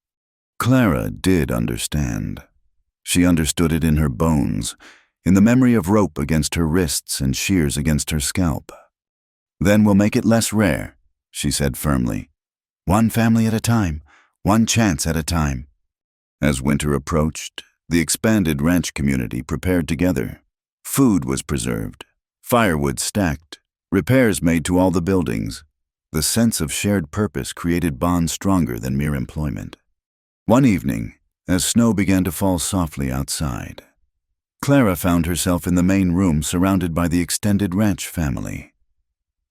Clara did understand. She understood it in her bones, in the memory of rope against her wrists and shears against her scalp. Then we'll make it less rare, she said firmly. One family at a time, one chance at a time. As winter approached, the expanded ranch community prepared together. Food was preserved, firewood stacked, repairs made to all the buildings. The sense of shared purpose created bonds stronger than mere employment. One evening, as snow began to fall softly outside, Clara found herself in the main room surrounded by the extended ranch family.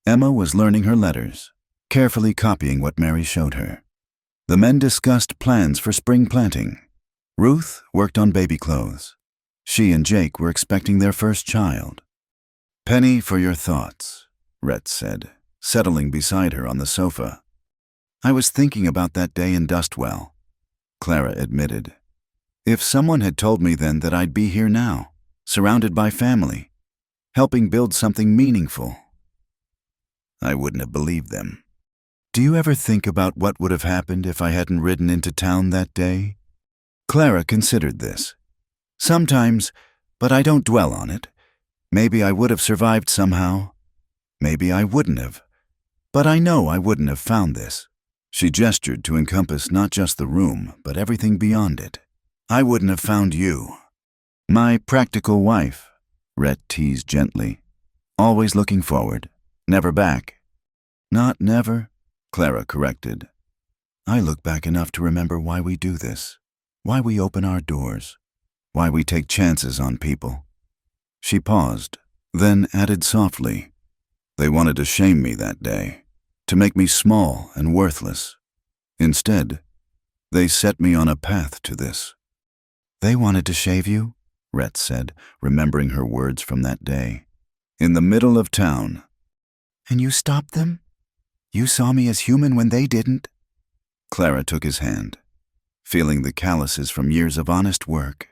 Emma was learning her letters, carefully copying what Mary showed her. The men discussed plans for spring planting. Ruth worked on baby clothes. She and Jake were expecting their first child. Penny for your thoughts, Rhett said, settling beside her on the sofa. I was thinking about that day in Dustwell, Clara admitted. If someone had told me then that I'd be here now, surrounded by family, helping build something meaningful, I wouldn't have believed them. Do you ever think about what would have happened if I hadn't ridden into town that day? Clara considered this. Sometimes, but I don't dwell on it. Maybe I would have survived somehow. Maybe I wouldn't have. But I know I wouldn't have found this. She gestured to encompass not just the room, but everything beyond it. I wouldn't have found you. My practical wife, Rhett teased gently. Always looking forward, never back. Not never, Clara corrected. I look back enough to remember why we do this, why we open our doors, why we take chances on people. She paused, then added softly, they wanted to shame me that day, to make me small and worthless. Instead, they set me on a path to this. They wanted to shave you? Rhett said, remembering her words from that day. In the middle of town. And you stopped them? You saw me as human when they didn't? Clara took his hand, feeling the calluses from years of honest work.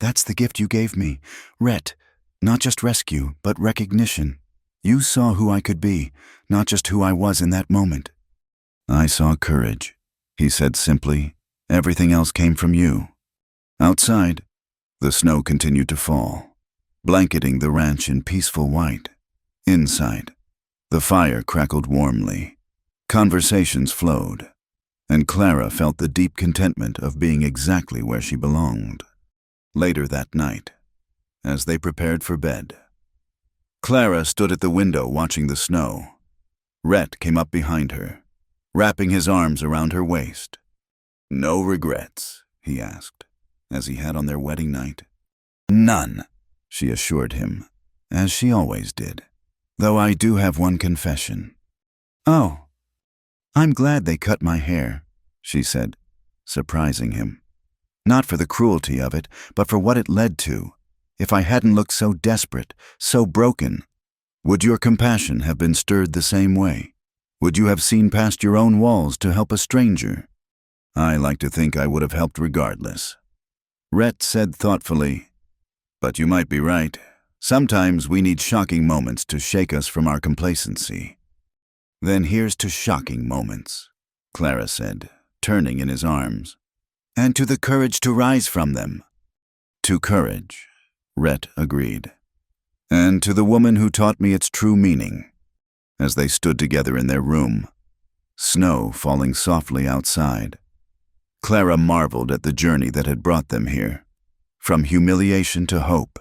That's the gift you gave me, Rhett. Not just rescue, but recognition. You saw who I could be, not just who I was in that moment. I saw courage, he said simply. Everything else came from you. Outside, the snow continued to fall, blanketing the ranch in peaceful white. Inside, the fire crackled warmly. Conversations flowed, and Clara felt the deep contentment of being exactly where she belonged. Later that night, as they prepared for bed, Clara stood at the window watching the snow. Rhett came up behind her, wrapping his arms around her waist. No regrets, he asked, as he had on their wedding night. None, she assured him, as she always did. Though I do have one confession. Oh, I'm glad they cut my hair, she said, surprising him. Not for the cruelty of it, but for what it led to. If I hadn't looked so desperate, so broken, would your compassion have been stirred the same way? Would you have seen past your own walls to help a stranger? I like to think I would have helped regardless. Rhett said thoughtfully, but you might be right. Sometimes we need shocking moments to shake us from our complacency. Then here's to shocking moments, Clara said, turning in his arms. And to the courage to rise from them. To courage, Rhett agreed. And to the woman who taught me its true meaning. As they stood together in their room, snow falling softly outside, Clara marveled at the journey that had brought them here. From humiliation to hope,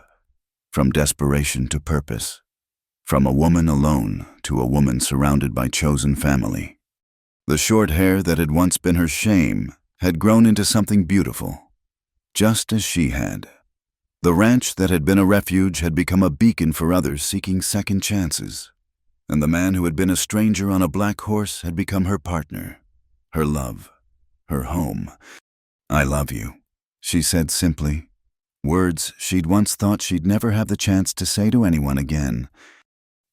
from desperation to purpose, from a woman alone to a woman surrounded by chosen family. The short hair that had once been her shame had grown into something beautiful, just as she had. The ranch that had been a refuge had become a beacon for others seeking second chances. And the man who had been a stranger on a black horse had become her partner, her love, her home. "I love you," she said simply, words she'd once thought she'd never have the chance to say to anyone again.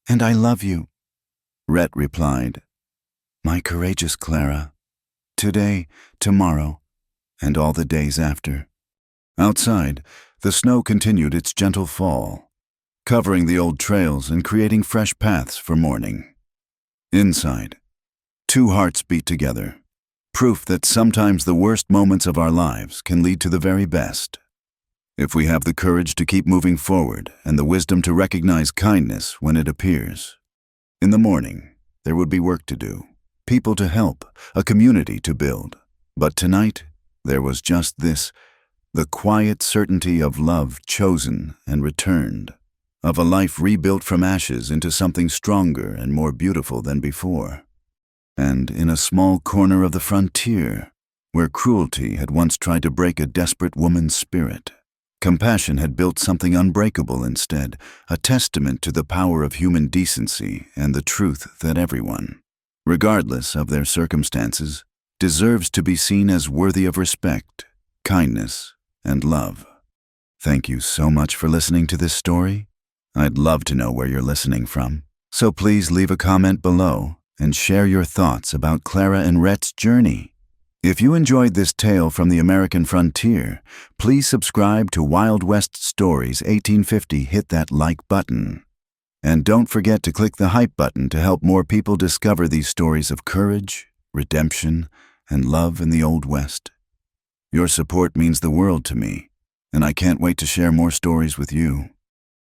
"And I love you," Rhett replied. "My courageous Clara. Today, tomorrow, and all the days after." Outside, the snow continued its gentle fall, covering the old trails and creating fresh paths for morning. Inside, two hearts beat together, proof that sometimes the worst moments of our lives can lead to the very best. If we have the courage to keep moving forward and the wisdom to recognize kindness when it appears. In the morning, there would be work to do, people to help, a community to build. But tonight, there was just this, the quiet certainty of love chosen and returned, of a life rebuilt from ashes into something stronger and more beautiful than before. And in a small corner of the frontier, where cruelty had once tried to break a desperate woman's spirit, compassion had built something unbreakable instead, a testament to the power of human decency and the truth that everyone, regardless of their circumstances, deserves to be seen as worthy of respect, kindness, and love. Thank you so much for listening to this story. I'd love to know where you're listening from, so please leave a comment below and share your thoughts about Clara and Rhett's journey. If you enjoyed this tale from the American frontier, please subscribe to Wild West Stories 1850. Hit that like button. And don't forget to click the hype button to help more people discover these stories of courage, redemption, and love in the Old West. Your support means the world to me, and I can't wait to share more stories with you.